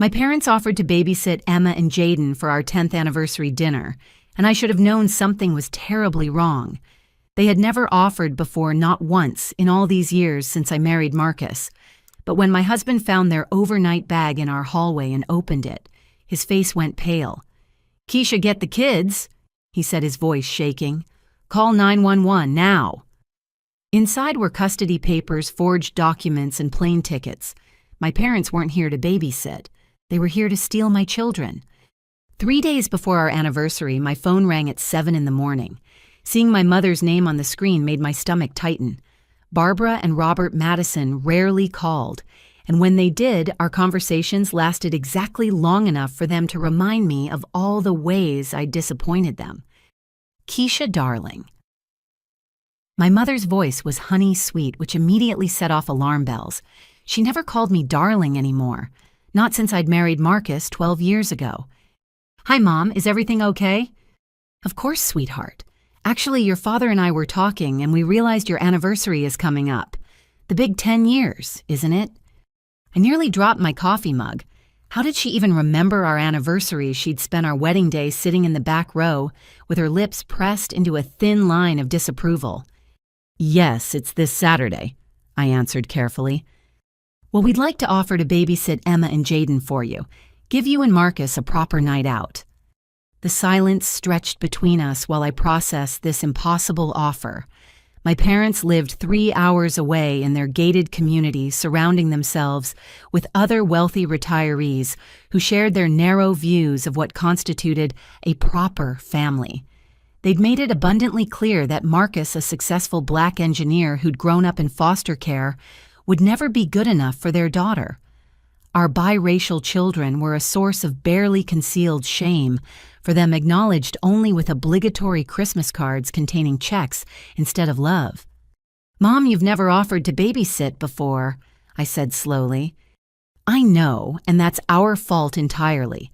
My parents offered to babysit Emma and Jaden for our 10th anniversary dinner, and I should have known something was terribly wrong. They had never offered before, not once, in all these years since I married Marcus. But when my husband found their overnight bag in our hallway and opened it, his face went pale. "Keisha, get the kids," he said, his voice shaking. "Call 911 now." Inside were custody papers, forged documents, and plane tickets. My parents weren't here to babysit. They were here to steal my children. 3 days before our anniversary, my phone rang at 7 in the morning. Seeing my mother's name on the screen made my stomach tighten. Barbara and Robert Madison rarely called, and when they did, our conversations lasted exactly long enough for them to remind me of all the ways I disappointed them. "Keisha, darling." My mother's voice was honey sweet, which immediately set off alarm bells. She never called me darling anymore, not since I'd married Marcus 12 years ago. "Hi, Mom, is everything okay?" "Of course, sweetheart. Actually, your father and I were talking, and we realized your anniversary is coming up. The big 10 years, isn't it?" I nearly dropped my coffee mug. How did she even remember our anniversary? She'd spent our wedding day sitting in the back row, with her lips pressed into a thin line of disapproval. "Yes, it's this Saturday," I answered carefully. "Well, we'd like to offer to babysit Emma and Jaden for you. Give you and Marcus a proper night out." The silence stretched between us while I processed this impossible offer. My parents lived 3 hours away in their gated community, surrounding themselves with other wealthy retirees who shared their narrow views of what constituted a proper family. They'd made it abundantly clear that Marcus, a successful black engineer who'd grown up in foster care, would never be good enough for their daughter. Our biracial children were a source of barely concealed shame, for them acknowledged only with obligatory Christmas cards containing checks instead of love. "Mom, you've never offered to babysit before," I said slowly. "I know, and that's our fault entirely.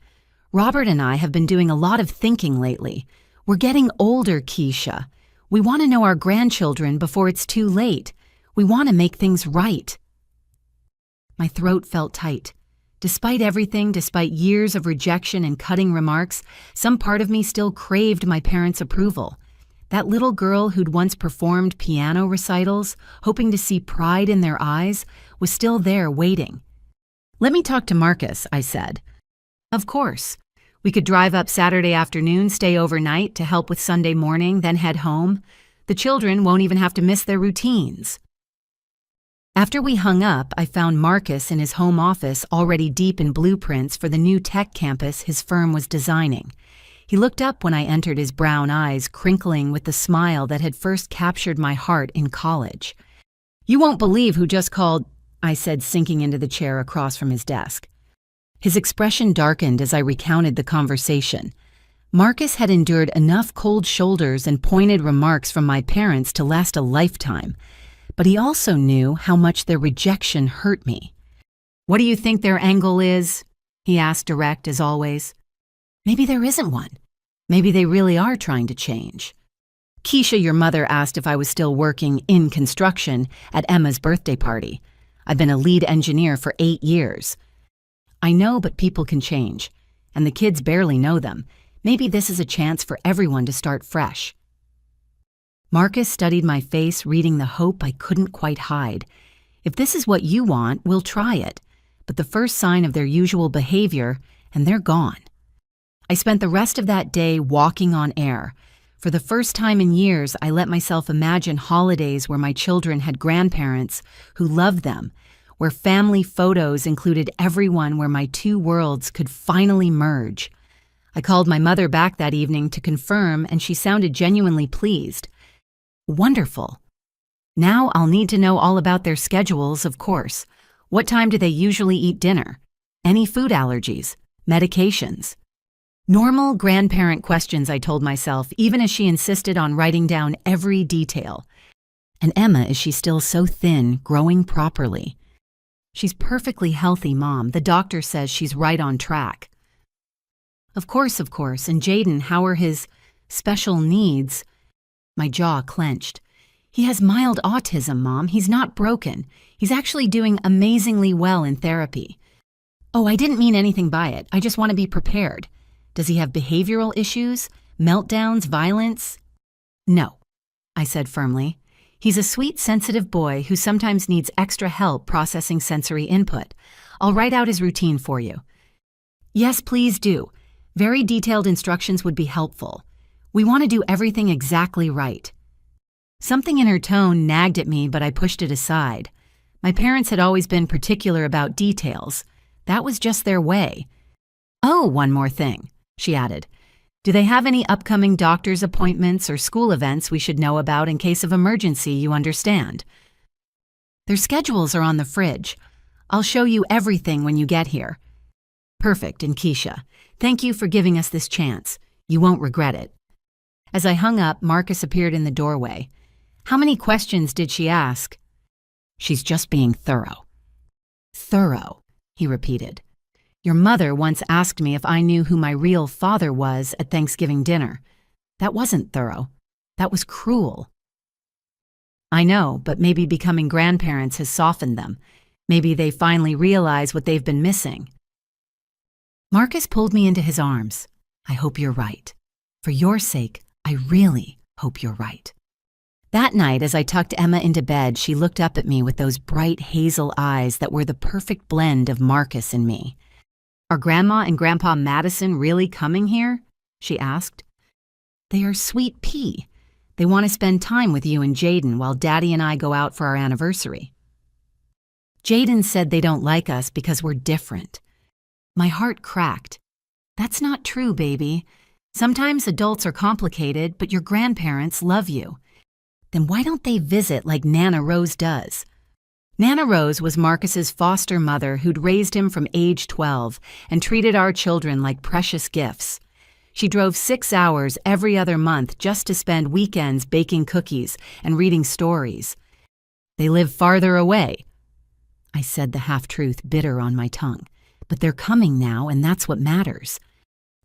Robert and I have been doing a lot of thinking lately. We're getting older, Keisha. We want to know our grandchildren before it's too late. We want to make things right." My throat felt tight. Despite everything, despite years of rejection and cutting remarks, some part of me still craved my parents' approval. That little girl who'd once performed piano recitals, hoping to see pride in their eyes, was still there waiting. "Let me talk to Marcus," I said. "Of course. We could drive up Saturday afternoon, stay overnight to help with Sunday morning, then head home. The children won't even have to miss their routines." After we hung up, I found Marcus in his home office already deep in blueprints for the new tech campus his firm was designing. He looked up when I entered, his brown eyes crinkling with the smile that had first captured my heart in college. "You won't believe who just called," I said, sinking into the chair across from his desk. His expression darkened as I recounted the conversation. Marcus had endured enough cold shoulders and pointed remarks from my parents to last a lifetime. But he also knew how much their rejection hurt me. "What do you think their angle is?" he asked, direct as always. Maybe there isn't one. Maybe they really are trying to change. "Keisha, your mother asked if I was still working in construction at Emma's birthday party. I've been a lead engineer for 8 years. I know, but people can change, and the kids barely know them. Maybe this is a chance for everyone to start fresh." Marcus studied my face, reading the hope I couldn't quite hide. "If this is what you want, we'll try it. But the first sign of their usual behavior, and they're gone." I spent the rest of that day walking on air. For the first time in years, I let myself imagine holidays where my children had grandparents who loved them, where family photos included everyone, where my two worlds could finally merge. I called my mother back that evening to confirm, and she sounded genuinely pleased. "Wonderful. Now I'll need to know all about their schedules, of course. What time do they usually eat dinner? Any food allergies? Medications?" Normal grandparent questions, I told myself, even as she insisted on writing down every detail. "And Emma, is she still so thin, growing properly?" "She's perfectly healthy, Mom. The doctor says she's right on track." Of course. And Jaden, how are his special needs?" My jaw clenched. "He has mild autism, Mom. He's not broken. He's actually doing amazingly well in therapy." Oh, I didn't mean anything by it. I just want to be prepared. Does he have behavioral issues? Meltdowns? Violence? No, I said firmly. He's a sweet, sensitive boy who sometimes needs extra help processing sensory input. I'll write out his routine for you. Yes, please do. Very detailed instructions would be helpful. We want to do everything exactly right. Something in her tone nagged at me, but I pushed it aside. My parents had always been particular about details. That was just their way. Oh, one more thing, she added. Do they have any upcoming doctor's appointments or school events we should know about in case of emergency, you understand? Their schedules are on the fridge. I'll show you everything when you get here. Perfect, and Keisha, thank you for giving us this chance. You won't regret it. As I hung up, Marcus appeared in the doorway. How many questions did she ask? She's just being thorough. Thorough, he repeated. Your mother once asked me if I knew who my real father was at Thanksgiving dinner. That wasn't thorough. That was cruel. I know, but maybe becoming grandparents has softened them. Maybe they finally realize what they've been missing. Marcus pulled me into his arms. I hope you're right. For your sake, I really hope you're right. That night, as I tucked Emma into bed, she looked up at me with those bright hazel eyes that were the perfect blend of Marcus and me. Are Grandma and Grandpa Madison really coming here? She asked. They are sweet pea. They want to spend time with you and Jaden while Daddy and I go out for our anniversary. Jaden said they don't like us because we're different. My heart cracked. That's not true, baby. Sometimes adults are complicated, but your grandparents love you. Then why don't they visit like Nana Rose does? Nana Rose was Marcus's foster mother who'd raised him from age 12 and treated our children like precious gifts. She drove 6 hours every other month just to spend weekends baking cookies and reading stories. They live farther away. I said the half-truth bitter on my tongue. But they're coming now, and that's what matters.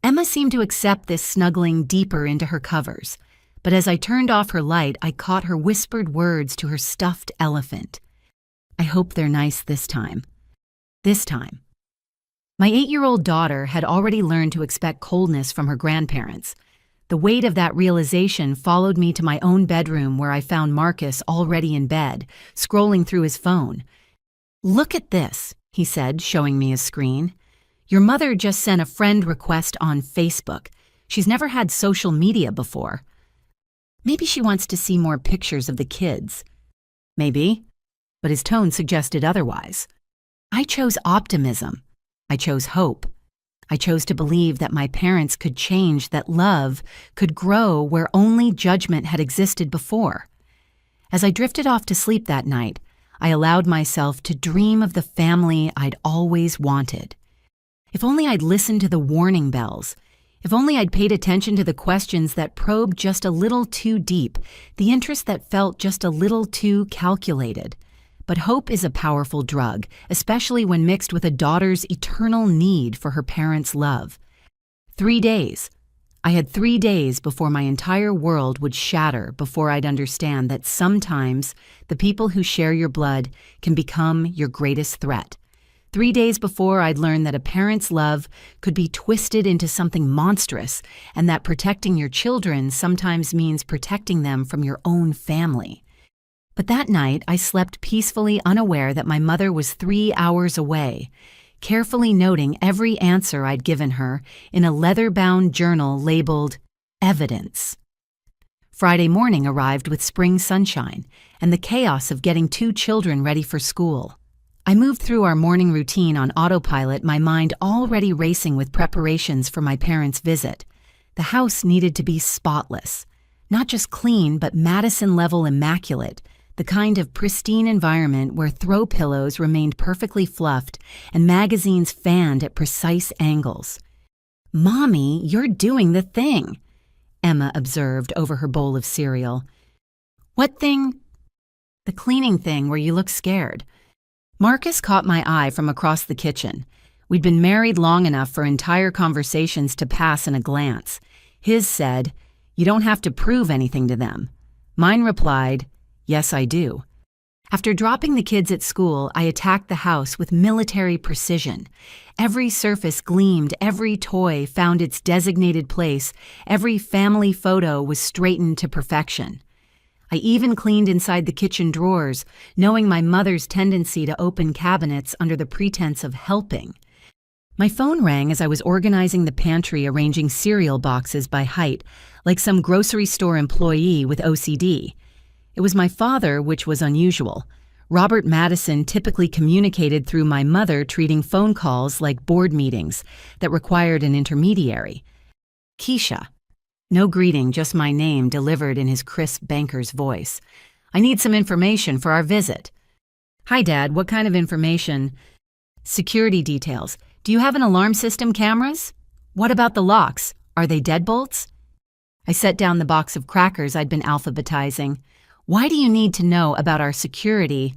Emma seemed to accept this snuggling deeper into her covers. But as I turned off her light, I caught her whispered words to her stuffed elephant. I hope they're nice this time. This time. My 8-year-old daughter had already learned to expect coldness from her grandparents. The weight of that realization followed me to my own bedroom where I found Marcus already in bed, scrolling through his phone. Look at this, he said, showing me his screen. Your mother just sent a friend request on Facebook. She's never had social media before. Maybe she wants to see more pictures of the kids. Maybe, but his tone suggested otherwise. I chose optimism. I chose hope. I chose to believe that my parents could change, that love could grow where only judgment had existed before. As I drifted off to sleep that night, I allowed myself to dream of the family I'd always wanted. If only I'd listened to the warning bells. If only I'd paid attention to the questions that probed just a little too deep, the interest that felt just a little too calculated. But hope is a powerful drug, especially when mixed with a daughter's eternal need for her parents' love. 3 days. I had 3 days before my entire world would shatter before I'd understand that sometimes the people who share your blood can become your greatest threat. 3 days before I'd learn that a parent's love could be twisted into something monstrous and that protecting your children sometimes means protecting them from your own family. But that night, I slept peacefully, unaware that my mother was 3 hours away, carefully noting every answer I'd given her in a leather-bound journal labeled Evidence. Friday morning arrived with spring sunshine and the chaos of getting 2 children ready for school. I moved through our morning routine on autopilot, my mind already racing with preparations for my parents' visit. The house needed to be spotless. Not just clean, but Madison-level immaculate, the kind of pristine environment where throw pillows remained perfectly fluffed and magazines fanned at precise angles. "Mommy, you're doing the thing," Emma observed over her bowl of cereal. "What thing?" "The cleaning thing where you look scared." Marcus caught my eye from across the kitchen. We'd been married long enough for entire conversations to pass in a glance. His said, "You don't have to prove anything to them." Mine replied, "Yes, I do." After dropping the kids at school, I attacked the house with military precision. Every surface gleamed, every toy found its designated place, every family photo was straightened to perfection. I even cleaned inside the kitchen drawers, knowing my mother's tendency to open cabinets under the pretense of helping. My phone rang as I was organizing the pantry, arranging cereal boxes by height, like some grocery store employee with OCD. It was my father, which was unusual. Robert Madison typically communicated through my mother, treating phone calls like board meetings that required an intermediary. Keisha. No greeting, just my name delivered in his crisp banker's voice. I need some information for our visit. Hi, Dad. What kind of information? Security details. Do you have an alarm system, cameras? What about the locks? Are they deadbolts? I set down the box of crackers I'd been alphabetizing. Why do you need to know about our security?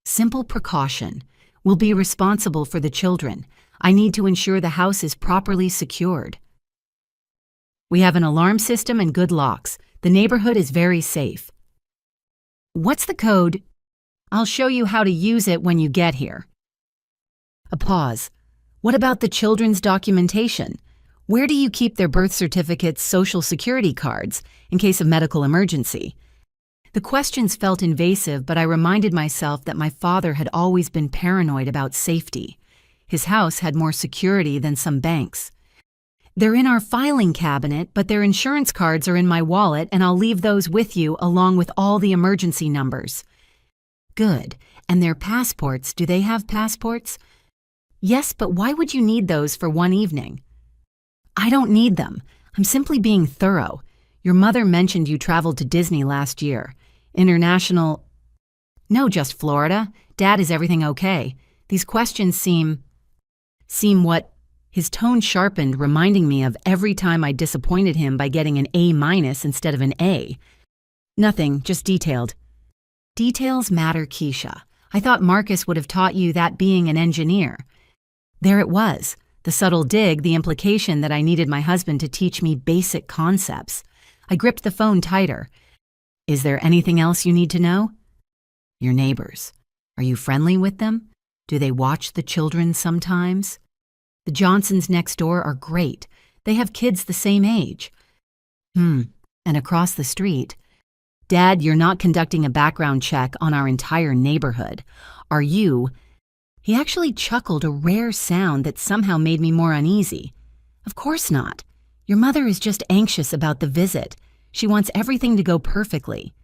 Simple precaution. We'll be responsible for the children. I need to ensure the house is properly secured. We have an alarm system and good locks. The neighborhood is very safe. What's the code? I'll show you how to use it when you get here. A pause. What about the children's documentation? Where do you keep their birth certificates, social security cards, in case of medical emergency? The questions felt invasive, but I reminded myself that my father had always been paranoid about safety. His house had more security than some banks. They're in our filing cabinet, but their insurance cards are in my wallet, and I'll leave those with you along with all the emergency numbers. Good. And their passports, do they have passports? Yes, but why would you need those for one evening? I don't need them. I'm simply being thorough. Your mother mentioned you traveled to Disney last year. International... No, just Florida. Dad, is everything okay? These questions seem what? His tone sharpened, reminding me of every time I disappointed him by getting an A- instead of an A. Nothing, just detailed. Details matter, Keisha. I thought Marcus would have taught you that being an engineer. There it was, the subtle dig, the implication that I needed my husband to teach me basic concepts. I gripped the phone tighter. Is there anything else you need to know? Your neighbors. Are you friendly with them? Do they watch the children sometimes? The Johnsons next door are great. They have kids the same age. And across the street. Dad, you're not conducting a background check on our entire neighborhood. Are you? He actually chuckled, a rare sound that somehow made me more uneasy. Of course not. Your mother is just anxious about the visit. She wants everything to go perfectly.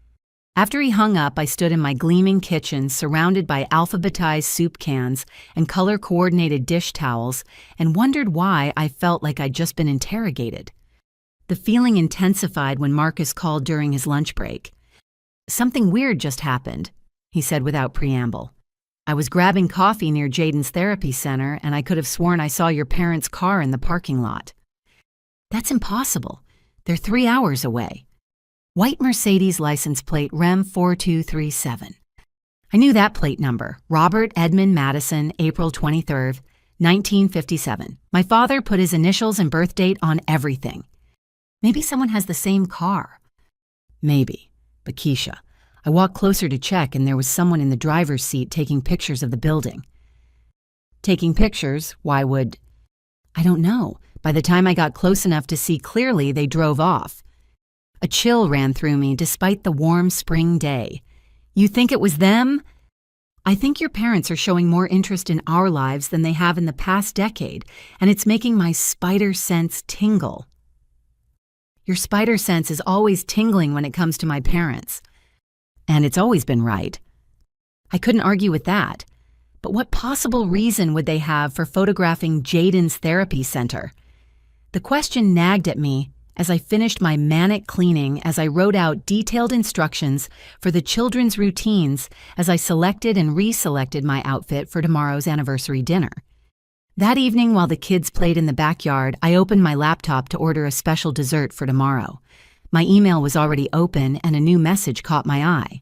After he hung up, I stood in my gleaming kitchen, surrounded by alphabetized soup cans and color-coordinated dish towels, and wondered why I felt like I'd just been interrogated. The feeling intensified when Marcus called during his lunch break. Something weird just happened, he said without preamble. I was grabbing coffee near Jaden's therapy center, and I could have sworn I saw your parents' car in the parking lot. That's impossible. They're 3 hours away. White Mercedes license plate REM 4237. I knew that plate number. Robert Edmund Madison, April 23rd, 1957. My father put his initials and birth date on everything. Maybe someone has the same car. Maybe. But Keisha, I walked closer to check, and there was someone in the driver's seat taking pictures of the building. Taking pictures? Why would... I don't know. By the time I got close enough to see clearly, they drove off. A chill ran through me despite the warm spring day. You think it was them? I think your parents are showing more interest in our lives than they have in the past decade, and it's making my spider sense tingle. Your spider sense is always tingling when it comes to my parents. And it's always been right. I couldn't argue with that. But what possible reason would they have for photographing Jaden's therapy center? The question nagged at me as I finished my manic cleaning, as I wrote out detailed instructions for the children's routines as I selected and reselected my outfit for tomorrow's anniversary dinner. That evening, while the kids played in the backyard, I opened my laptop to order a special dessert for tomorrow. My email was already open, and a new message caught my eye.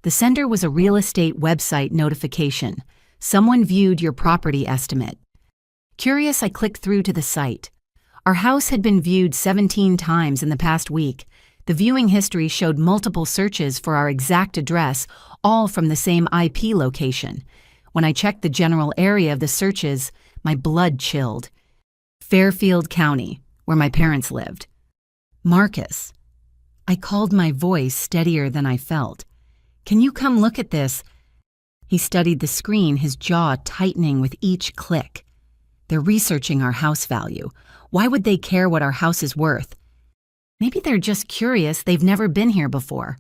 The sender was a real estate website notification. Someone viewed your property estimate. Curious, I clicked through to the site. Our house had been viewed 17 times in the past week. The viewing history showed multiple searches for our exact address, all from the same IP location. When I checked the general area of the searches, my blood chilled. Fairfield County, where my parents lived. Marcus. I called, my voice steadier than I felt. Can you come look at this? He studied the screen, his jaw tightening with each click. They're researching our house value. Why would they care what our house is worth? Maybe they're just curious, they've never been here before.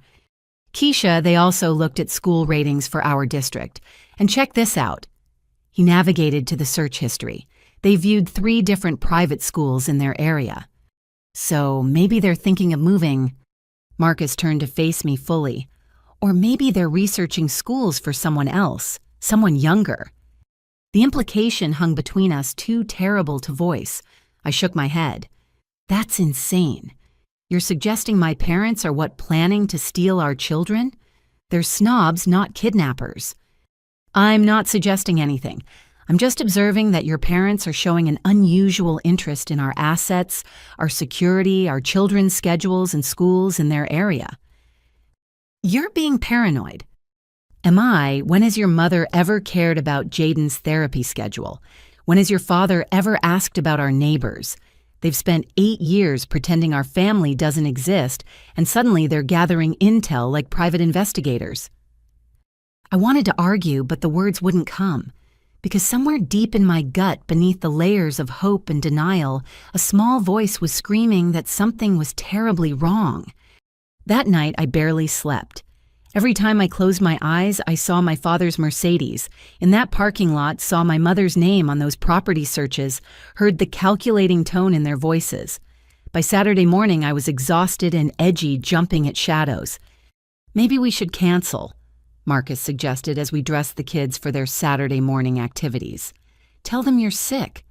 Keisha, they also looked at school ratings for our district. And check this out. He navigated to the search history. They viewed 3 different private schools in their area. So maybe they're thinking of moving. Marcus turned to face me fully. Or maybe they're researching schools for someone else, someone younger. The implication hung between us too terrible to voice. I shook my head. That's insane. You're suggesting my parents are planning to steal our children? They're snobs, not kidnappers. I'm not suggesting anything. I'm just observing that your parents are showing an unusual interest in our assets, our security, our children's schedules and schools in their area. You're being paranoid. Am I? When has your mother ever cared about Jaden's therapy schedule? When has your father ever asked about our neighbors? They've spent 8 years pretending our family doesn't exist, and suddenly they're gathering intel like private investigators. I wanted to argue, but the words wouldn't come. Because somewhere deep in my gut, beneath the layers of hope and denial, a small voice was screaming that something was terribly wrong. That night, I barely slept. Every time I closed my eyes, I saw my father's Mercedes. In that parking lot, saw my mother's name on those property searches, heard the calculating tone in their voices. By Saturday morning, I was exhausted and edgy, jumping at shadows. Maybe we should cancel, Marcus suggested as we dressed the kids for their Saturday morning activities. Tell them you're sick.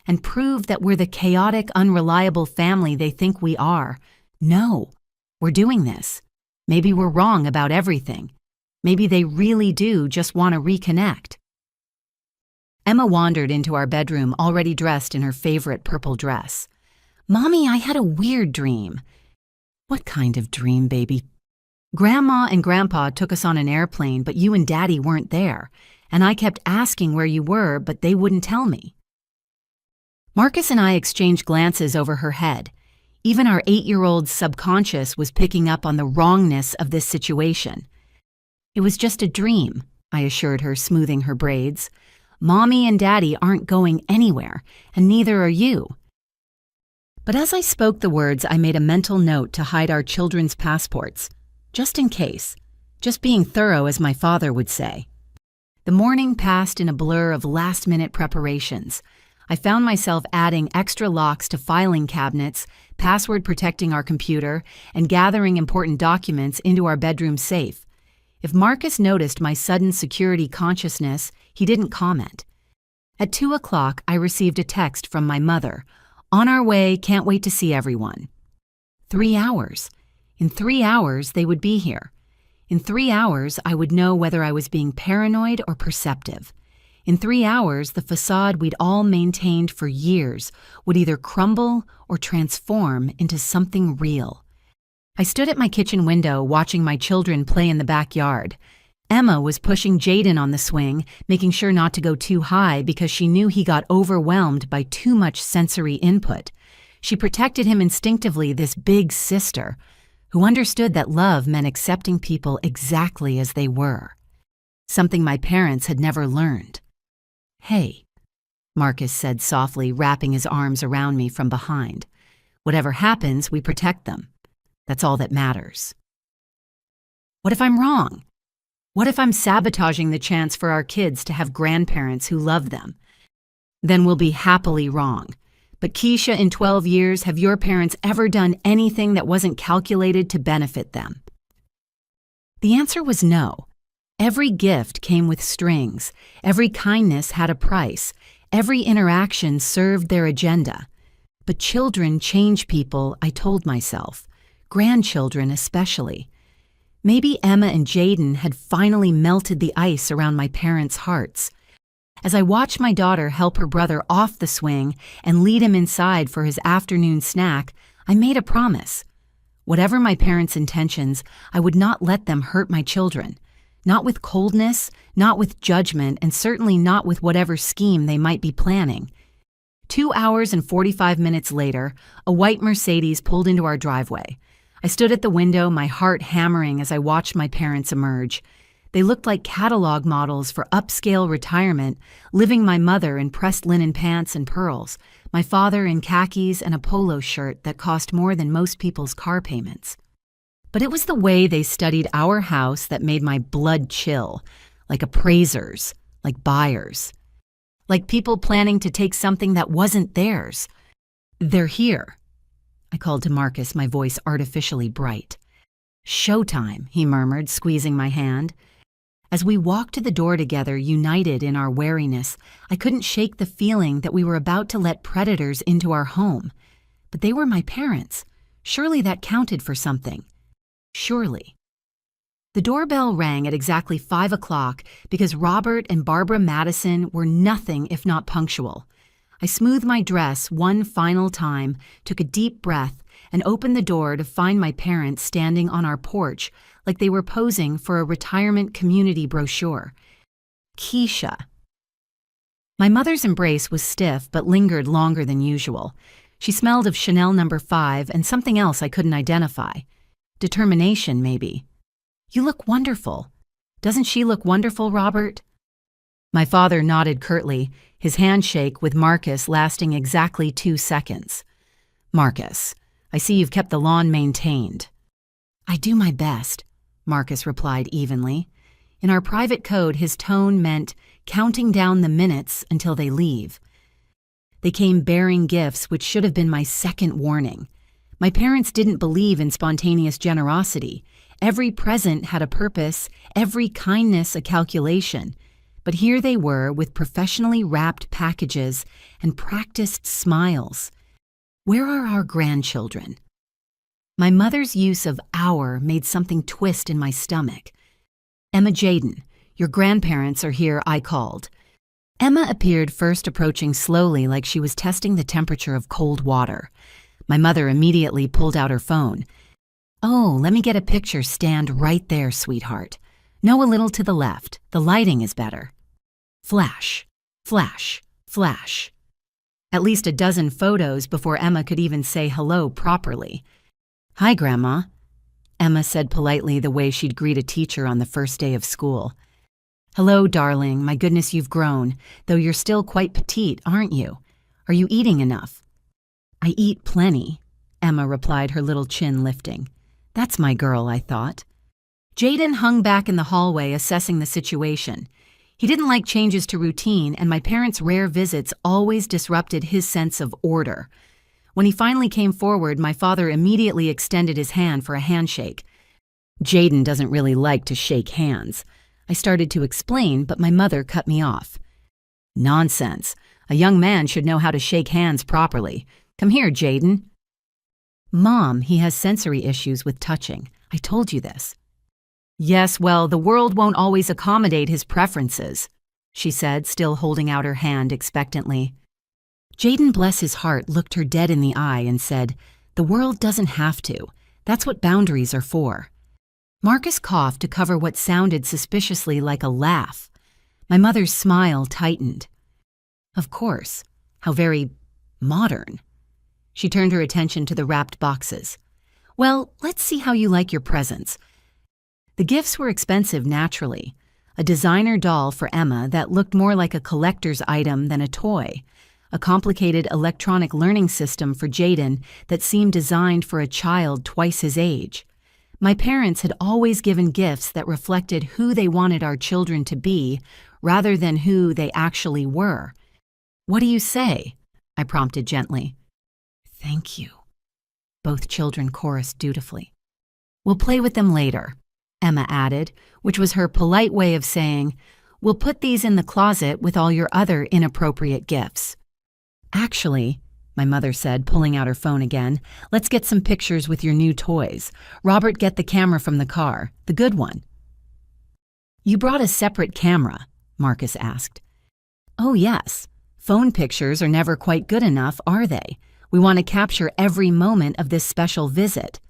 And prove that we're the chaotic, unreliable family they think we are. No, we're doing this. Maybe we're wrong about everything. Maybe they really do just want to reconnect. Emma wandered into our bedroom, already dressed in her favorite purple dress. Mommy, I had a weird dream. What kind of dream, baby? Grandma and Grandpa took us on an airplane, but you and Daddy weren't there, and I kept asking where you were, but they wouldn't tell me. Marcus and I exchanged glances over her head. Even our 8-year-old's subconscious was picking up on the wrongness of this situation. It was just a dream, I assured her, smoothing her braids. Mommy and Daddy aren't going anywhere, and neither are you. But as I spoke the words, I made a mental note to hide our children's passports, just in case, just being thorough, as my father would say. The morning passed in a blur of last-minute preparations. I found myself adding extra locks to filing cabinets, password protecting our computer, and gathering important documents into our bedroom safe. If Marcus noticed my sudden security consciousness, he didn't comment. At 2 o'clock, I received a text from my mother. On our way, can't wait to see everyone. 3 hours. In 3 hours, they would be here. In 3 hours, I would know whether I was being paranoid or perceptive. In 3 hours, the facade we'd all maintained for years would either crumble or transform into something real. I stood at my kitchen window watching my children play in the backyard. Emma was pushing Jaden on the swing, making sure not to go too high because she knew he got overwhelmed by too much sensory input. She protected him instinctively, this big sister, who understood that love meant accepting people exactly as they were. Something my parents had never learned. Hey, Marcus said softly, wrapping his arms around me from behind. Whatever happens, we protect them. That's all that matters. What if I'm wrong? What if I'm sabotaging the chance for our kids to have grandparents who love them? Then we'll be happily wrong. But Keisha, in 12 years, have your parents ever done anything that wasn't calculated to benefit them? The answer was no. Every gift came with strings. Every kindness had a price. Every interaction served their agenda. But children change people, I told myself. Grandchildren especially. Maybe Emma and Jaden had finally melted the ice around my parents' hearts. As I watched my daughter help her brother off the swing and lead him inside for his afternoon snack, I made a promise. Whatever my parents' intentions, I would not let them hurt my children. Not with coldness, not with judgment, and certainly not with whatever scheme they might be planning. 2 hours and 45 minutes later, a white Mercedes pulled into our driveway. I stood at the window, my heart hammering as I watched my parents emerge. They looked like catalog models for upscale retirement, living my mother in pressed linen pants and pearls, my father in khakis and a polo shirt that cost more than most people's car payments. But it was the way they studied our house that made my blood chill, like appraisers, like buyers, like people planning to take something that wasn't theirs. "They're here," I called to Marcus, my voice artificially bright. "Showtime," he murmured, squeezing my hand. As we walked to the door together, united in our wariness, I couldn't shake the feeling that we were about to let predators into our home. But they were my parents. Surely that counted for something. Surely. The doorbell rang at exactly 5 o'clock because Robert and Barbara Madison were nothing if not punctual. I smoothed my dress one final time, took a deep breath, and opened the door to find my parents standing on our porch like they were posing for a retirement community brochure. Keisha. My mother's embrace was stiff but lingered longer than usual. She smelled of Chanel No. 5 and something else I couldn't identify. Determination, maybe. "You look wonderful. Doesn't she look wonderful, Robert?" My father nodded curtly, his handshake with Marcus lasting exactly 2 seconds. "Marcus, I see you've kept the lawn maintained." "I do my best," Marcus replied evenly. In our private code, his tone meant counting down the minutes until they leave. They came bearing gifts which should have been my second warning. My parents didn't believe in spontaneous generosity. Every present had a purpose, every kindness a calculation. But here they were with professionally wrapped packages and practiced smiles. Where are our grandchildren? My mother's use of "our" made something twist in my stomach. "Emma Jaden, your grandparents are here," I called. Emma appeared first, approaching slowly like she was testing the temperature of cold water. My mother immediately pulled out her phone. "Oh, let me get a picture. Stand right there, sweetheart. No, a little to the left. The lighting is better." Flash, flash, flash. At least a dozen photos before Emma could even say hello properly. "Hi, Grandma," Emma said politely, the way she'd greet a teacher on the first day of school. "Hello, darling. My goodness, you've grown, though you're still quite petite, aren't you? Are you eating enough?" "I eat plenty," Emma replied, her little chin lifting. That's my girl, I thought. Jaden hung back in the hallway assessing the situation. He didn't like changes to routine, and my parents' rare visits always disrupted his sense of order. When he finally came forward, my father immediately extended his hand for a handshake. Jaden doesn't really like to shake hands. I started to explain, but my mother cut me off. Nonsense. A young man should know how to shake hands properly. Come here, Jaden. Mom, he has sensory issues with touching. I told you this. Yes, well, the world won't always accommodate his preferences, she said, still holding out her hand expectantly. Jaden, bless his heart, looked her dead in the eye and said, "The world doesn't have to. That's what boundaries are for." Marcus coughed to cover what sounded suspiciously like a laugh. My mother's smile tightened. Of course. How very modern. She turned her attention to the wrapped boxes. Well, let's see how you like your presents. The gifts were expensive, naturally. A designer doll for Emma that looked more like a collector's item than a toy. A complicated electronic learning system for Jaden that seemed designed for a child twice his age. My parents had always given gifts that reflected who they wanted our children to be, rather than who they actually were. What do you say? I prompted gently. Thank you. Both children chorused dutifully. We'll play with them later, Emma added, which was her polite way of saying, we'll put these in the closet with all your other inappropriate gifts. Actually, my mother said, pulling out her phone again, let's get some pictures with your new toys. Robert, get the camera from the car, the good one. You brought a separate camera, Marcus asked. Oh, yes. Phone pictures are never quite good enough, are they? We want to capture every moment of this special visit.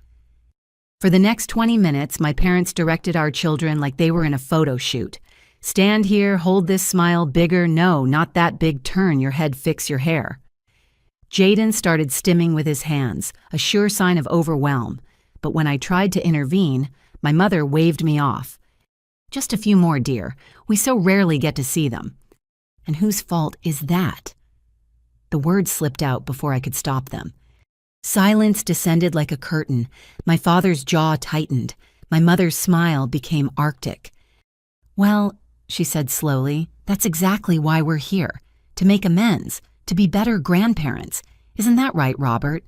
For the next 20 minutes, my parents directed our children like they were in a photo shoot. Stand here, hold this smile bigger, no, not that big, turn your head, fix your hair. Jaden started stimming with his hands, a sure sign of overwhelm. But when I tried to intervene, my mother waved me off. Just a few more, dear. We so rarely get to see them. And whose fault is that? The words slipped out before I could stop them. Silence descended like a curtain. My father's jaw tightened. My mother's smile became arctic. Well, she said slowly, that's exactly why we're here. To make amends, to be better grandparents. Isn't that right, Robert?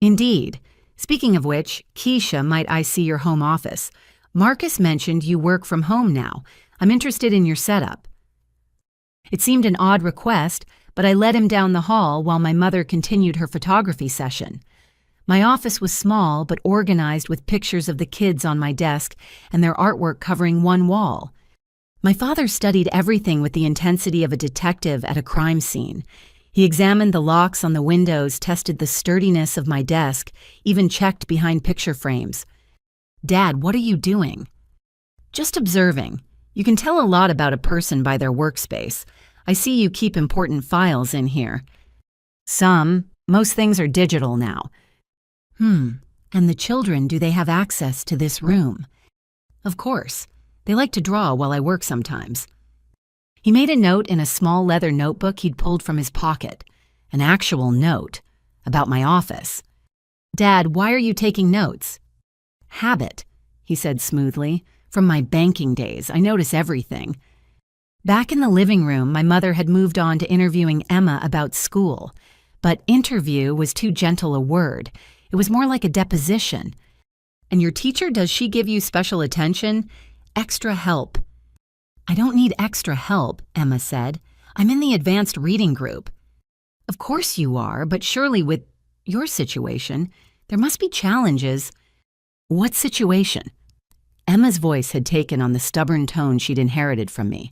Indeed. Speaking of which, Keisha, might I see your home office? Marcus mentioned you work from home now. I'm interested in your setup. It seemed an odd request, but I led him down the hall while my mother continued her photography session. My office was small but organized with pictures of the kids on my desk and their artwork covering one wall. My father studied everything with the intensity of a detective at a crime scene. He examined the locks on the windows, tested the sturdiness of my desk, even checked behind picture frames. Dad, what are you doing? Just observing. You can tell a lot about a person by their workspace. I see you keep important files in here. Most things are digital now. And the children, do they have access to this room? Of course. They like to draw while I work sometimes. He made a note in a small leather notebook he'd pulled from his pocket. An actual note. About my office. Dad, why are you taking notes? Habit, he said smoothly. From my banking days, I notice everything. Back in the living room, my mother had moved on to interviewing Emma about school. But interview was too gentle a word. It was more like a deposition. And your teacher, does she give you special attention? Extra help. I don't need extra help, Emma said. I'm in the advanced reading group. Of course you are, but surely with your situation, there must be challenges. What situation? Emma's voice had taken on the stubborn tone she'd inherited from me.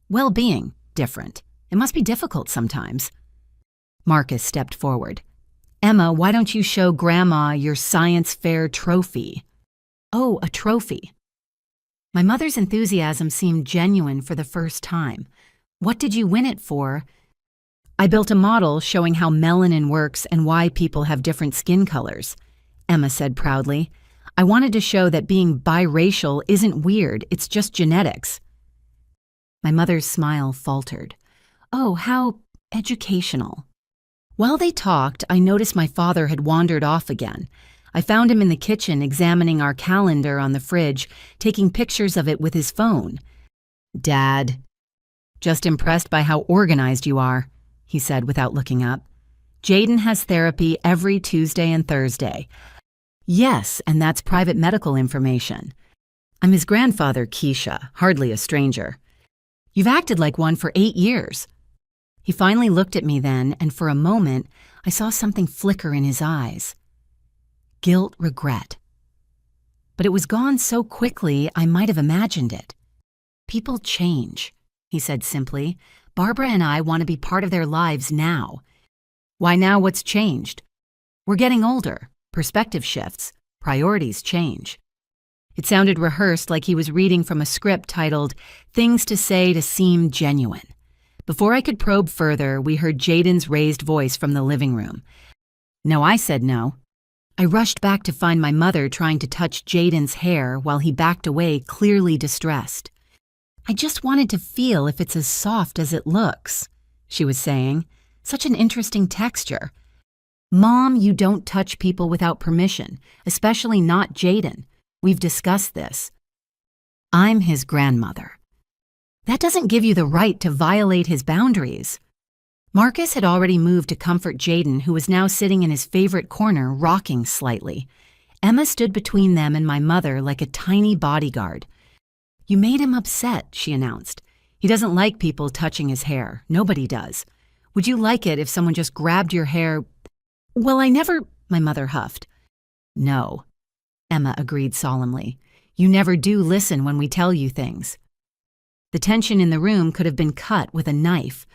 Well-being, different. It must be difficult sometimes. Marcus stepped forward. Emma, why don't you show Grandma your science fair trophy? Oh, a trophy. My mother's enthusiasm seemed genuine for the first time. What did you win it for? I built a model showing how melanin works and why people have different skin colors, Emma said proudly. I wanted to show that being biracial isn't weird, it's just genetics. My mother's smile faltered. Oh, how educational. While they talked, I noticed my father had wandered off again. I found him in the kitchen examining our calendar on the fridge, taking pictures of it with his phone. Dad. Just impressed by how organized you are, he said without looking up. Jaden has therapy every Tuesday and Thursday. Yes, and that's private medical information. I'm his grandfather, Keisha, hardly a stranger. You've acted like one for 8 years. He finally looked at me then, and for a moment, I saw something flicker in his eyes. Guilt, regret. But it was gone so quickly, I might have imagined it. People change, he said simply. Barbara and I want to be part of their lives now. Why now? What's changed? We're getting older. Perspective shifts. Priorities change. It sounded rehearsed, like he was reading from a script titled Things to Say to Seem Genuine. Before I could probe further, we heard Jaden's raised voice from the living room. No, I said no. I rushed back to find my mother trying to touch Jaden's hair while he backed away, clearly distressed. I just wanted to feel if it's as soft as it looks, she was saying. Such an interesting texture. Mom, you don't touch people without permission, especially not Jaden. We've discussed this. I'm his grandmother. That doesn't give you the right to violate his boundaries. Marcus had already moved to comfort Jaden, who was now sitting in his favorite corner, rocking slightly. Emma stood between them and my mother like a tiny bodyguard. You made him upset, she announced. He doesn't like people touching his hair. Nobody does. Would you like it if someone just grabbed your hair? Well, I never, my mother huffed. No, Emma agreed solemnly. You never do listen when we tell you things. The tension in the room could have been cut with a knife.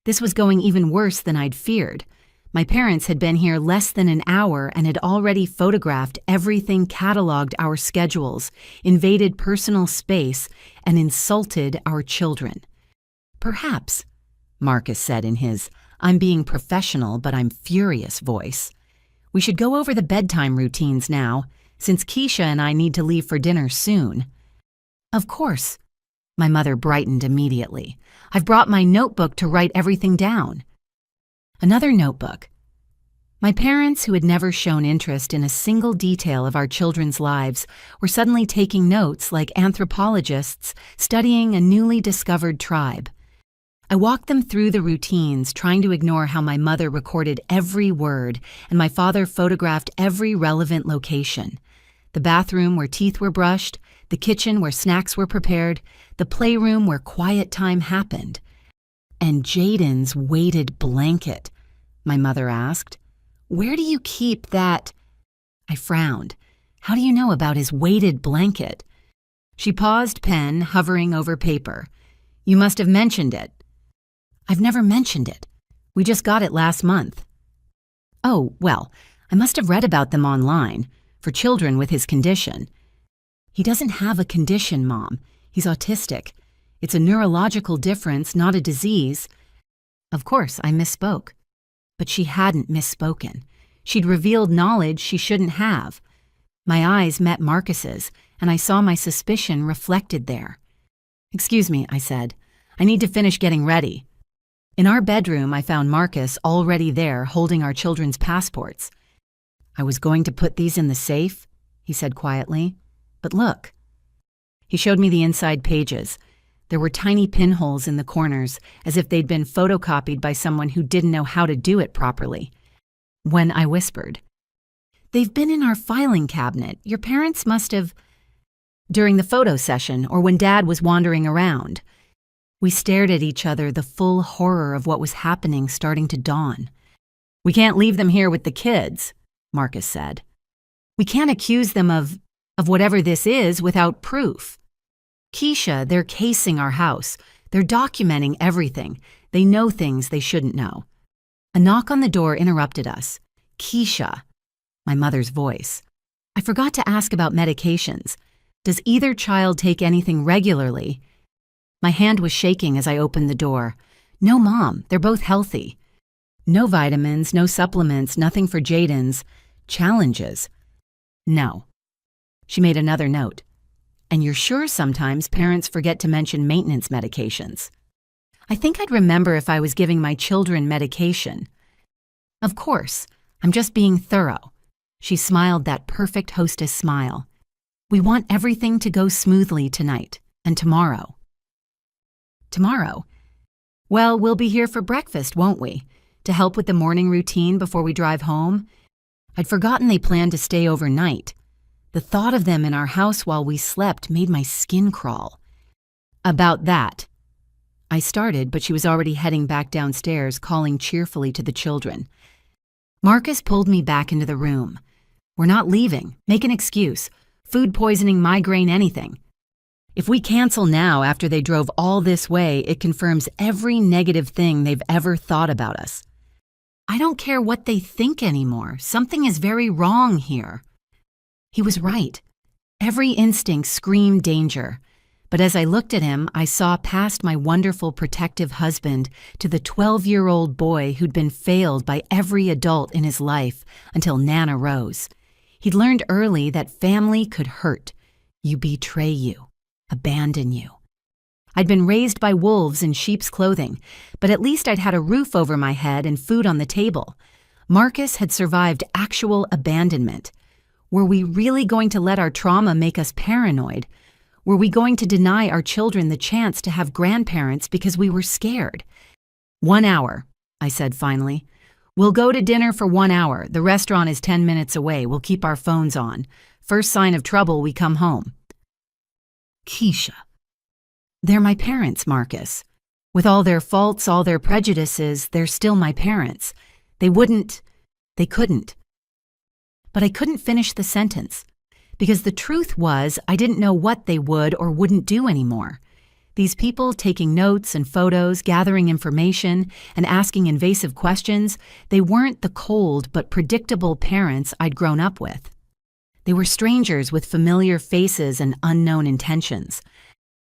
This was going even worse than I'd feared. My parents had been here less than an hour and had already photographed everything, cataloged our schedules, invaded personal space, and insulted our children. "Perhaps," Marcus said in his "I'm being professional but I'm furious" voice, "we should go over the bedtime routines now, since Keisha and I need to leave for dinner soon." "Of course." My mother brightened immediately. "I've brought my notebook to write everything down." Another notebook. My parents, who had never shown interest in a single detail of our children's lives, were suddenly taking notes like anthropologists studying a newly discovered tribe. I walked them through the routines, trying to ignore how my mother recorded every word and my father photographed every relevant location. The bathroom where teeth were brushed, the kitchen where snacks were prepared, the playroom where quiet time happened. "And Jaden's weighted blanket," my mother asked. "Where do you keep that?" I frowned. "How do you know about his weighted blanket?" She paused, pen hovering over paper. "You must have mentioned it." "I've never mentioned it. We just got it last month." "Oh, well, I must have read about them online, for children with his condition." "He doesn't have a condition, Mom. He's autistic. It's a neurological difference, not a disease." Of course, I misspoke. But she hadn't misspoken. She'd revealed knowledge she shouldn't have. My eyes met Marcus's, and I saw my suspicion reflected there. "Excuse me," I said. "I need to finish getting ready." In our bedroom, I found Marcus already there, holding our children's passports. "I was going to put these in the safe," he said quietly. "But look." He showed me the inside pages. There were tiny pinholes in the corners, as if they'd been photocopied by someone who didn't know how to do it properly. When I whispered, "They've been in our filing cabinet. Your parents must have—" "During the photo session, or when Dad was wandering around." We stared at each other, the full horror of what was happening starting to dawn. "We can't leave them here with the kids," Marcus said. "We can't accuse them of whatever this is without proof. Keisha, they're casing our house. They're documenting everything. They know things they shouldn't know." A knock on the door interrupted us. "Keisha," my mother's voice. "I forgot to ask about medications. Does either child take anything regularly?" My hand was shaking as I opened the door. "No, Mom, they're both healthy." "No vitamins, no supplements, nothing for Jaden's challenges." "No." She made another note. "And you're sure sometimes parents forget to mention maintenance medications?" I think I'd remember if I was giving my children medication. "Of course, I'm just being thorough." She smiled that perfect hostess smile. "We want everything to go smoothly tonight and tomorrow." "Tomorrow? Well, we'll be here for breakfast, won't we? To help with the morning routine before we drive home?" I'd forgotten they planned to stay overnight. The thought of them in our house while we slept made my skin crawl. "About that." I started, but she was already heading back downstairs, calling cheerfully to the children. Marcus pulled me back into the room. "We're not leaving. Make an excuse. Food poisoning, migraine, anything. If we cancel now after they drove all this way, it confirms every negative thing they've ever thought about us." "I don't care what they think anymore. Something is very wrong here." He was right. Every instinct screamed danger. But as I looked at him, I saw past my wonderful protective husband to the 12-year-old boy who'd been failed by every adult in his life until Nana rose. He'd learned early that family could hurt. You betray you. Abandon you. I'd been raised by wolves in sheep's clothing, but at least I'd had a roof over my head and food on the table. Marcus had survived actual abandonment. Were we really going to let our trauma make us paranoid? Were we going to deny our children the chance to have grandparents because we were scared? 1 hour, I said finally. "We'll go to dinner for 1 hour. The restaurant is 10 minutes away. We'll keep our phones on. First sign of trouble, we come home." Keisha. They're my parents, Marcus. With all their faults, all their prejudices, they're still my parents. They couldn't. But I couldn't finish the sentence, because the truth was I didn't know what they would or wouldn't do anymore. These people taking notes and photos, gathering information, and asking invasive questions, they weren't the cold but predictable parents I'd grown up with. They were strangers with familiar faces and unknown intentions.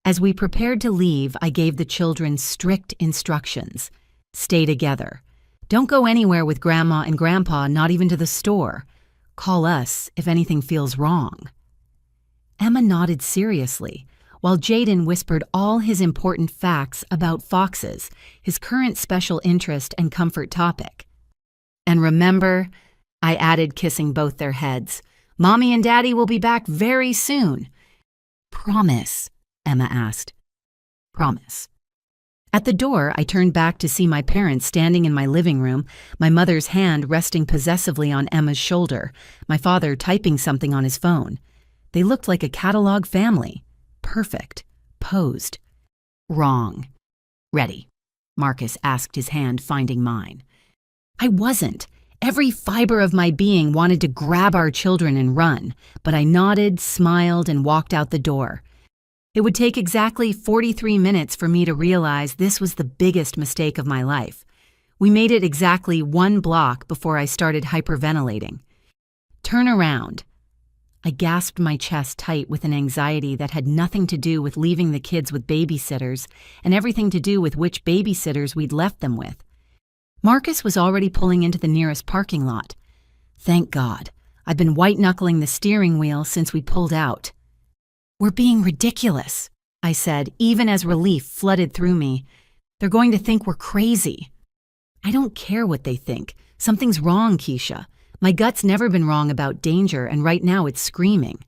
As we prepared to leave, I gave the children strict instructions. Stay together. Don't go anywhere with Grandma and Grandpa, not even to the store. Call us if anything feels wrong. Emma nodded seriously, while Jaden whispered all his important facts about foxes, his current special interest and comfort topic. And remember, I added, kissing both their heads, Mommy and Daddy will be back very soon. Promise, Emma asked. Promise. At the door, I turned back to see my parents standing in my living room, my mother's hand resting possessively on Emma's shoulder, my father typing something on his phone. They looked like a catalog family. Perfect. Posed. Wrong. Ready, Marcus asked, his hand finding mine. I wasn't. Every fiber of my being wanted to grab our children and run, but I nodded, smiled, and walked out the door. It would take exactly 43 minutes for me to realize this was the biggest mistake of my life. We made it exactly 1 block before I started hyperventilating. Turn around. I gasped my chest tight with an anxiety that had nothing to do with leaving the kids with babysitters and everything to do with which babysitters we'd left them with. Marcus was already pulling into the nearest parking lot. Thank God. I'd been white-knuckling the steering wheel since we pulled out. We're being ridiculous, I said, even as relief flooded through me. They're going to think we're crazy. I don't care what they think. Something's wrong, Keisha. My gut's never been wrong about danger, and right now it's screaming.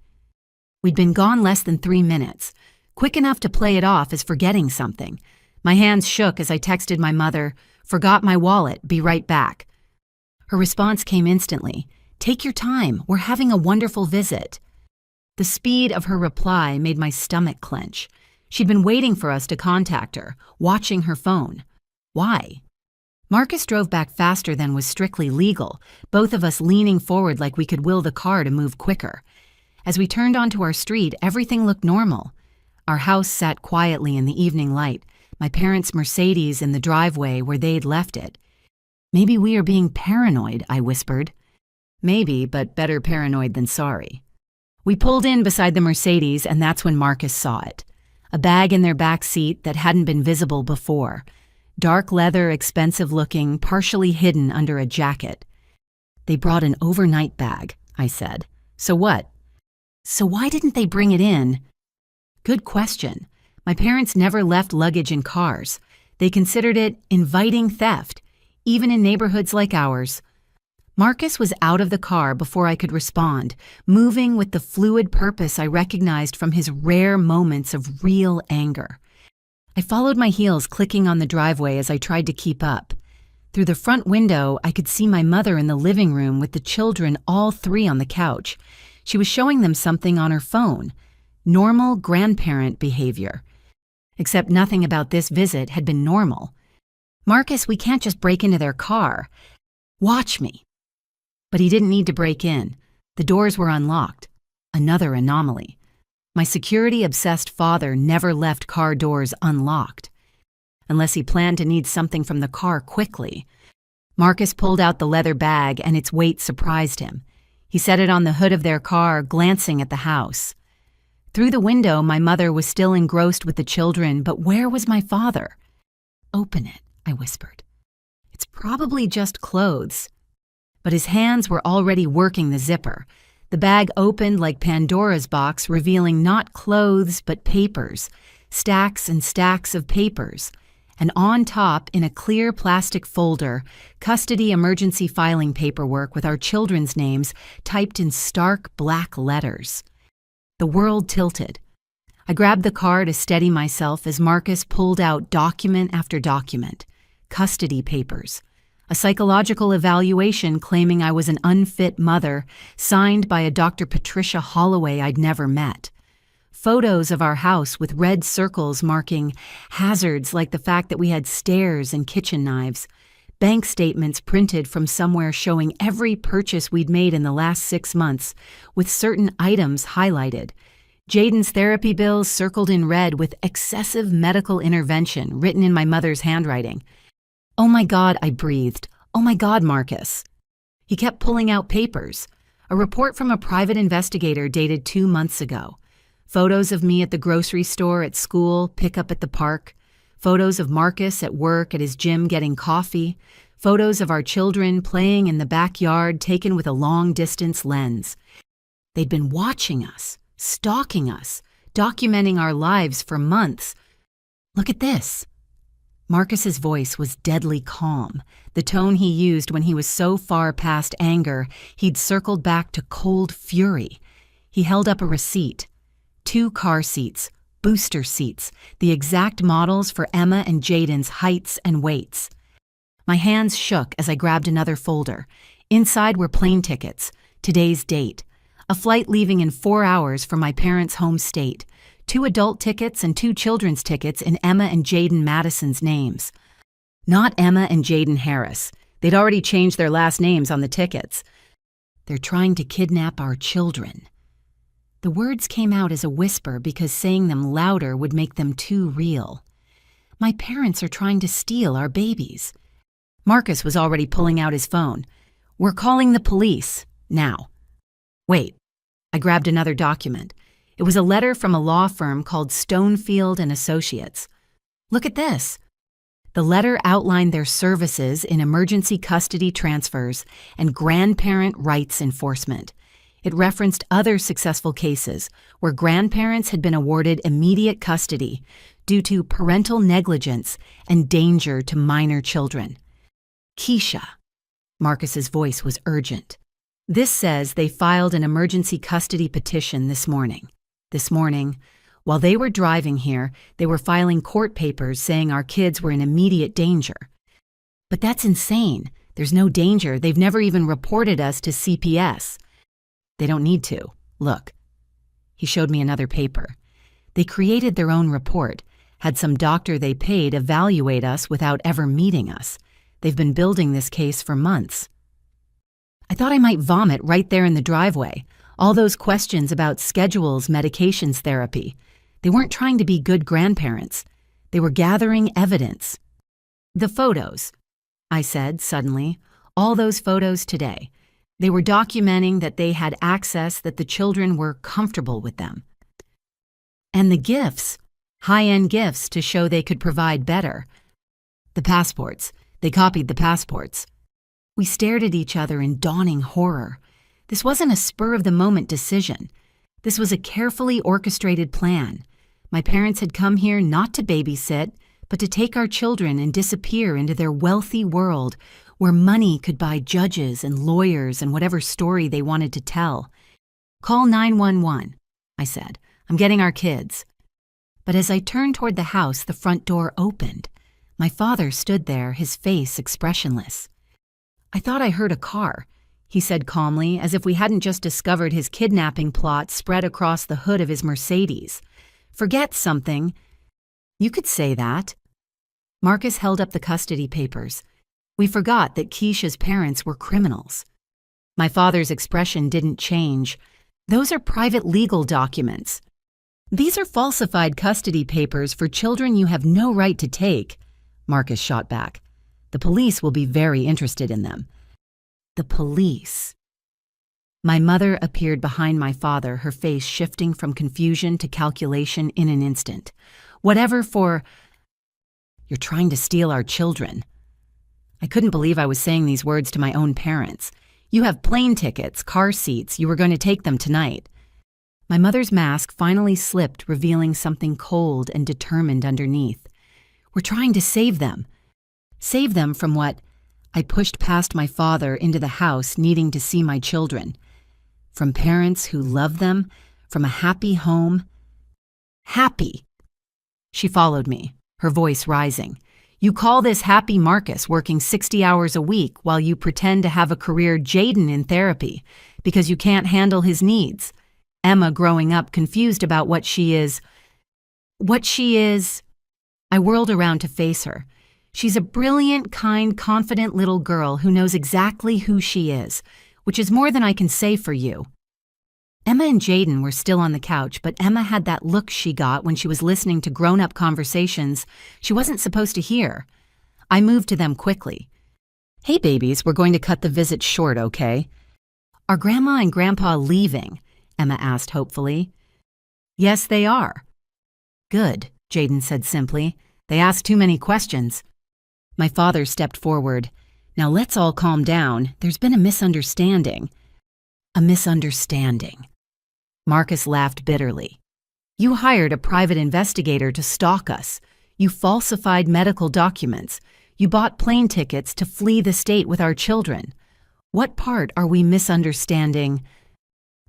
We'd been gone less than 3 minutes, quick enough to play it off as forgetting something. My hands shook as I texted my mother, "Forgot my wallet, be right back." Her response came instantly. "Take your time, we're having a wonderful visit." The speed of her reply made my stomach clench. She'd been waiting for us to contact her, watching her phone. Why? Marcus drove back faster than was strictly legal, both of us leaning forward like we could will the car to move quicker. As we turned onto our street, everything looked normal. Our house sat quietly in the evening light, my parents' Mercedes in the driveway where they'd left it. Maybe we are being paranoid, I whispered. Maybe, but better paranoid than sorry. We pulled in beside the Mercedes, and that's when Marcus saw it. A bag in their back seat that hadn't been visible before. Dark leather, expensive-looking, partially hidden under a jacket. They brought an overnight bag, I said. So what? So why didn't they bring it in? Good question. My parents never left luggage in cars. They considered it inviting theft, even in neighborhoods like ours. Marcus was out of the car before I could respond, moving with the fluid purpose I recognized from his rare moments of real anger. I followed my heels clicking on the driveway as I tried to keep up. Through the front window, I could see my mother in the living room with the children, all 3 on the couch. She was showing them something on her phone. Normal grandparent behavior. Except nothing about this visit had been normal. Marcus, we can't just break into their car. Watch me. But he didn't need to break in. The doors were unlocked. Another anomaly. My security-obsessed father never left car doors unlocked. Unless he planned to need something from the car quickly. Marcus pulled out the leather bag, and its weight surprised him. He set it on the hood of their car, glancing at the house. Through the window, my mother was still engrossed with the children, but where was my father? Open it, I whispered. It's probably just clothes. But his hands were already working the zipper. The bag opened like Pandora's box, revealing not clothes but papers, stacks and stacks of papers. And on top, in a clear plastic folder, custody emergency filing paperwork with our children's names typed in stark black letters. The world tilted. I grabbed the car to steady myself as Marcus pulled out document after document. Custody papers. A psychological evaluation claiming I was an unfit mother, signed by a Dr. Patricia Holloway I'd never met. Photos of our house with red circles marking hazards like the fact that we had stairs and kitchen knives. Bank statements printed from somewhere showing every purchase we'd made in the last 6 months, with certain items highlighted. Jaden's therapy bills circled in red with excessive medical intervention written in my mother's handwriting. "Oh my God," I breathed. "Oh my God, Marcus." He kept pulling out papers. A report from a private investigator dated 2 months ago. Photos of me at the grocery store, at school, pickup at the park. Photos of Marcus at work, at his gym getting coffee. Photos of our children playing in the backyard taken with a long-distance lens. They'd been watching us, stalking us, documenting our lives for months. "Look at this." Marcus's voice was deadly calm, the tone he used when he was so far past anger, he'd circled back to cold fury. He held up a receipt. 2 car seats, booster seats, the exact models for Emma and Jaden's heights and weights. My hands shook as I grabbed another folder. Inside were plane tickets, today's date, a flight leaving in 4 hours from my parents' home state, 2 adult tickets and 2 children's tickets in Emma and Jaden Madison's names. Not Emma and Jaden Harris. They'd already changed their last names on the tickets. "They're trying to kidnap our children." The words came out as a whisper because saying them louder would make them too real. "My parents are trying to steal our babies." Marcus was already pulling out his phone. "We're calling the police, now." Wait. I grabbed another document. It was a letter from a law firm called Stonefield and Associates. "Look at this." The letter outlined their services in emergency custody transfers and grandparent rights enforcement. It referenced other successful cases where grandparents had been awarded immediate custody due to parental negligence and danger to minor children. "Keisha." Marcus's voice was urgent. "This says they filed an emergency custody petition this morning. This morning, while they were driving here, they were filing court papers saying our kids were in immediate danger." "But that's insane. There's no danger. They've never even reported us to CPS." "They don't need to. Look." He showed me another paper. They created their own report, had some doctor they paid evaluate us without ever meeting us. They've been building this case for months. I thought I might vomit right there in the driveway. All those questions about schedules, medications, therapy. They weren't trying to be good grandparents. They were gathering evidence. "The photos," I said suddenly. "All those photos today. They were documenting that they had access, that the children were comfortable with them. And the gifts, high-end gifts to show they could provide better. The passports. They copied the passports." We stared at each other in dawning horror. This wasn't a spur-of-the-moment decision. This was a carefully orchestrated plan. My parents had come here not to babysit, but to take our children and disappear into their wealthy world where money could buy judges and lawyers and whatever story they wanted to tell. "Call 911, I said. "I'm getting our kids." But as I turned toward the house, the front door opened. My father stood there, his face expressionless. "I thought I heard a car," he said calmly, as if we hadn't just discovered his kidnapping plot spread across the hood of his Mercedes. "Forget something." "You could say that." Marcus held up the custody papers. We forgot that Keisha's parents were criminals. My father's expression didn't change. "Those are private legal documents. These are falsified custody papers for children you have no right to take," Marcus shot back. "The police will be very interested in them." The police. My mother appeared behind my father, her face shifting from confusion to calculation in an instant. "Whatever for—" "You're trying to steal our children." I couldn't believe I was saying these words to my own parents. "You have plane tickets, car seats. You were going to take them tonight." My mother's mask finally slipped, revealing something cold and determined underneath. "We're trying to save them." Save them from what? I pushed past my father into the house, needing to see my children. From parents who love them, from a happy home. Happy. She followed me, her voice rising. "You call this happy Marcus working 60 hours a week while you pretend to have a career Jaden in therapy because you can't handle his needs. Emma growing up confused about what she is. What she is." I whirled around to face her. "She's a brilliant, kind, confident little girl who knows exactly who she is, which is more than I can say for you." Emma and Jaden were still on the couch, but Emma had that look she got when she was listening to grown-up conversations she wasn't supposed to hear. I moved to them quickly. "Hey babies, we're going to cut the visit short, okay?" "Are Grandma and Grandpa leaving?" Emma asked hopefully. "Yes, they are." "Good," Jaden said simply. "They asked too many questions." My father stepped forward. "Now let's all calm down. There's been a misunderstanding." "A misunderstanding." Marcus laughed bitterly. "You hired a private investigator to stalk us. You falsified medical documents. You bought plane tickets to flee the state with our children. What part are we misunderstanding?"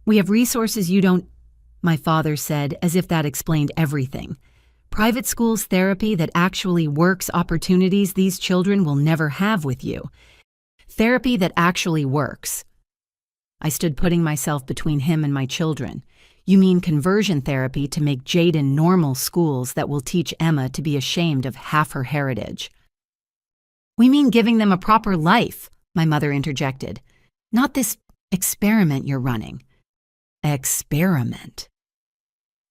"We have resources you don't," my father said, as if that explained everything. "Private schools therapy that actually works opportunities these children will never have with you. Therapy that actually works." I stood putting myself between him and my children. "You mean conversion therapy to make Jaden normal schools that will teach Emma to be ashamed of half her heritage." "We mean giving them a proper life," my mother interjected. "Not this experiment you're running." Experiment.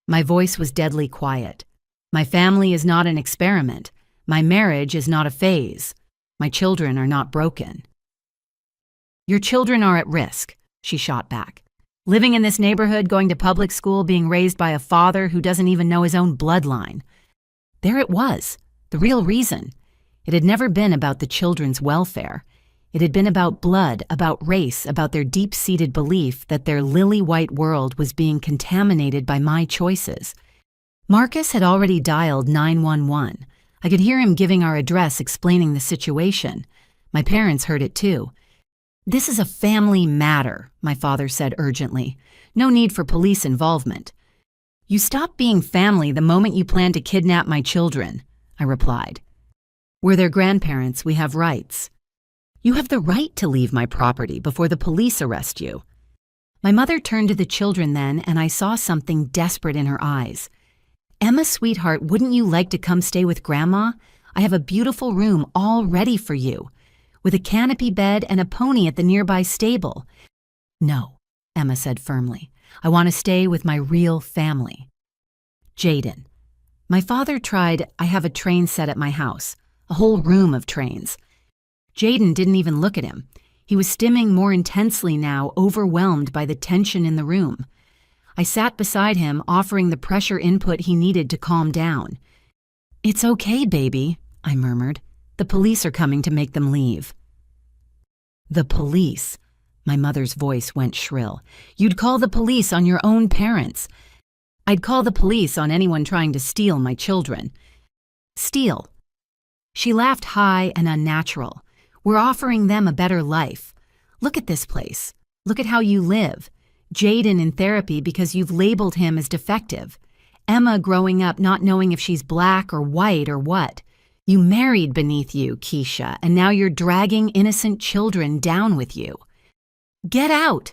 My voice was deadly quiet. My family is not an experiment. My marriage is not a phase. My children are not broken. "Your children are at risk," she shot back. "Living in this neighborhood, going to public school, being raised by a father who doesn't even know his own bloodline." There it was, the real reason. It had never been about the children's welfare. It had been about blood, about race, about their deep-seated belief that their lily-white world was being contaminated by my choices. Marcus had already dialed 911. I could hear him giving our address, explaining the situation. My parents heard it too. "This is a family matter," my father said urgently. "No need for police involvement." "You stop being family the moment you plan to kidnap my children," I replied. "We're their grandparents. We have rights." "You have the right to leave my property before the police arrest you." My mother turned to the children then, and I saw something desperate in her eyes. "Emma, sweetheart, wouldn't you like to come stay with Grandma? I have a beautiful room all ready for you, with a canopy bed and a pony at the nearby stable." "No," Emma said firmly. "I want to stay with my real family." Jaden. My father tried. I have a train set at my house, a whole room of trains. Jaden didn't even look at him. He was stimming more intensely now, overwhelmed by the tension in the room. I sat beside him, offering the pressure input he needed to calm down. "It's okay, baby," I murmured. "The police are coming to make them leave." "The police?" My mother's voice went shrill. "You'd call the police on your own parents." "I'd call the police on anyone trying to steal my children." "Steal?" She laughed high and unnatural. "We're offering them a better life. Look at this place. Look at how you live. Jaden in therapy because you've labeled him as defective. Emma growing up not knowing if she's black or white or what. You married beneath you, Keisha, and now you're dragging innocent children down with you. Get out!"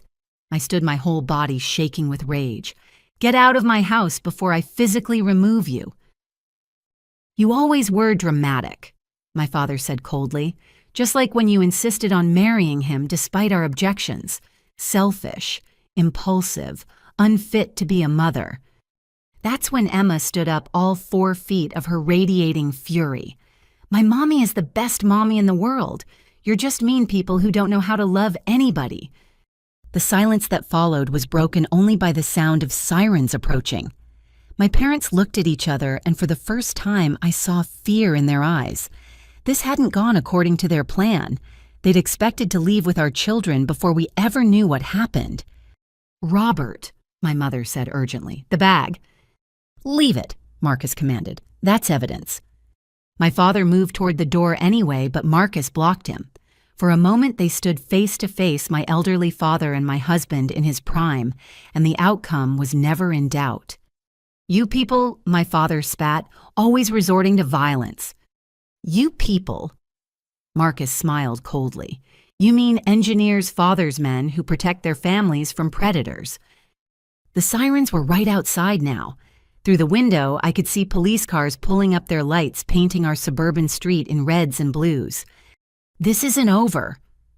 I stood, my whole body shaking with rage. "Get out of my house before I physically remove you." "You always were dramatic," my father said coldly, "just like when you insisted on marrying him despite our objections. Selfish, impulsive, unfit to be a mother." That's when Emma stood up, all 4 feet of her radiating fury. "My mommy is the best mommy in the world. You're just mean people who don't know how to love anybody." The silence that followed was broken only by the sound of sirens approaching. My parents looked at each other, and for the first time I saw fear in their eyes. This hadn't gone according to their plan. They'd expected to leave with our children before we ever knew what happened. "Robert," my mother said urgently, "the bag." "Leave it," Marcus commanded. "That's evidence." My father moved toward the door anyway, but Marcus blocked him. For a moment they stood face to face, my elderly father and my husband in his prime, and the outcome was never in doubt. "You people," my father spat, "always resorting to violence." "You people?" Marcus smiled coldly. "You mean engineers' fathers' men who protect their families from predators." The sirens were right outside now. Through the window, I could see police cars pulling up their lights, painting our suburban street in reds and blues. "This isn't over,"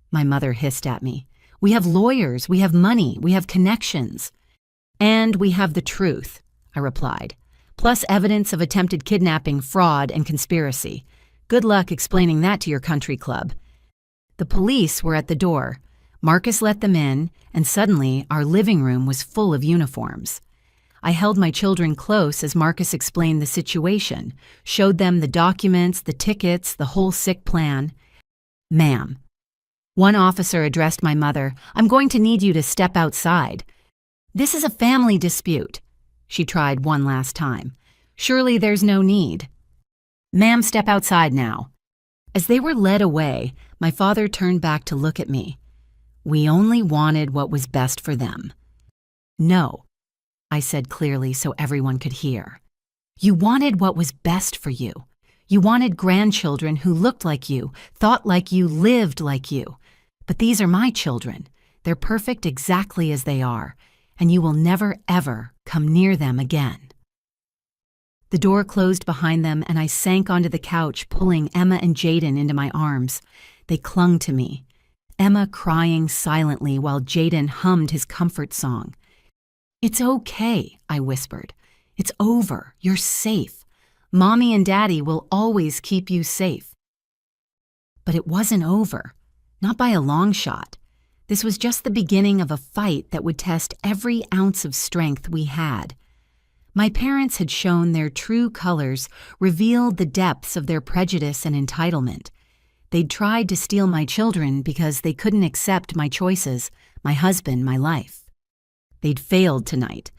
my mother hissed at me. "We have lawyers, we have money, we have connections." And we have the truth, I replied, plus evidence of attempted kidnapping, fraud, and conspiracy. Good luck explaining that to your country club. The police were at the door. Marcus let them in, and suddenly our living room was full of uniforms. I held my children close as Marcus explained the situation, showed them the documents, the tickets, the whole sick plan. "Ma'am." One officer addressed my mother, "I'm going to need you to step outside. This is a family dispute." She tried one last time. "Surely there's no need." "Ma'am, step outside now." As they were led away, my father turned back to look at me. "We only wanted what was best for them." "No," I said clearly so everyone could hear. "You wanted what was best for you. You wanted grandchildren who looked like you, thought like you, lived like you. But these are my children. They're perfect exactly as they are, and you will never, ever come near them again." The door closed behind them, and I sank onto the couch, pulling Emma and Jaden into my arms. They clung to me, Emma crying silently while Jaden hummed his comfort song. "It's okay," I whispered. "It's over. You're safe. Mommy and Daddy will always keep you safe." But it wasn't over. Not by a long shot. This was just the beginning of a fight that would test every ounce of strength we had. My parents had shown their true colors, revealed the depths of their prejudice and entitlement. They'd tried to steal my children because they couldn't accept my choices, my husband, my life. They'd failed tonight.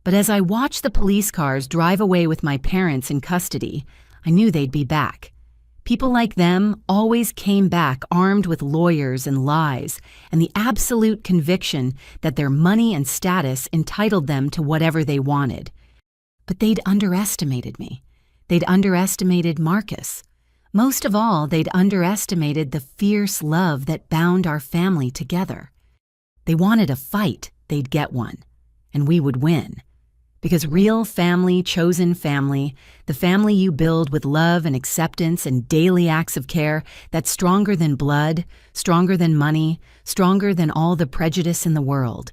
But as I watched the police cars drive away with my parents in custody, I knew they'd be back. People like them always came back armed with lawyers and lies and the absolute conviction that their money and status entitled them to whatever they wanted. But they'd underestimated me. They'd underestimated Marcus. Most of all, they'd underestimated the fierce love that bound our family together. They wanted a fight, they'd get one, and we would win. Because real family, chosen family, the family you build with love and acceptance and daily acts of care, that's stronger than blood, stronger than money, stronger than all the prejudice in the world.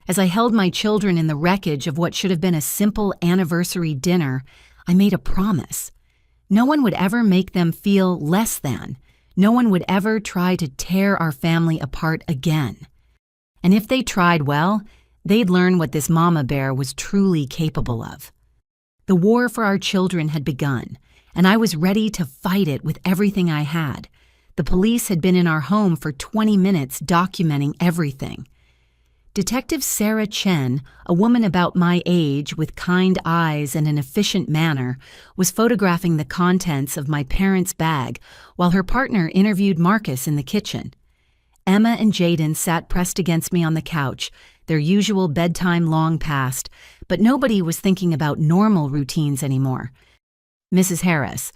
As I held my children in the wreckage of what should have been a simple anniversary dinner, I made a promise. No one would ever make them feel less than. No one would ever try to tear our family apart again. And if they tried, well, they'd learn what this mama bear was truly capable of. The war for our children had begun, and I was ready to fight it with everything I had. The police had been in our home for 20 minutes documenting everything. Detective Sarah Chen, a woman about my age with kind eyes and an efficient manner, was photographing the contents of my parents' bag while her partner interviewed Marcus in the kitchen. Emma and Jaden sat pressed against me on the couch, their usual bedtime long past, but nobody was thinking about normal routines anymore. "Mrs. Harris,"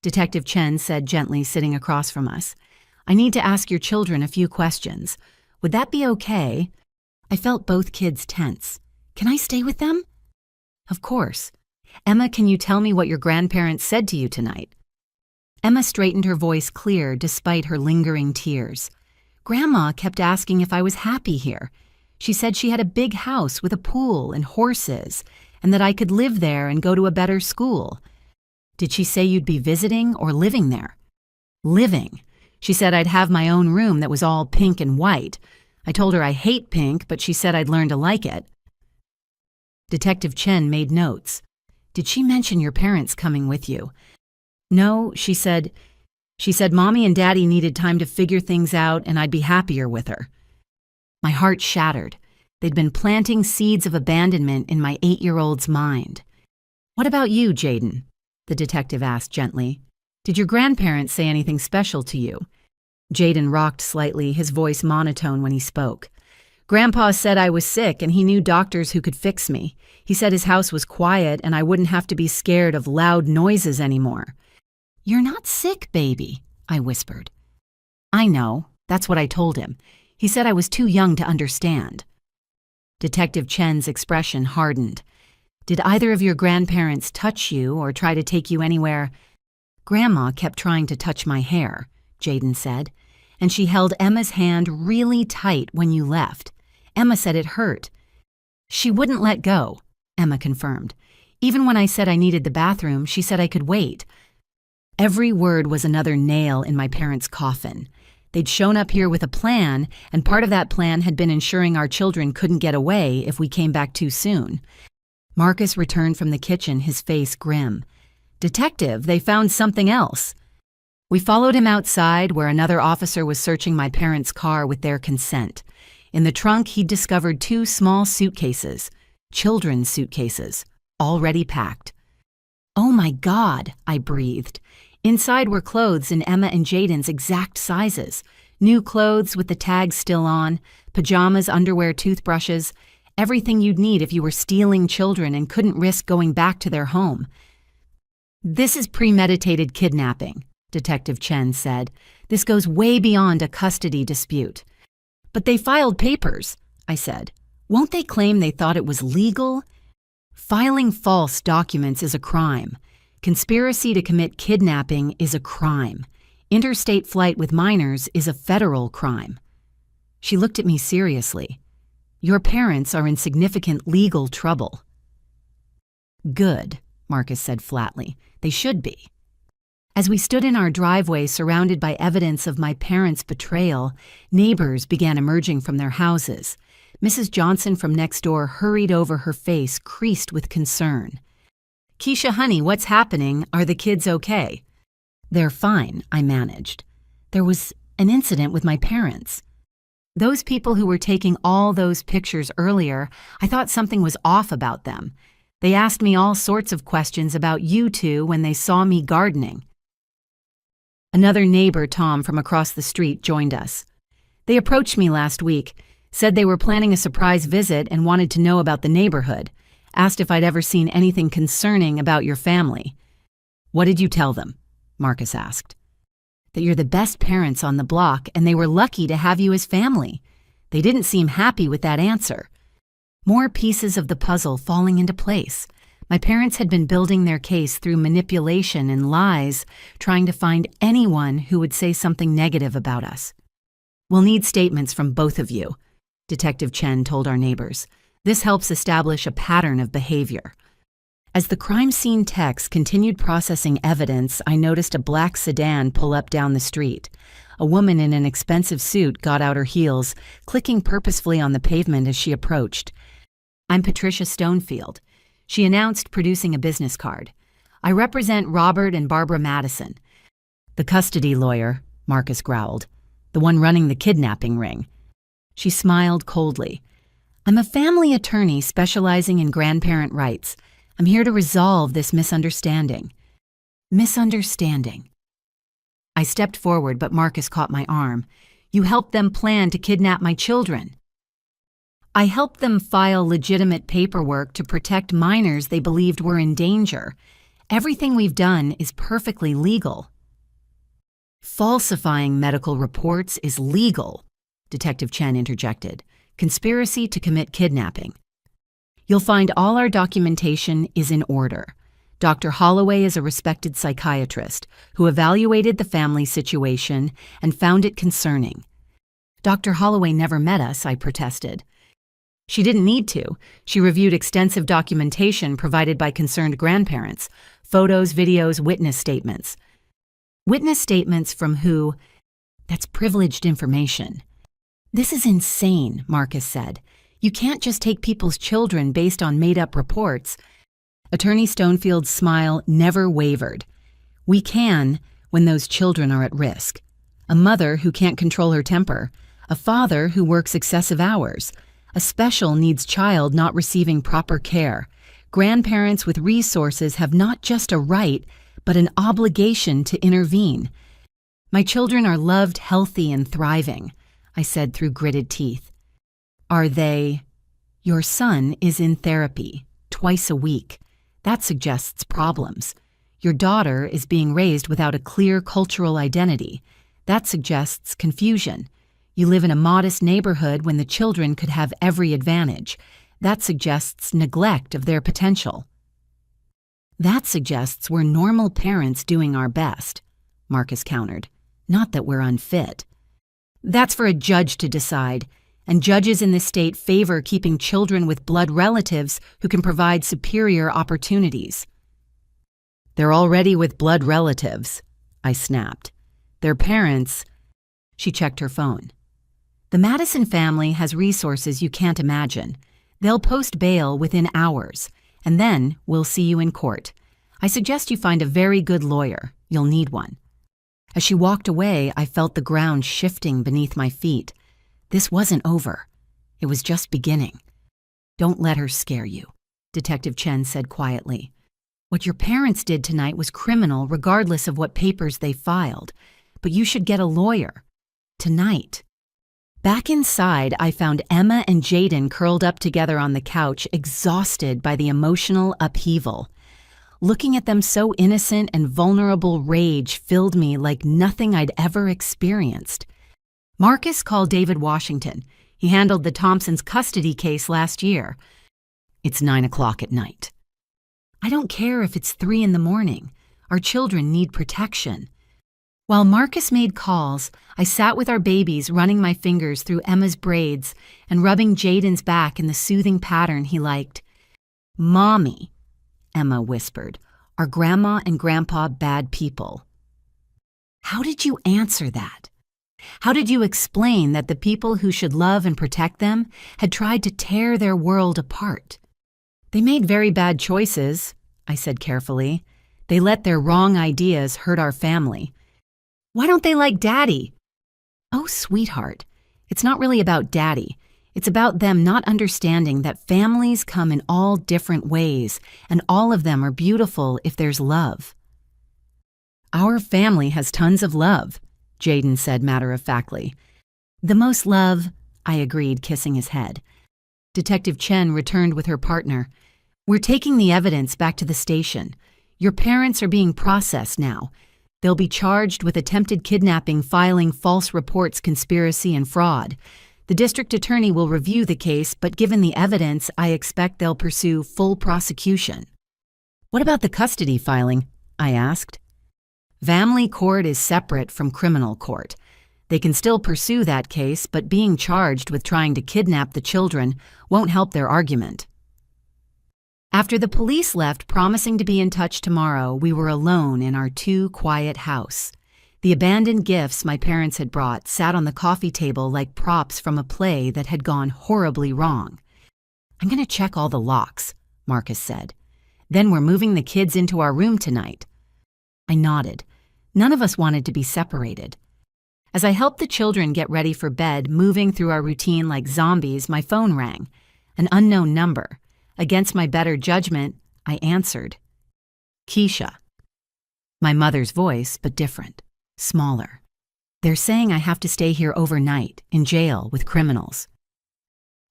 Detective Chen said gently, sitting across from us, "I need to ask your children a few questions. Would that be okay?" I felt both kids tense. "Can I stay with them?" "Of course. Emma, can you tell me what your grandparents said to you tonight?" Emma straightened her voice clear despite her lingering tears. "Grandma kept asking if I was happy here. She said she had a big house with a pool and horses, and that I could live there and go to a better school." "Did she say you'd be visiting or living there?" "Living. She said I'd have my own room that was all pink and white. I told her I hate pink, but she said I'd learn to like it." Detective Chen made notes. "Did she mention your parents coming with you?" "No, she said Mommy and Daddy needed time to figure things out and I'd be happier with her." My heart shattered. They'd been planting seeds of abandonment in my 8-year-old's mind. "What about you, Jaden?" the detective asked gently. "Did your grandparents say anything special to you?" Jaden rocked slightly, his voice monotone when he spoke. "Grandpa said I was sick and he knew doctors who could fix me. He said his house was quiet and I wouldn't have to be scared of loud noises anymore." "You're not sick, baby," I whispered. "I know. That's what I told him. He said I was too young to understand." Detective Chen's expression hardened. "Did either of your grandparents touch you or try to take you anywhere?" "Grandma kept trying to touch my hair," Jaden said, "and she held Emma's hand really tight when you left. Emma said it hurt." She wouldn't let go, Emma confirmed. Even when I said I needed the bathroom, she said I could wait. Every word was another nail in my parents' coffin. They'd shown up here with a plan, and part of that plan had been ensuring our children couldn't get away if we came back too soon. Marcus returned from the kitchen, his face grim. "Detective, they found something else." We followed him outside, where another officer was searching my parents' car with their consent. In the trunk, he'd discovered 2 small suitcases, children's suitcases, already packed. "Oh my God," I breathed. Inside were clothes in Emma and Jaden's exact sizes. New clothes with the tags still on, pajamas, underwear, toothbrushes, everything you'd need if you were stealing children and couldn't risk going back to their home. "This is premeditated kidnapping," Detective Chen said. "This goes way beyond a custody dispute." "But they filed papers," I said. "Won't they claim they thought it was legal?" "Filing false documents is a crime. Conspiracy to commit kidnapping is a crime. Interstate flight with minors is a federal crime." She looked at me seriously. "Your parents are in significant legal trouble." "Good," Marcus said flatly. "They should be." As we stood in our driveway surrounded by evidence of my parents' betrayal, neighbors began emerging from their houses. Mrs. Johnson from next door hurried over, her face creased with concern. "Keisha, honey, what's happening? Are the kids okay?" "They're fine," I managed. "There was an incident with my parents. Those people who were taking all those pictures earlier, I thought something was off about them. They asked me all sorts of questions about you two when they saw me gardening." Another neighbor, Tom, from across the street, joined us. "They approached me last week, said they were planning a surprise visit and wanted to know about the neighborhood. Asked if I'd ever seen anything concerning about your family." "What did you tell them?" Marcus asked. "That you're the best parents on the block and they were lucky to have you as family." They didn't seem happy with that answer. More pieces of the puzzle falling into place. My parents had been building their case through manipulation and lies, trying to find anyone who would say something negative about us. "We'll need statements from both of you," Detective Chen told our neighbors. "This helps establish a pattern of behavior." As the crime scene techs continued processing evidence, I noticed a black sedan pull up down the street. A woman in an expensive suit got out her heels, clicking purposefully on the pavement as she approached. "I'm Patricia Stonefield," she announced, producing a business card. "I represent Robert and Barbara Madison." "The custody lawyer," Marcus growled. "The one running the kidnapping ring." She smiled coldly. "I'm a family attorney specializing in grandparent rights. I'm here to resolve this misunderstanding." Misunderstanding. I stepped forward, but Marcus caught my arm. "You helped them plan to kidnap my children." "I helped them file legitimate paperwork to protect minors they believed were in danger. Everything we've done is perfectly legal." "Falsifying medical reports is legal," Detective Chen interjected. "Conspiracy to commit kidnapping. You'll find all our documentation is in order. Dr. Holloway is a respected psychiatrist who evaluated the family situation and found it concerning." "Dr. Holloway never met us," I protested. "She didn't need to. She reviewed extensive documentation provided by concerned grandparents, photos, videos, witness statements." "Witness statements from who?" "That's privileged information." "This is insane," Marcus said. "You can't just take people's children based on made-up reports." Attorney Stonefield's smile never wavered. "We can when those children are at risk. A mother who can't control her temper, a father who works excessive hours, a special needs child not receiving proper care. Grandparents with resources have not just a right, but an obligation to intervene. My children are loved, healthy, and thriving," I said through gritted teeth. "Are they?" "Your son is in therapy, twice a week. That suggests problems. Your daughter is being raised without a clear cultural identity. That suggests confusion. You live in a modest neighborhood when the children could have every advantage. That suggests neglect of their potential." "That suggests we're normal parents doing our best," Marcus countered. "Not that we're unfit." "That's for a judge to decide. and judges in this state favor keeping children with blood relatives who can provide superior opportunities. They're already with blood relatives, I snapped. Their parents. She checked her phone. The Madison family has resources you can't imagine. They'll post bail within hours, and then we'll see you in court. I suggest you find a very good lawyer. You'll need one. As she walked away, I felt the ground shifting beneath my feet. This wasn't over. It was just beginning. Don't let her scare you, Detective Chen said quietly. What your parents did tonight was criminal regardless of what papers they filed, but you should get a lawyer. Tonight. Back inside, I found Emma and Jaden curled up together on the couch, exhausted by the emotional upheaval. Looking at them so innocent and vulnerable, rage filled me like nothing I'd ever experienced. Marcus called David Washington. He handled the Thompsons' custody case last year. It's 9 o'clock at night. I don't care if it's 3 in the morning. Our children need protection. While Marcus made calls, I sat with our babies, running my fingers through Emma's braids and rubbing Jaden's back in the soothing pattern he liked. "Mommy," Emma whispered, "are Grandma and Grandpa bad people?" How did you answer that? How did you explain that the people who should love and protect them had tried to tear their world apart? They made very bad choices, I said carefully. They let their wrong ideas hurt our family. Why don't they like Daddy? Oh, sweetheart, it's not really about Daddy. It's about them not understanding that families come in all different ways, and all of them are beautiful if there's love. Our family has tons of love, Jaden said matter-of-factly. The most love, I agreed, kissing his head. Detective Chen returned with her partner. We're taking the evidence back to the station. Your parents are being processed now. They'll be charged with attempted kidnapping, filing false reports, conspiracy, and fraud. The district attorney will review the case, but given the evidence, I expect they'll pursue full prosecution. What about the custody filing? I asked. Family court is separate from criminal court. They can still pursue that case, but being charged with trying to kidnap the children won't help their argument. After the police left, promising to be in touch tomorrow, we were alone in our too-quiet house. The abandoned gifts my parents had brought sat on the coffee table like props from a play that had gone horribly wrong. I'm going to check all the locks, Marcus said. Then we're moving the kids into our room tonight. I nodded. None of us wanted to be separated. As I helped the children get ready for bed, moving through our routine like zombies, my phone rang. An unknown number. Against my better judgment, I answered. Keisha. My mother's voice, but different. Smaller. They're saying I have to stay here overnight, in jail with criminals.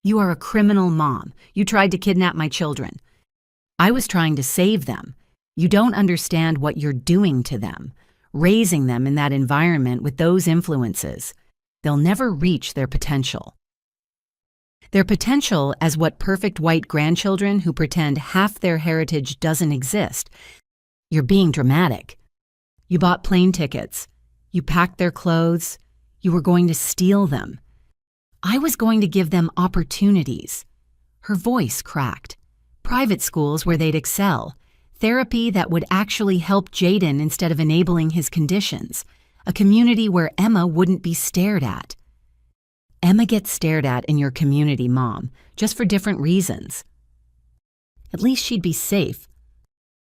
You are a criminal mom. You tried to kidnap my children. I was trying to save them. You don't understand what you're doing to them, raising them in that environment with those influences. They'll never reach their potential. Their potential as what perfect white grandchildren who pretend half their heritage doesn't exist. You're being dramatic. You bought plane tickets. You packed their clothes. You were going to steal them. I was going to give them opportunities. Her voice cracked. Private schools where they'd excel. Therapy that would actually help Jaden instead of enabling his conditions. A community where Emma wouldn't be stared at. Emma gets stared at in your community, Mom, just for different reasons. At least she'd be safe.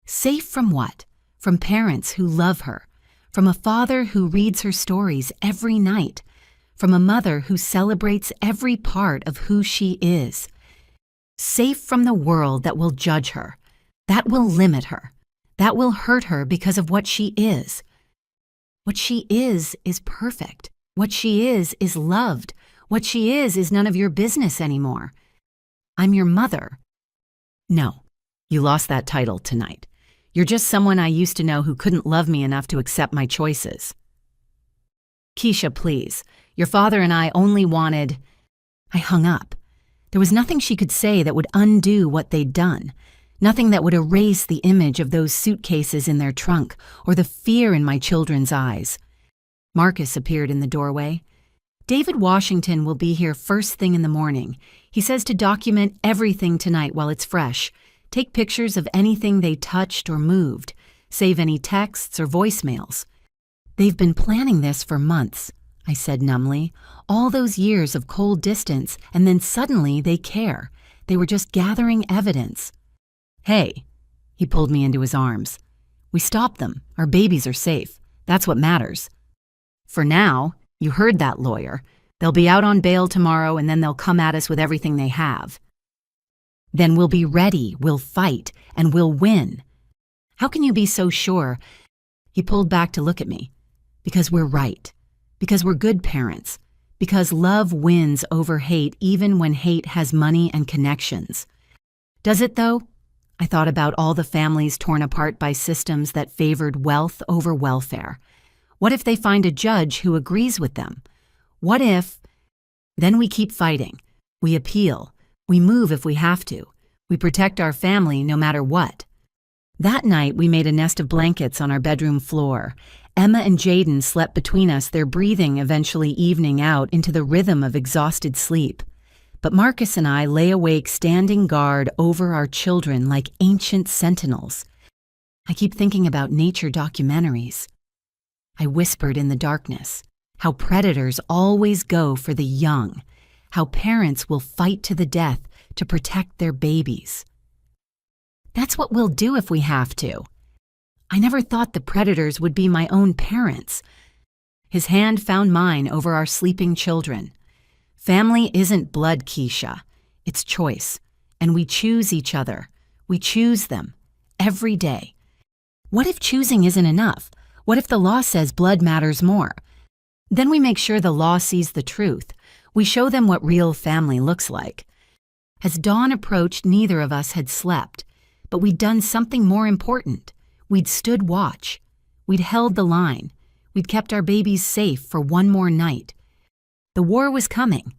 Safe from what? From parents who love her. From a father who reads her stories every night. From a mother who celebrates every part of who she is. Safe from the world that will judge her, that will limit her, that will hurt her because of what she is. What she is perfect. What she is loved. What she is none of your business anymore. I'm your mother. No, you lost that title tonight. You're just someone I used to know who couldn't love me enough to accept my choices. Keisha, please. Your father and I only wanted... I hung up. There was nothing she could say that would undo what they'd done. Nothing that would erase the image of those suitcases in their trunk or the fear in my children's eyes. Marcus appeared in the doorway. David Washington will be here first thing in the morning. He says to document everything tonight while it's fresh. Take pictures of anything they touched or moved. Save any texts or voicemails. They've been planning this for months, I said numbly. All those years of cold distance, and then suddenly they care. They were just gathering evidence. Hey, he pulled me into his arms. We stopped them. Our babies are safe. That's what matters. For now, you heard that lawyer. They'll be out on bail tomorrow, and then they'll come at us with everything they have. Then we'll be ready, we'll fight, and we'll win. How can you be so sure? He pulled back to look at me. Because we're right. Because we're good parents. Because love wins over hate even when hate has money and connections. Does it, though? I thought about all the families torn apart by systems that favored wealth over welfare. What if they find a judge who agrees with them? What if... Then we keep fighting. We appeal. We move if we have to. We protect our family no matter what. That night, we made a nest of blankets on our bedroom floor. Emma and Jaden slept between us, their breathing eventually evening out into the rhythm of exhausted sleep. But Marcus and I lay awake standing guard over our children like ancient sentinels. I keep thinking about nature documentaries. I whispered in the darkness, how predators always go for the young, how parents will fight to the death to protect their babies. That's what we'll do if we have to. I never thought the predators would be my own parents. His hand found mine over our sleeping children. Family isn't blood, Keisha. It's choice. And we choose each other. We choose them. Every day. What if choosing isn't enough? What if the law says blood matters more? Then we make sure the law sees the truth. We show them what real family looks like. As dawn approached, neither of us had slept. But we'd done something more important. We'd stood watch. We'd held the line. We'd kept our babies safe for one more night. The war was coming.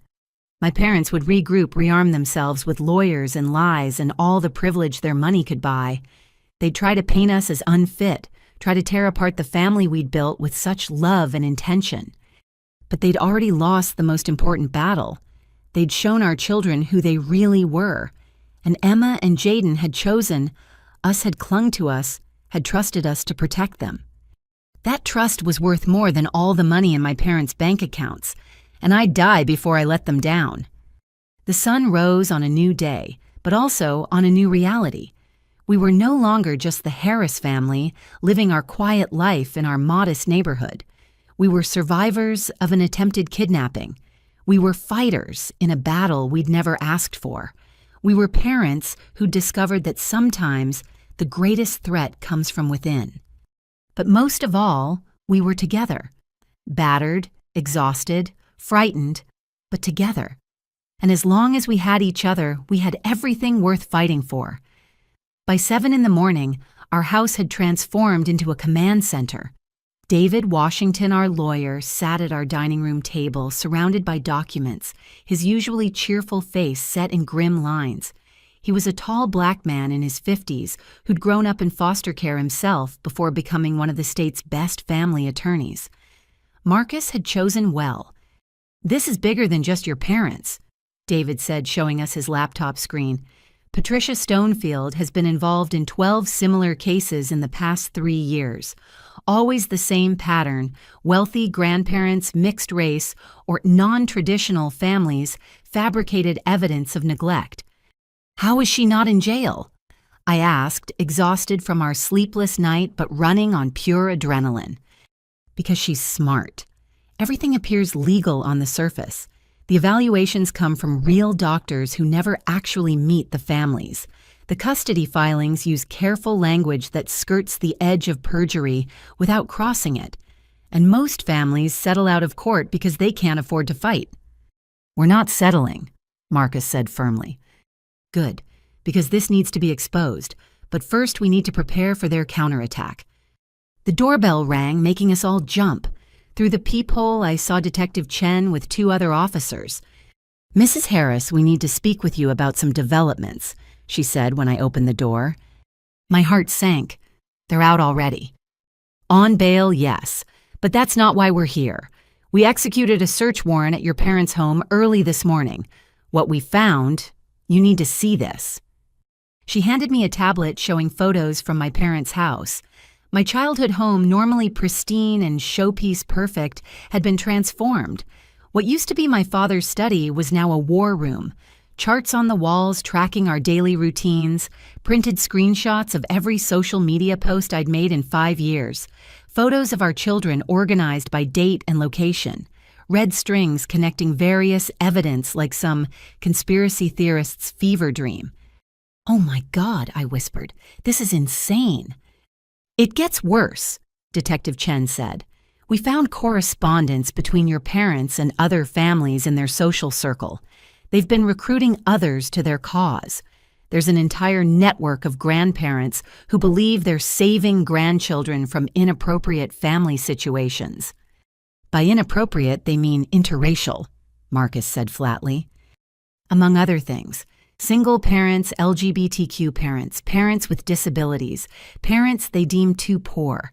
My parents would regroup, rearm themselves with lawyers and lies and all the privilege their money could buy. They'd try to paint us as unfit, try to tear apart the family we'd built with such love and intention. But they'd already lost the most important battle. They'd shown our children who they really were. And Emma and Jaden had chosen, us had clung to us, had trusted us to protect them. That trust was worth more than all the money in my parents' bank accounts, and I'd die before I let them down. The sun rose on a new day, but also on a new reality. We were no longer just the Harris family, living our quiet life in our modest neighborhood. We were survivors of an attempted kidnapping. We were fighters in a battle we'd never asked for. We were parents who discovered that sometimes the greatest threat comes from within. But most of all, we were together. Battered, exhausted, frightened, but together. And as long as we had each other, we had everything worth fighting for. By 7 a.m, our house had transformed into a command center. David Washington, our lawyer, sat at our dining room table, surrounded by documents, his usually cheerful face set in grim lines. He was a tall black man in his 50s who'd grown up in foster care himself before becoming one of the state's best family attorneys. Marcus had chosen well. "This is bigger than just your parents," David said, showing us his laptop screen. "Patricia Stonefield has been involved in 12 similar cases in the past 3 years. Always the same pattern: wealthy grandparents, mixed race, or non-traditional families fabricated evidence of neglect." "How is she not in jail?" I asked, exhausted from our sleepless night but running on pure adrenaline. "Because she's smart. Everything appears legal on the surface. The evaluations come from real doctors who never actually meet the families. The custody filings use careful language that skirts the edge of perjury without crossing it. And most families settle out of court because they can't afford to fight." "We're not settling," Marcus said firmly. "Good, because this needs to be exposed. But first we need to prepare for their counterattack." The doorbell rang, making us all jump. Through the peephole, I saw Detective Chen with 2 other officers. "Mrs. Harris, we need to speak with you about some developments," she said when I opened the door. My heart sank. They're out already. On bail, yes, but that's not why we're here. We executed a search warrant at your parents' home early this morning. What we found, you need to see this." She handed me a tablet showing photos from my parents' house. My childhood home, normally pristine and showpiece perfect, had been transformed. What used to be my father's study was now a war room. Charts on the walls tracking our daily routines, printed screenshots of every social media post I'd made in 5 years, photos of our children organized by date and location, red strings connecting various evidence like some conspiracy theorist's fever dream. "Oh my God," I whispered, "this is insane." "It gets worse," Detective Chen said. "We found correspondence between your parents and other families in their social circle. They've been recruiting others to their cause. There's an entire network of grandparents who believe they're saving grandchildren from inappropriate family situations." "By inappropriate, they mean interracial," Marcus said flatly. "Among other things. Single parents, LGBTQ parents, parents with disabilities, parents they deem too poor.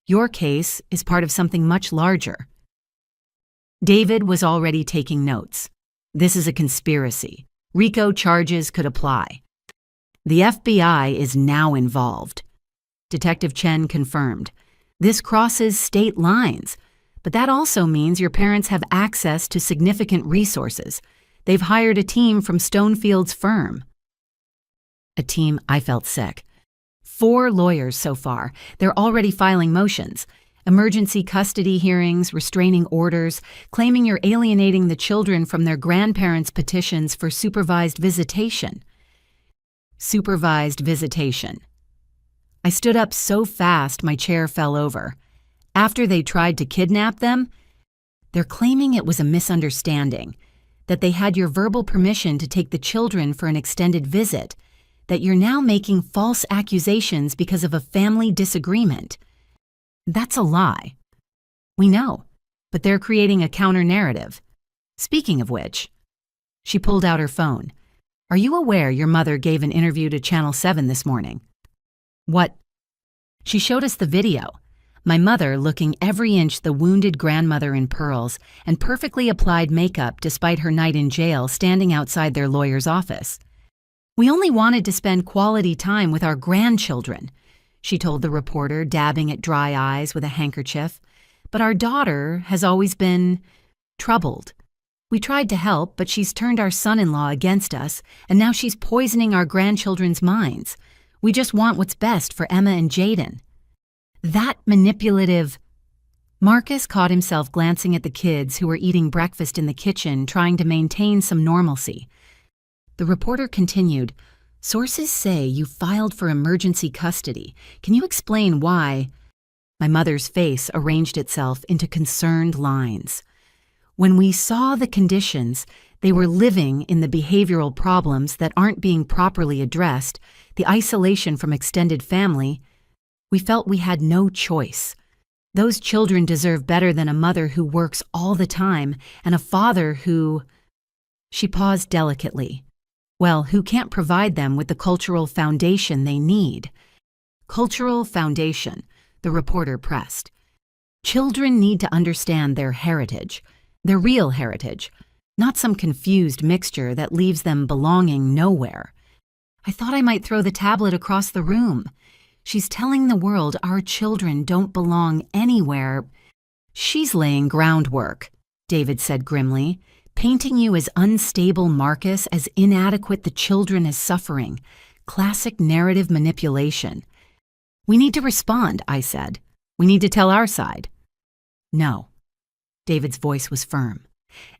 Your case is part of something much larger." David was already taking notes. "This is a conspiracy. RICO charges could apply. The FBI is now involved." Detective Chen confirmed. "This crosses state lines, but that also means your parents have access to significant resources. They've hired a team from Stonefield's firm." A team. I felt sick. 4 lawyers so far. They're already filing motions. Emergency custody hearings, restraining orders, claiming you're alienating the children from their grandparents' petitions for supervised visitation. Supervised visitation. I stood up so fast my chair fell over. After they tried to kidnap them, they're claiming it was a misunderstanding, that they had your verbal permission to take the children for an extended visit, that you're now making false accusations because of a family disagreement. That's a lie. We know, but they're creating a counter-narrative. Speaking of which, she pulled out her phone. "Are you aware your mother gave an interview to Channel 7 this morning?" "What?" She showed us the video. My mother looking every inch the wounded grandmother in pearls and perfectly applied makeup despite her night in jail standing outside their lawyer's office. "We only wanted to spend quality time with our grandchildren," she told the reporter, dabbing at dry eyes with a handkerchief. "But our daughter has always been troubled. We tried to help, but she's turned our son-in-law against us, and now she's poisoning our grandchildren's minds. We just want what's best for Emma and Jaden." That manipulative. Marcus caught himself glancing at the kids who were eating breakfast in the kitchen, trying to maintain some normalcy. The reporter continued, "Sources say you filed for emergency custody. Can you explain why?" My mother's face arranged itself into concerned lines. "When we saw the conditions, they were living in the behavioral problems that aren't being properly addressed, the isolation from extended family, we felt we had no choice. Those children deserve better than a mother who works all the time and a father who—" She paused delicately. "Well, who can't provide them with the cultural foundation they need." "Cultural foundation," the reporter pressed. "Children need to understand their heritage, their real heritage, not some confused mixture that leaves them belonging nowhere." I thought I might throw the tablet across the room. She's telling the world our children don't belong anywhere. "She's laying groundwork," David said grimly, "painting you as unstable Marcus, as inadequate the children as suffering. Classic narrative manipulation." "We need to respond," I said. "We need to tell our side." "No." David's voice was firm.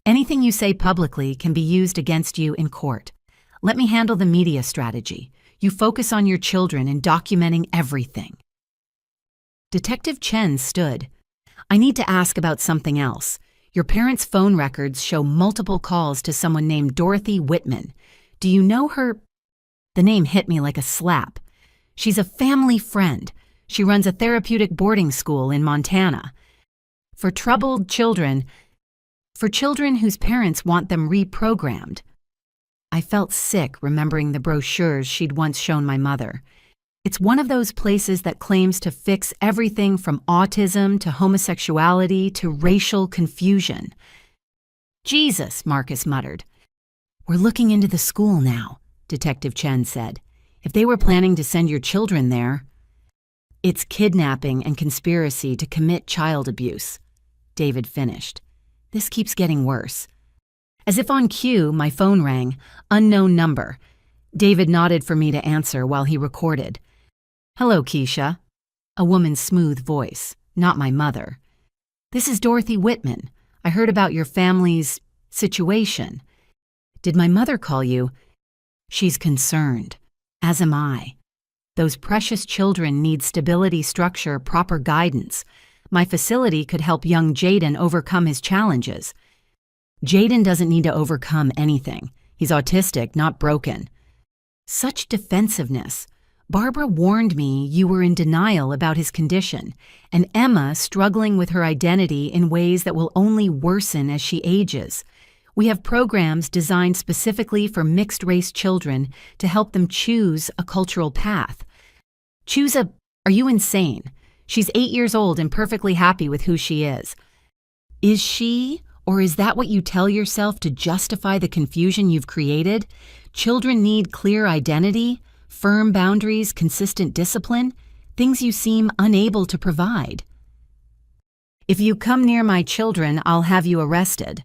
"Anything you say publicly can be used against you in court. Let me handle the media strategy. You focus on your children and documenting everything." Detective Chen stood. "I need to ask about something else. Your parents' phone records show multiple calls to someone named Dorothy Whitman. Do you know her?" The name hit me like a slap. "She's a family friend. She runs a therapeutic boarding school in Montana. For troubled children, for children whose parents want them reprogrammed." I felt sick remembering the brochures she'd once shown my mother. It's one of those places that claims to fix everything from autism to homosexuality to racial confusion. Jesus, Marcus muttered. We're looking into the school now, Detective Chen said. If they were planning to send your children there, it's kidnapping and conspiracy to commit child abuse, David finished. This keeps getting worse. As if on cue, my phone rang. Unknown number. David nodded for me to answer while he recorded. Hello, Keisha. A woman's smooth voice, not my mother. This is Dorothy Whitman. I heard about your family's situation. Did my mother call you? She's concerned. As am I. Those precious children need stability, structure, proper guidance. My facility could help young Jaden overcome his challenges. Jaden doesn't need to overcome anything. He's autistic, not broken. Such defensiveness. Barbara warned me you were in denial about his condition, and Emma struggling with her identity in ways that will only worsen as she ages. We have programs designed specifically for mixed-race children to help them choose a cultural path. Are you insane? She's 8 years old and perfectly happy with who she is. Is she, or is that what you tell yourself to justify the confusion you've created? Children need clear identity, firm boundaries, consistent discipline, things you seem unable to provide. If you come near my children, I'll have you arrested.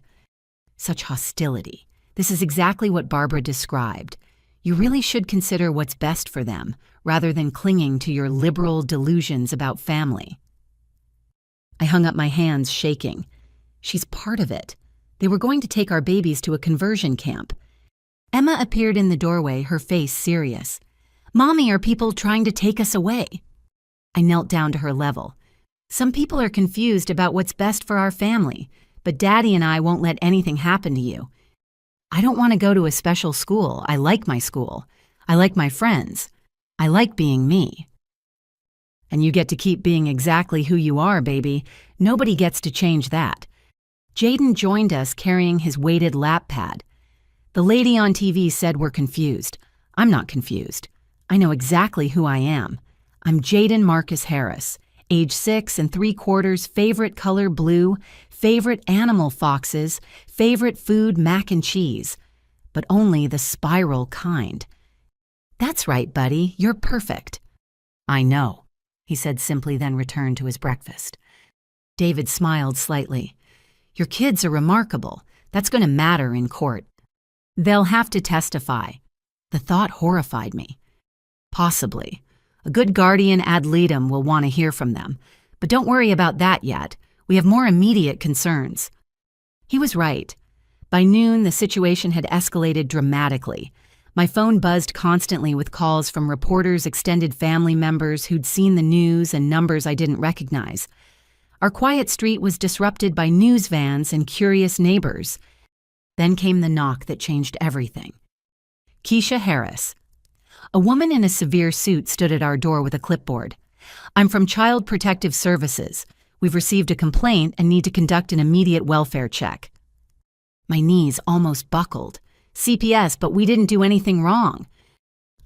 Such hostility. This is exactly what Barbara described. You really should consider what's best for them, rather than clinging to your liberal delusions about family. I hung up my hands, shaking. She's part of it. They were going to take our babies to a conversion camp. Emma appeared in the doorway, her face serious. Mommy, are people trying to take us away? I knelt down to her level. Some people are confused about what's best for our family, but Daddy and I won't let anything happen to you. I don't want to go to a special school. I like my school. I like my friends. I like being me. And you get to keep being exactly who you are, baby. Nobody gets to change that. Jaden joined us carrying his weighted lap pad. The lady on TV said we're confused. I'm not confused. I know exactly who I am. I'm Jaden Marcus Harris, age 6 3/4, favorite color blue, favorite animal foxes, favorite food mac and cheese, but only the spiral kind. That's right, buddy, you're perfect. I know, he said simply, then returned to his breakfast. David smiled slightly. Your kids are remarkable. That's going to matter in court. They'll have to testify. The thought horrified me. Possibly. A good guardian ad litem will want to hear from them. But don't worry about that yet. We have more immediate concerns. He was right. By noon, the situation had escalated dramatically. My phone buzzed constantly with calls from reporters, extended family members who'd seen the news, and numbers I didn't recognize. Our quiet street was disrupted by news vans and curious neighbors. Then came the knock that changed everything. Keisha Harris. A woman in a severe suit stood at our door with a clipboard. I'm from Child Protective Services. We've received a complaint and need to conduct an immediate welfare check. My knees almost buckled. CPS, but we didn't do anything wrong.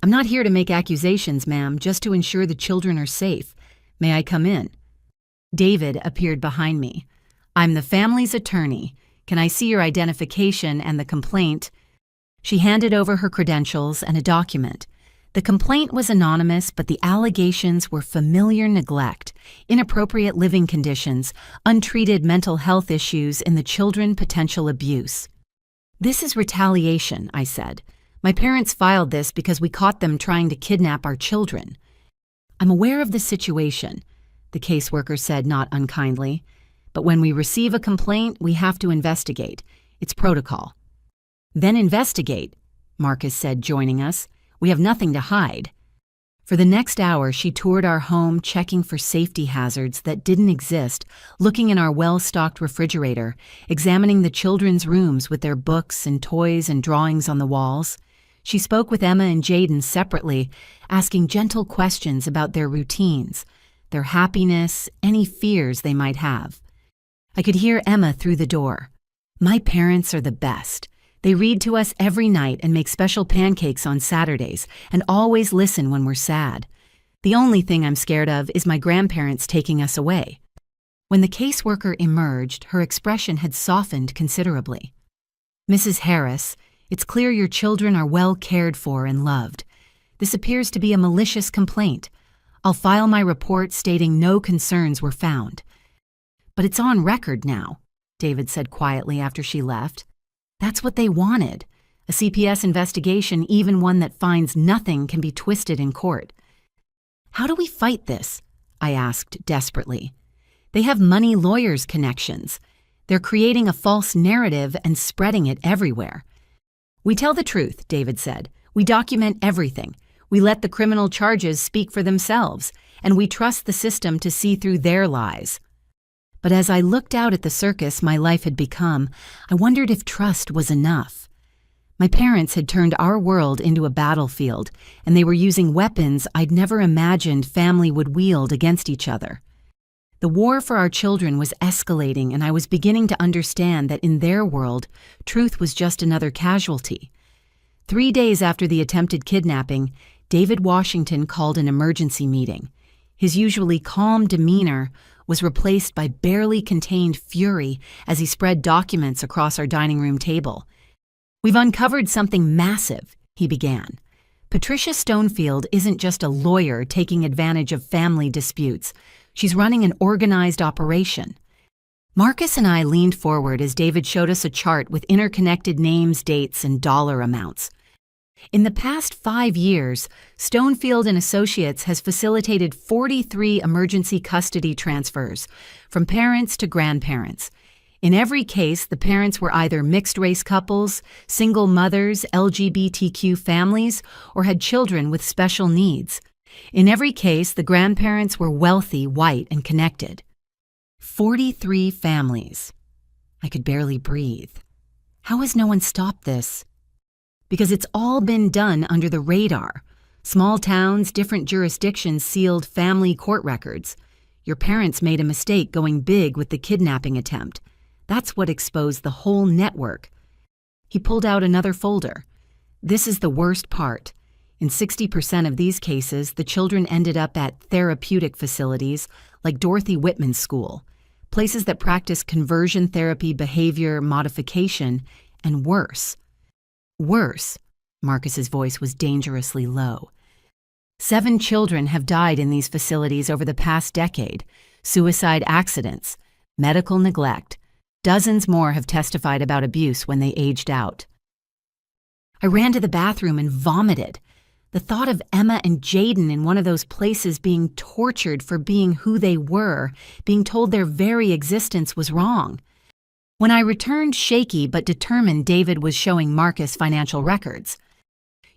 I'm not here to make accusations, ma'am, just to ensure the children are safe. May I come in? David appeared behind me. I'm the family's attorney. Can I see your identification and the complaint? She handed over her credentials and a document. The complaint was anonymous, but the allegations were familiar neglect, inappropriate living conditions, untreated mental health issues in the children, potential abuse. This is retaliation, I said. My parents filed this because we caught them trying to kidnap our children. I'm aware of the situation, the caseworker said not unkindly. But when we receive a complaint, we have to investigate. It's protocol. Then investigate, Marcus said, joining us. We have nothing to hide. For the next hour, she toured our home, checking for safety hazards that didn't exist, looking in our well-stocked refrigerator, examining the children's rooms with their books and toys and drawings on the walls. She spoke with Emma and Jaden separately, asking gentle questions about their routines, their happiness, any fears they might have. I could hear Emma through the door. My parents are the best. They read to us every night and make special pancakes on Saturdays and always listen when we're sad. The only thing I'm scared of is my grandparents taking us away." When the caseworker emerged, her expression had softened considerably. "Mrs. Harris, it's clear your children are well cared for and loved. This appears to be a malicious complaint. I'll file my report stating no concerns were found." "But it's on record now," David said quietly after she left. "That's what they wanted. A CPS investigation, even one that finds nothing, can be twisted in court." "How do we fight this?" I asked desperately. "They have money lawyers' connections. They're creating a false narrative and spreading it everywhere." "We tell the truth," David said. "We document everything. We let the criminal charges speak for themselves, and we trust the system to see through their lies." But as I looked out at the circus my life had become, I wondered if trust was enough. My parents had turned our world into a battlefield, and they were using weapons I'd never imagined family would wield against each other. The war for our children was escalating, and I was beginning to understand that in their world, truth was just another casualty. 3 days after the attempted kidnapping, David Washington called an emergency meeting. His usually calm demeanor was replaced by barely contained fury as he spread documents across our dining room table. "We've uncovered something massive," he began. "Patricia Stonefield isn't just a lawyer taking advantage of family disputes. She's running an organized operation." Marcus and I leaned forward as David showed us a chart with interconnected names, dates, and dollar amounts. In the past 5 years, Stonefield and Associates has facilitated 43 emergency custody transfers from parents to grandparents. In every case, the parents were either mixed-race couples, single mothers, LGBTQ families, or had children with special needs. In every case, the grandparents were wealthy, white, and connected. 43 families. I could barely breathe. How has no one stopped this? Because it's all been done under the radar. Small towns, different jurisdictions sealed family court records. Your parents made a mistake going big with the kidnapping attempt. That's what exposed the whole network. He pulled out another folder. This is the worst part. In 60% of these cases, the children ended up at therapeutic facilities like Dorothy Whitman's school, places that practice conversion therapy, behavior modification, and worse. Worse, Marcus's voice was dangerously low. 7 children have died in these facilities over the past decade. Suicide accidents, medical neglect. Dozens more have testified about abuse when they aged out. I ran to the bathroom and vomited. The thought of Emma and Jaden in one of those places being tortured for being who they were, being told their very existence was wrong. When I returned shaky but determined, David was showing Marcus financial records.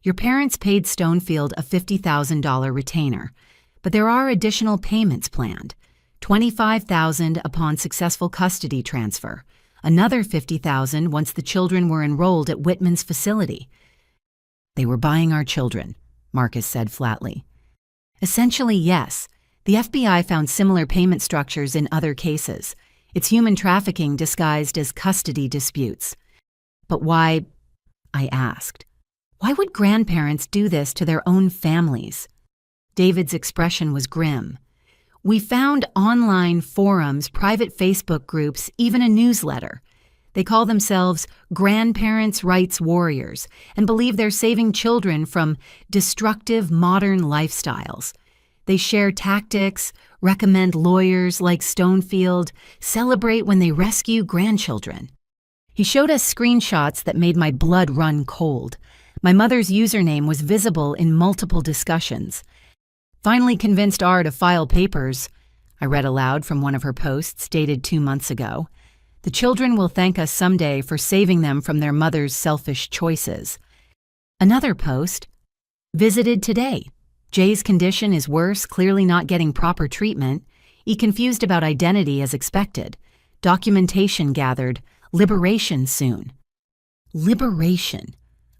Your parents paid Stonefield a $50,000 retainer, but there are additional payments planned. $25,000 upon successful custody transfer, another $50,000 once the children were enrolled at Whitman's facility. They were buying our children, Marcus said flatly. Essentially, yes. The FBI found similar payment structures in other cases. It's human trafficking disguised as custody disputes. But why, I asked, why would grandparents do this to their own families? David's expression was grim. We found online forums, private Facebook groups, even a newsletter. They call themselves Grandparents' Rights Warriors and believe they're saving children from destructive modern lifestyles. They share tactics, recommend lawyers like Stonefield, celebrate when they rescue grandchildren. He showed us screenshots that made my blood run cold. My mother's username was visible in multiple discussions. Finally convinced R to file papers, I read aloud from one of her posts dated 2 months ago. The children will thank us someday for saving them from their mother's selfish choices. Another post, visited today. Jay's condition is worse, clearly not getting proper treatment. He confused about identity as expected. Documentation gathered. Liberation soon. Liberation,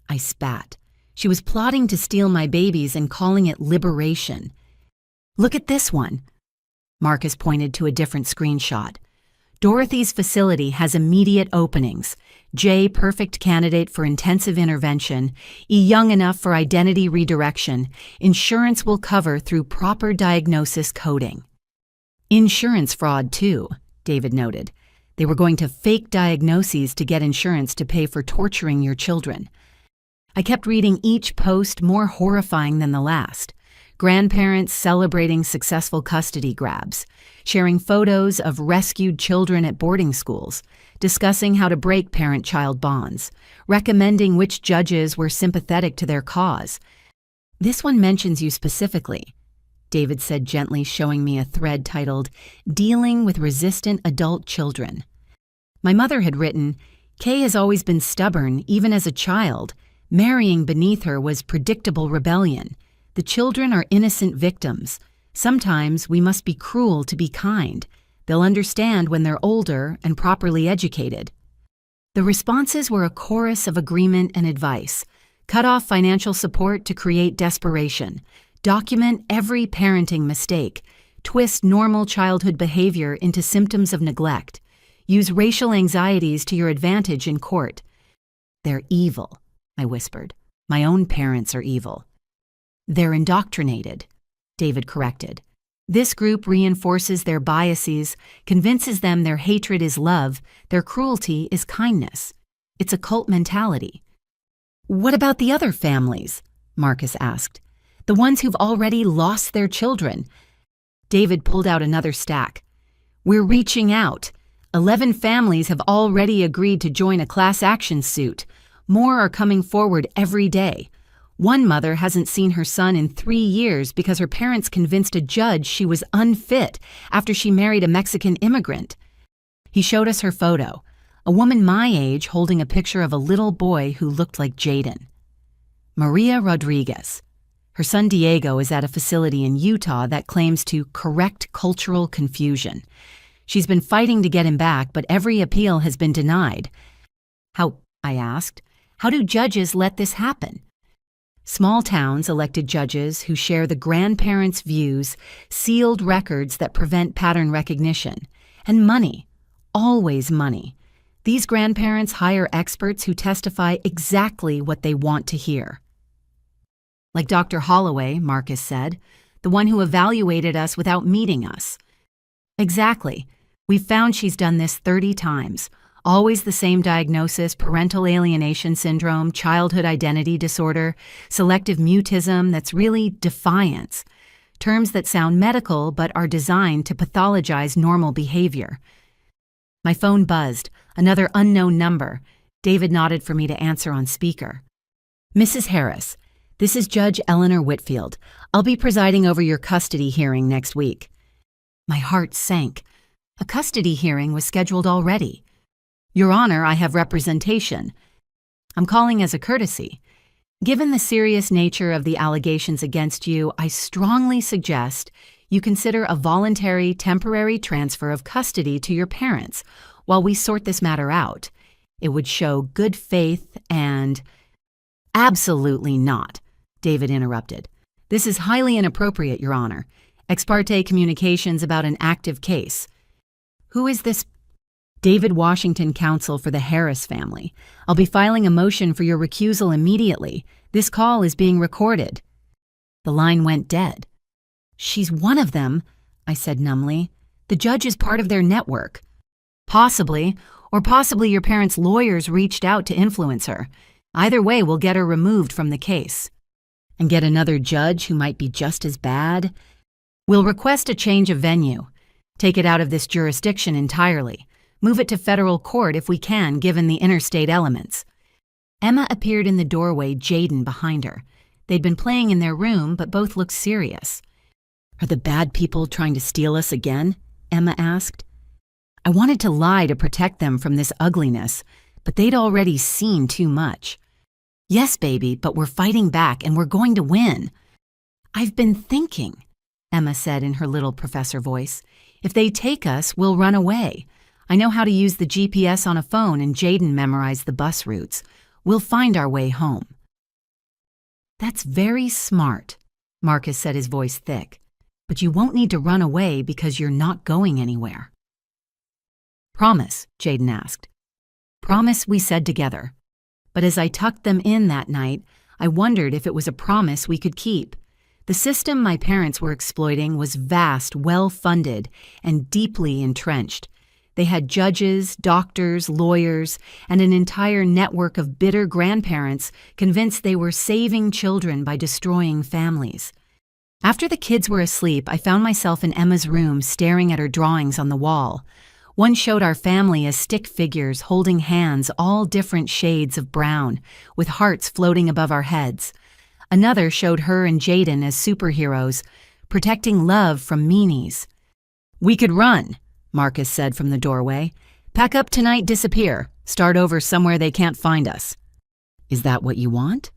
I spat. She was plotting to steal my babies and calling it liberation. Look at this one. Marcus pointed to a different screenshot. Dorothy's facility has immediate openings. J, perfect candidate for intensive intervention. E, young enough for identity redirection. Insurance will cover through proper diagnosis coding. Insurance fraud, too, David noted. They were going to fake diagnoses to get insurance to pay for torturing your children. I kept reading each post more horrifying than the last. Grandparents celebrating successful custody grabs, sharing photos of rescued children at boarding schools, discussing how to break parent-child bonds, recommending which judges were sympathetic to their cause. This one mentions you specifically, David said gently, showing me a thread titled, Dealing with Resistant Adult Children. My mother had written, Kay has always been stubborn, even as a child. Marrying beneath her was predictable rebellion. The children are innocent victims. Sometimes we must be cruel to be kind. They'll understand when they're older and properly educated. The responses were a chorus of agreement and advice. Cut off financial support to create desperation. Document every parenting mistake. Twist normal childhood behavior into symptoms of neglect. Use racial anxieties to your advantage in court. They're evil, I whispered. My own parents are evil. They're indoctrinated, David corrected. This group reinforces their biases, convinces them their hatred is love, their cruelty is kindness. It's a cult mentality. What about the other families? Marcus asked. The ones who've already lost their children. David pulled out another stack. We're reaching out. 11 families have already agreed to join a class action suit. More are coming forward every day. One mother hasn't seen her son in 3 years because her parents convinced a judge she was unfit after she married a Mexican immigrant. He showed us her photo, a woman my age holding a picture of a little boy who looked like Jaden. Maria Rodriguez. Her son Diego is at a facility in Utah that claims to correct cultural confusion. She's been fighting to get him back, but every appeal has been denied. I asked, how do judges let this happen? Small towns elected judges who share the grandparents' views, sealed records that prevent pattern recognition, and money, always money. These grandparents hire experts who testify exactly what they want to hear. Like Dr. Holloway, Marcus said, the one who evaluated us without meeting us. Exactly. We've found she's done this 30 times. Always the same diagnosis: parental alienation syndrome, childhood identity disorder, selective mutism that's really defiance. Terms that sound medical but are designed to pathologize normal behavior. My phone buzzed. Another unknown number. David nodded for me to answer on speaker. Mrs. Harris, this is Judge Eleanor Whitfield. I'll be presiding over your custody hearing next week. My heart sank. A custody hearing was scheduled already. Your Honor, I have representation. I'm calling as a courtesy. Given the serious nature of the allegations against you, I strongly suggest you consider a voluntary temporary transfer of custody to your parents while we sort this matter out. It would show good faith and— Absolutely not, David interrupted. This is highly inappropriate, Your Honor. Ex parte communications about an active case. Who is this? David Washington, counsel for the Harris family. I'll be filing a motion for your recusal immediately. This call is being recorded. The line went dead. She's one of them, I said numbly. The judge is part of their network. Possibly, or possibly your parents' lawyers reached out to influence her. Either way, we'll get her removed from the case. And get another judge who might be just as bad? We'll request a change of venue. Take it out of this jurisdiction entirely. Move it to federal court if we can, given the interstate elements. Emma appeared in the doorway, Jaden behind her. They'd been playing in their room, but both looked serious. Are the bad people trying to steal us again? Emma asked. I wanted to lie to protect them from this ugliness, but they'd already seen too much. Yes, baby, but we're fighting back and we're going to win. I've been thinking, Emma said in her little professor voice. If they take us, we'll run away. I know how to use the GPS on a phone, and Jaden memorized the bus routes. We'll find our way home. That's very smart, Marcus said, his voice thick. But you won't need to run away because you're not going anywhere. Promise, Jaden asked. Promise, we said together. But as I tucked them in that night, I wondered if it was a promise we could keep. The system my parents were exploiting was vast, well-funded, and deeply entrenched. They had judges, doctors, lawyers, and an entire network of bitter grandparents convinced they were saving children by destroying families. After the kids were asleep, I found myself in Emma's room staring at her drawings on the wall. One showed our family as stick figures holding hands all different shades of brown, with hearts floating above our heads. Another showed her and Jaden as superheroes, protecting love from meanies. "We could run," Marcus said from the doorway. "Pack up tonight, disappear. Start over somewhere they can't find us." "Is that what you want?"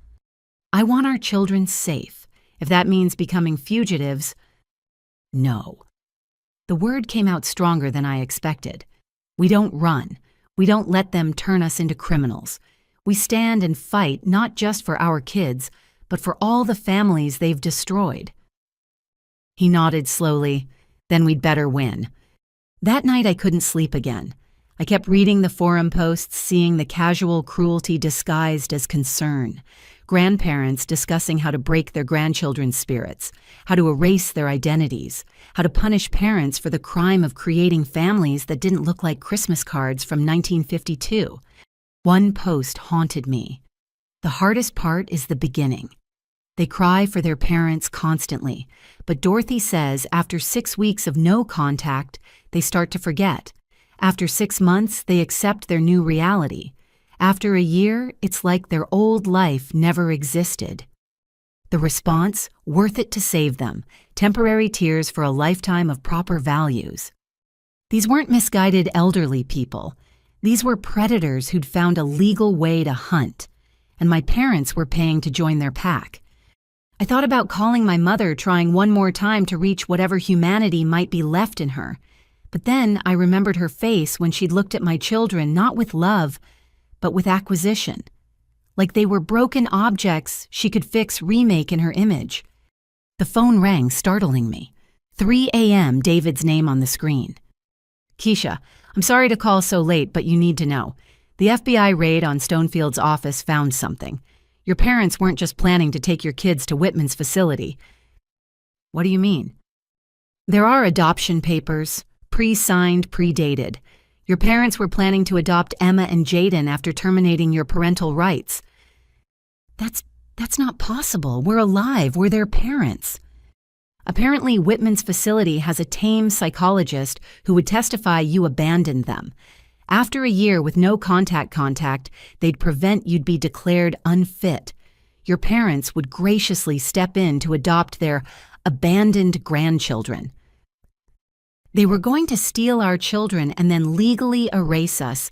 "I want our children safe. If that means becoming fugitives, no." The word came out stronger than I expected. We don't run. We don't let them turn us into criminals. We stand and fight not just for our kids, but for all the families they've destroyed. He nodded slowly. "Then we'd better win." That night I couldn't sleep again. I kept reading the forum posts, seeing the casual cruelty disguised as concern. Grandparents discussing how to break their grandchildren's spirits, how to erase their identities, how to punish parents for the crime of creating families that didn't look like Christmas cards from 1952. One post haunted me. "The hardest part is the beginning. They cry for their parents constantly, but Dorothy says after 6 weeks of no contact, they start to forget. After 6 months, they accept their new reality. After a year, it's like their old life never existed." The response, worth it to save them, temporary tears for a lifetime of proper values. These weren't misguided elderly people. These were predators who'd found a legal way to hunt, and my parents were paying to join their pack. I thought about calling my mother, trying one more time to reach whatever humanity might be left in her. But then I remembered her face when she'd looked at my children not with love, but with acquisition. Like they were broken objects she could fix, remake in her image. The phone rang, startling me. 3 a.m., David's name on the screen. "Keisha, I'm sorry to call so late, but you need to know. The FBI raid on Stonefield's office found something. Your parents weren't just planning to take your kids to Whitman's facility." "What do you mean?" "There are adoption papers, pre-signed, pre-dated. Your parents were planning to adopt Emma and Jaden after terminating your parental rights." That's not possible. We're alive. We're their parents." "Apparently, Whitman's facility has a tame psychologist who would testify you abandoned them. After a year with no contact, they'd prevent you'd be declared unfit. Your parents would graciously step in to adopt their abandoned grandchildren. They were going to steal our children and then legally erase us.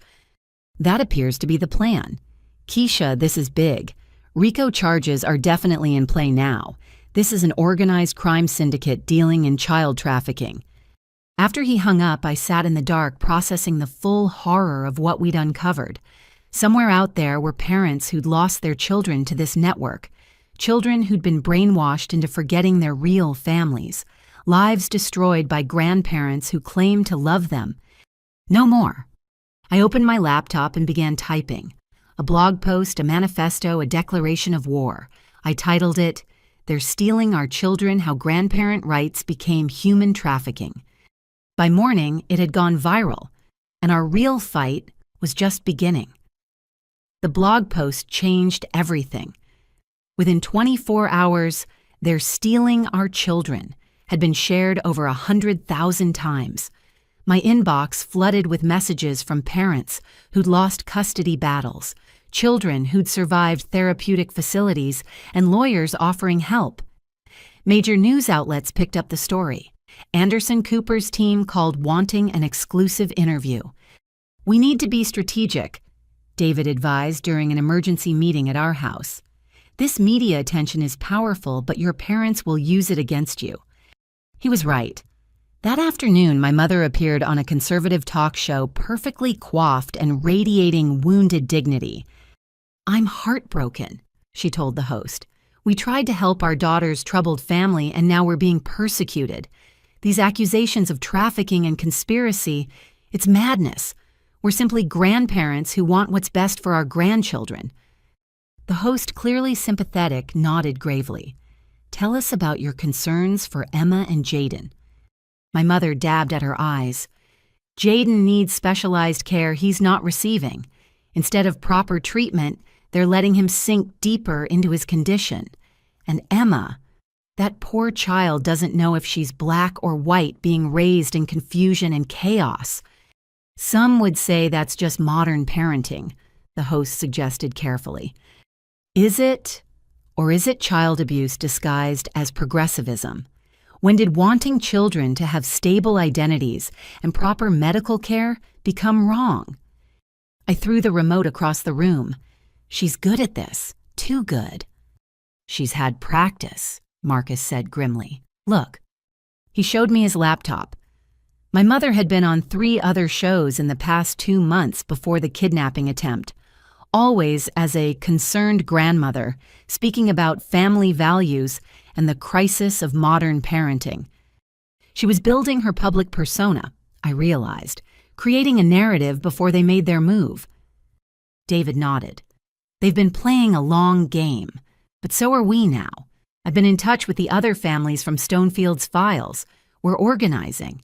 That appears to be the plan. Keisha, this is big. RICO charges are definitely in play now. This is an organized crime syndicate dealing in child trafficking." After he hung up, I sat in the dark processing the full horror of what we'd uncovered. Somewhere out there were parents who'd lost their children to this network, children who'd been brainwashed into forgetting their real families, lives destroyed by grandparents who claimed to love them. No more. I opened my laptop and began typing. A blog post, a manifesto, a declaration of war. I titled it, "They're Stealing Our Children: How Grandparent Rights Became Human Trafficking." By morning, it had gone viral, and our real fight was just beginning. The blog post changed everything. Within 24 hours, "They're Stealing Our Children" had been shared over 100,000 times. My inbox flooded with messages from parents who'd lost custody battles, children who'd survived therapeutic facilities, and lawyers offering help. Major news outlets picked up the story. Anderson Cooper's team called wanting an exclusive interview. "We need to be strategic," David advised during an emergency meeting at our house. "This media attention is powerful, but your parents will use it against you." He was right. That afternoon, my mother appeared on a conservative talk show, perfectly coiffed and radiating wounded dignity. "I'm heartbroken," she told the host. "We tried to help our daughter's troubled family, and now we're being persecuted. These accusations of trafficking and conspiracy, It's madness. We're simply grandparents who want what's best for our grandchildren." The host, clearly sympathetic, nodded gravely. "Tell us about your concerns for Emma and Jaden." My mother dabbed at her eyes. "Jaden needs specialized care he's not receiving. Instead of proper treatment, they're letting him sink deeper into his condition. And Emma, that poor child doesn't know if she's black or white, being raised in confusion and chaos." "Some would say that's just modern parenting," the host suggested carefully. "Is it? Or is it child abuse disguised as progressivism? When did wanting children to have stable identities and proper medical care become wrong?" I threw the remote across the room. "She's good at this, too good." "She's had practice," Marcus said grimly. "Look." He showed me his laptop. My mother had been on 3 other shows in the past 2 months before the kidnapping attempt, always as a concerned grandmother, speaking about family values and the crisis of modern parenting. She was building her public persona, I realized, creating a narrative before they made their move. David nodded. "They've been playing a long game, but so are we now. I've been in touch with the other families from Stonefield's files. We're organizing."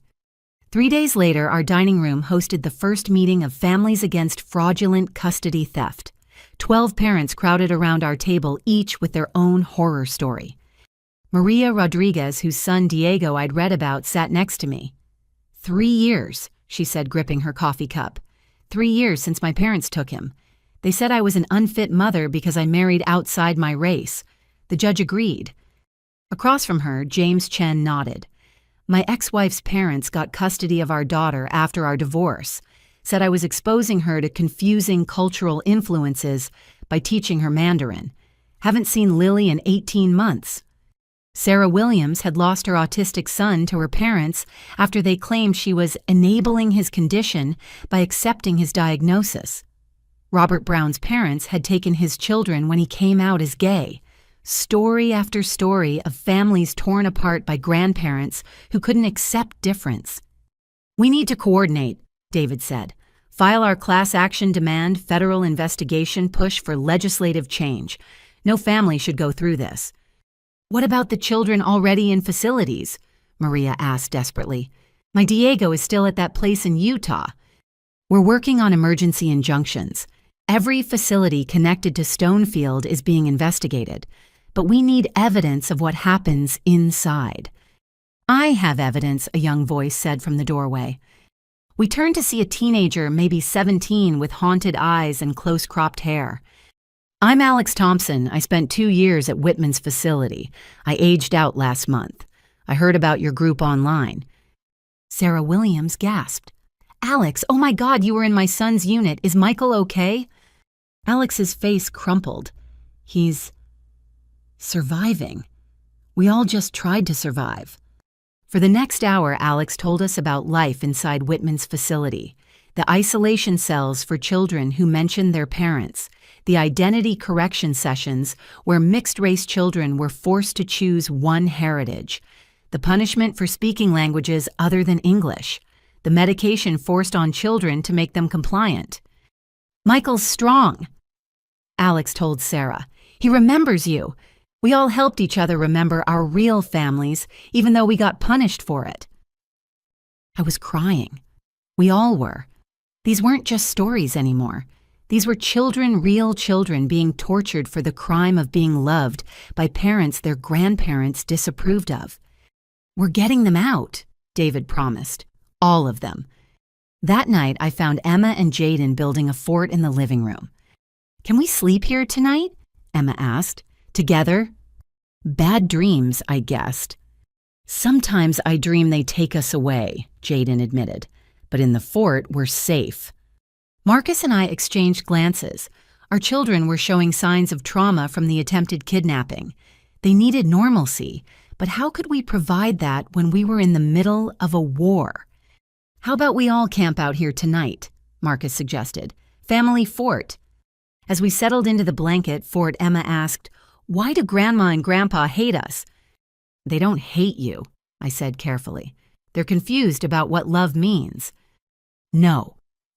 3 days later, our dining room hosted the first meeting of Families Against Fraudulent Custody Theft. 12 parents crowded around our table, each with their own horror story. Maria Rodriguez, whose son Diego I'd read about, sat next to me. 3 years, she said, gripping her coffee cup. 3 years since my parents took him. They said I was an unfit mother because I married outside my race. The judge agreed. Across from her, James Chen nodded. "My ex-wife's parents got custody of our daughter after our divorce, said I was exposing her to confusing cultural influences by teaching her Mandarin. Haven't seen Lily in 18 months. Sarah Williams had lost her autistic son to her parents after they claimed she was enabling his condition by accepting his diagnosis. Robert Brown's parents had taken his children when he came out as gay. Story after story of families torn apart by grandparents who couldn't accept difference." "We need to coordinate," David said. "File our class action demand, federal investigation push for legislative change. No family should go through this." "What about the children already in facilities?" Maria asked desperately. "My Diego is still at that place in Utah." "We're working on emergency injunctions. Every facility connected to Stonefield is being investigated. But we need evidence of what happens inside." "I have evidence," a young voice said from the doorway. We turned to see a teenager, maybe 17, with haunted eyes and close-cropped hair. "I'm Alex Thompson. I spent 2 years at Whitman's facility. I aged out last month. I heard about your group online." Sarah Williams gasped. "Alex, oh my God, you were in my son's unit. Is Michael okay?" Alex's face crumpled. "He's surviving. We all just tried to survive." For the next hour, Alex told us about life inside Whitman's facility, the isolation cells for children who mentioned their parents, the identity correction sessions where mixed-race children were forced to choose one heritage, the punishment for speaking languages other than English, the medication forced on children to make them compliant. "Michael's strong," Alex told Sarah. "He remembers you. We all helped each other remember our real families, even though we got punished for it." I was crying. We all were. These weren't just stories anymore. These were children, real children, being tortured for the crime of being loved by parents their grandparents disapproved of. "We're getting them out," David promised. All of them. That night, I found Emma and Jaden building a fort in the living room. "Can we sleep here tonight?" Emma asked. "Together?" "Bad dreams," I guessed. "Sometimes I dream they take us away," Jaden admitted. "But in the fort, we're safe." Marcus and I exchanged glances. Our children were showing signs of trauma from the attempted kidnapping. They needed normalcy, but how could we provide that when we were in the middle of a war? "How about we all camp out here tonight?" Marcus suggested. "Family fort." As we settled into the blanket fort, Emma asked, "Why do Grandma and Grandpa hate us?" "They don't hate you," I said carefully. "They're confused about what love means." No,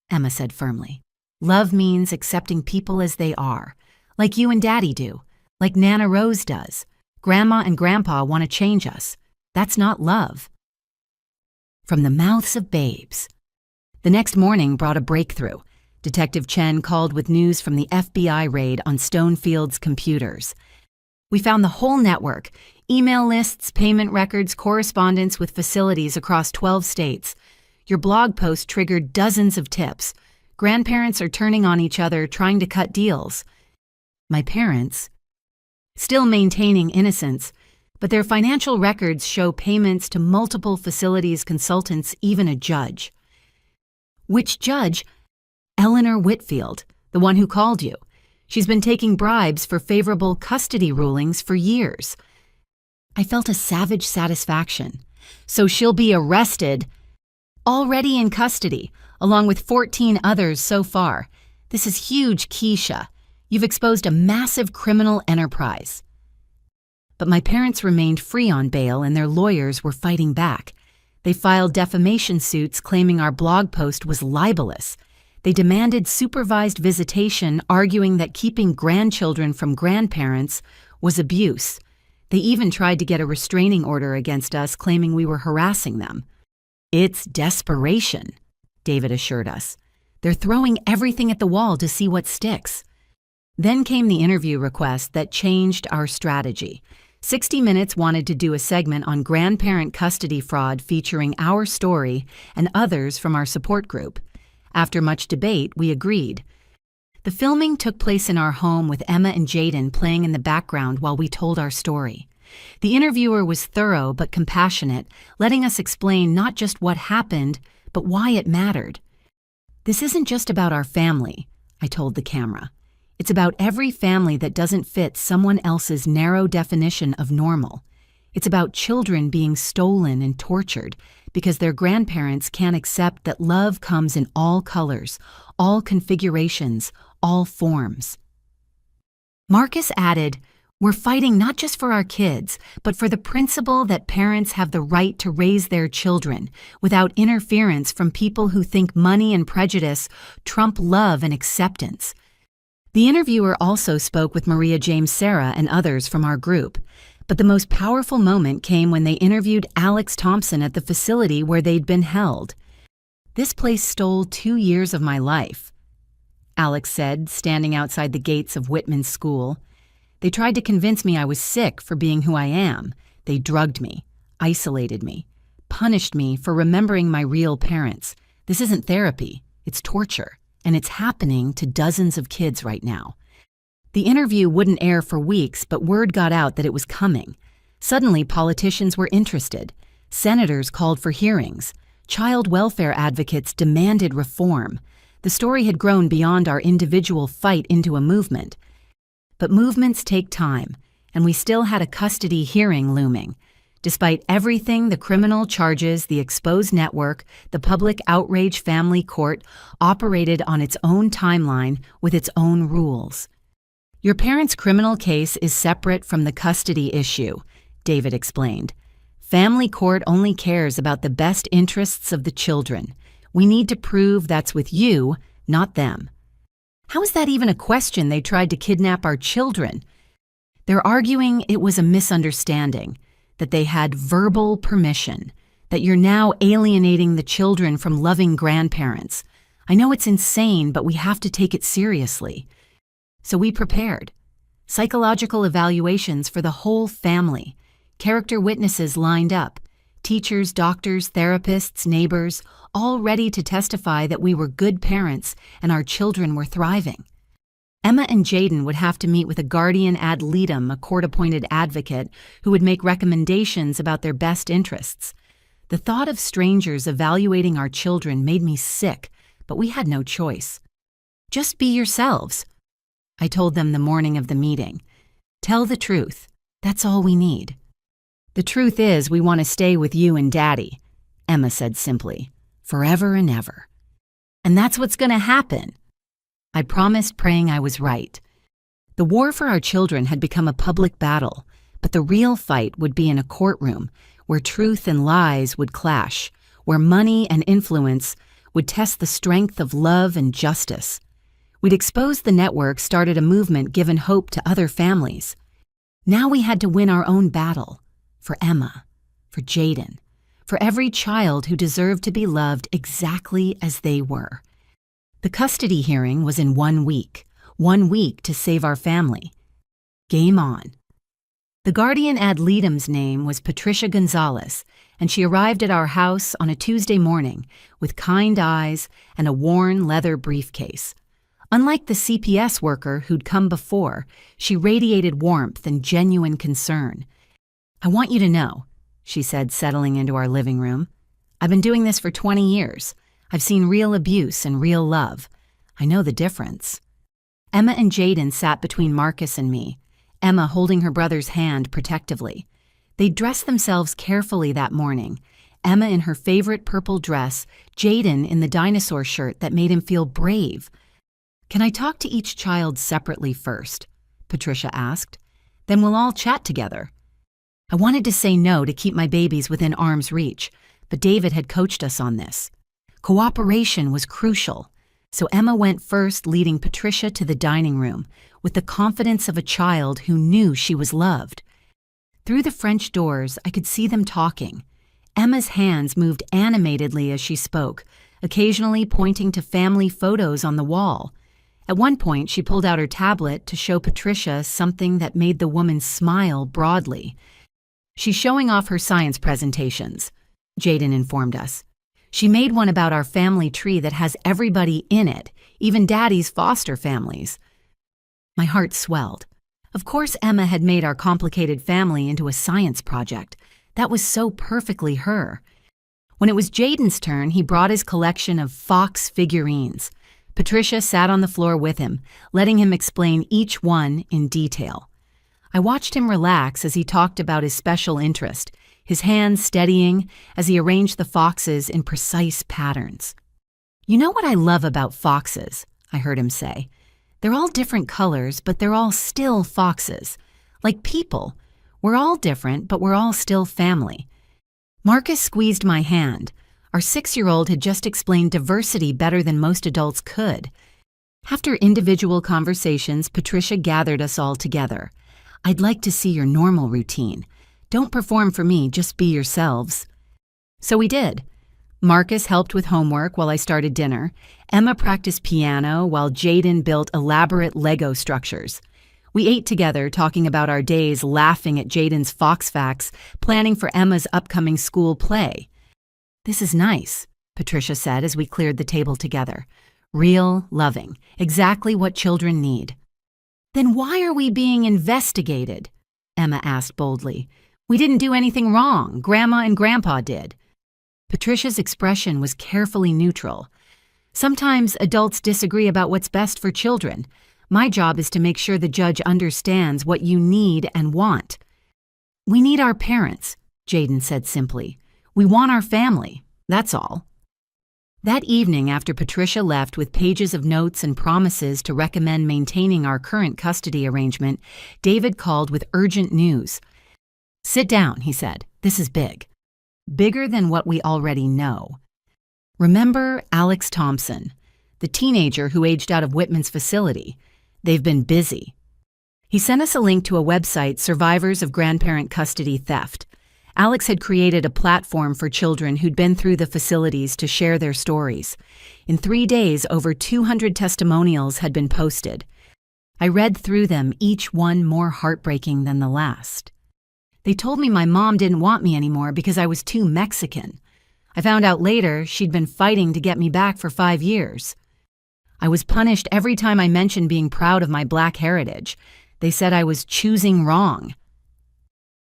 Emma said firmly. Love means accepting people as they are, like you and Daddy do, like Nana Rose does. Grandma and Grandpa want to change us. That's not love. From the mouths of babes. The next morning brought a breakthrough. Detective Chen called with news from the FBI raid on Stonefield's computers. We found the whole network, email lists, payment records, correspondence with facilities across 12 states. Your blog post triggered dozens of tips. Grandparents are turning on each other, trying to cut deals. My parents, still maintaining innocence, but their financial records show payments to multiple facilities, consultants, even a judge. Which judge? Eleanor Whitfield, the one who called you. She's been taking bribes for favorable custody rulings for years. I felt a savage satisfaction. So she'll be arrested, already in custody, along with 14 others so far. This is huge, Keisha. You've exposed a massive criminal enterprise. But my parents remained free on bail and their lawyers were fighting back. They filed defamation suits claiming our blog post was libelous. They demanded supervised visitation, arguing that keeping grandchildren from grandparents was abuse. They even tried to get a restraining order against us, claiming we were harassing them. It's desperation, David assured us. They're throwing everything at the wall to see what sticks. Then came the interview request that changed our strategy. 60 Minutes wanted to do a segment on grandparent custody fraud featuring our story and others from our support group. After much debate, we agreed. The filming took place in our home with Emma and Jaden playing in the background while we told our story. The interviewer was thorough but compassionate, letting us explain not just what happened, but why it mattered. This isn't just about our family, I told the camera. It's about every family that doesn't fit someone else's narrow definition of normal. It's about children being stolen and tortured because their grandparents can't accept that love comes in all colors, all configurations, all forms. Marcus added, "We're fighting not just for our kids, but for the principle that parents have the right to raise their children without interference from people who think money and prejudice trump love and acceptance." The interviewer also spoke with Maria James Sarah and others from our group. But the most powerful moment came when they interviewed Alex Thompson at the facility where they'd been held. "This place stole 2 years of my life," Alex said, standing outside the gates of Whitman's school. "They tried to convince me I was sick for being who I am. They drugged me, isolated me, punished me for remembering my real parents. This isn't therapy, it's torture, and it's happening to dozens of kids right now." The interview wouldn't air for weeks, but word got out that it was coming. Suddenly, politicians were interested. Senators called for hearings. Child welfare advocates demanded reform. The story had grown beyond our individual fight into a movement. But movements take time, and we still had a custody hearing looming. Despite everything, the criminal charges, the exposed network, the public outrage family court operated on its own timeline with its own rules. "Your parents' criminal case is separate from the custody issue," David explained. "Family court only cares about the best interests of the children. We need to prove that's with you, not them." How is that even a question? They tried to kidnap our children. They're arguing it was a misunderstanding, that they had verbal permission, that you're now alienating the children from loving grandparents. I know it's insane, but we have to take it seriously. So we prepared. Psychological evaluations for the whole family. Character witnesses lined up. Teachers, doctors, therapists, neighbors, all ready to testify that we were good parents and our children were thriving. Emma and Jaden would have to meet with a guardian ad litem, a court-appointed advocate, who would make recommendations about their best interests. The thought of strangers evaluating our children made me sick, but we had no choice. "Just be yourselves," I told them the morning of the meeting. "Tell the truth. That's all we need." "The truth is we want to stay with you and Daddy," Emma said simply, "forever and ever. And that's what's going to happen." I promised, praying I was right. The war for our children had become a public battle, but the real fight would be in a courtroom where truth and lies would clash, where money and influence would test the strength of love and justice. We'd exposed the network, started a movement, given hope to other families. Now we had to win our own battle. For Emma, for Jaden, for every child who deserved to be loved exactly as they were. The custody hearing was in 1 week. 1 week to save our family. Game on. The guardian ad litem's name was Patricia Gonzalez, and she arrived at our house on a Tuesday morning with kind eyes and a worn leather briefcase. Unlike the CPS worker who'd come before, she radiated warmth and genuine concern. "I want you to know," she said, settling into our living room, "I've been doing this for 20 years. I've seen real abuse and real love. I know the difference." Emma and Jaden sat between Marcus and me, Emma holding her brother's hand protectively. They'd dressed themselves carefully that morning, Emma in her favorite purple dress, Jaden in the dinosaur shirt that made him feel brave. "Can I talk to each child separately first?" Patricia asked. "Then we'll all chat together." I wanted to say no to keep my babies within arm's reach, but David had coached us on this. Cooperation was crucial, so Emma went first, leading Patricia to the dining room with the confidence of a child who knew she was loved. Through the French doors, I could see them talking. Emma's hands moved animatedly as she spoke, occasionally pointing to family photos on the wall. At one point, she pulled out her tablet to show Patricia something that made the woman smile broadly. "She's showing off her science presentations," Jaden informed us. "She made one about our family tree that has everybody in it, even Daddy's foster families." My heart swelled. Of course, Emma had made our complicated family into a science project. That was so perfectly her. When it was Jaden's turn, he brought his collection of fox figurines. Patricia sat on the floor with him, letting him explain each one in detail. I watched him relax as he talked about his special interest, his hands steadying as he arranged the foxes in precise patterns. "You know what I love about foxes?" I heard him say. "They're all different colors, but they're all still foxes. Like people, we're all different, but we're all still family." Marcus squeezed my hand. Our 6-year-old had just explained diversity better than most adults could. After individual conversations, Patricia gathered us all together. "I'd like to see your normal routine. Don't perform for me, just be yourselves." So we did. Marcus helped with homework while I started dinner. Emma practiced piano while Jaden built elaborate Lego structures. We ate together, talking about our days, laughing at Jaden's fox facts, planning for Emma's upcoming school play. "This is nice," Patricia said as we cleared the table together. "Real, loving, exactly what children need." "Then why are we being investigated?" Emma asked boldly. "We didn't do anything wrong. Grandma and Grandpa did." Patricia's expression was carefully neutral. "Sometimes adults disagree about what's best for children. My job is to make sure the judge understands what you need and want." "We need our parents," Jaden said simply. "We want our family, that's all." That evening, after Patricia left with pages of notes and promises to recommend maintaining our current custody arrangement, David called with urgent news. "Sit down," he said. "This is big. Bigger than what we already know. Remember Alex Thompson, the teenager who aged out of Whitman's facility? They've been busy." He sent us a link to a website, Survivors of Grandparent Custody Theft. Alex had created a platform for children who'd been through the facilities to share their stories. In 3 days, over 200 testimonials had been posted. I read through them, each one more heartbreaking than the last. They told me my mom didn't want me anymore because I was too Mexican. I found out later she'd been fighting to get me back for 5 years. I was punished every time I mentioned being proud of my Black heritage. They said I was choosing wrong.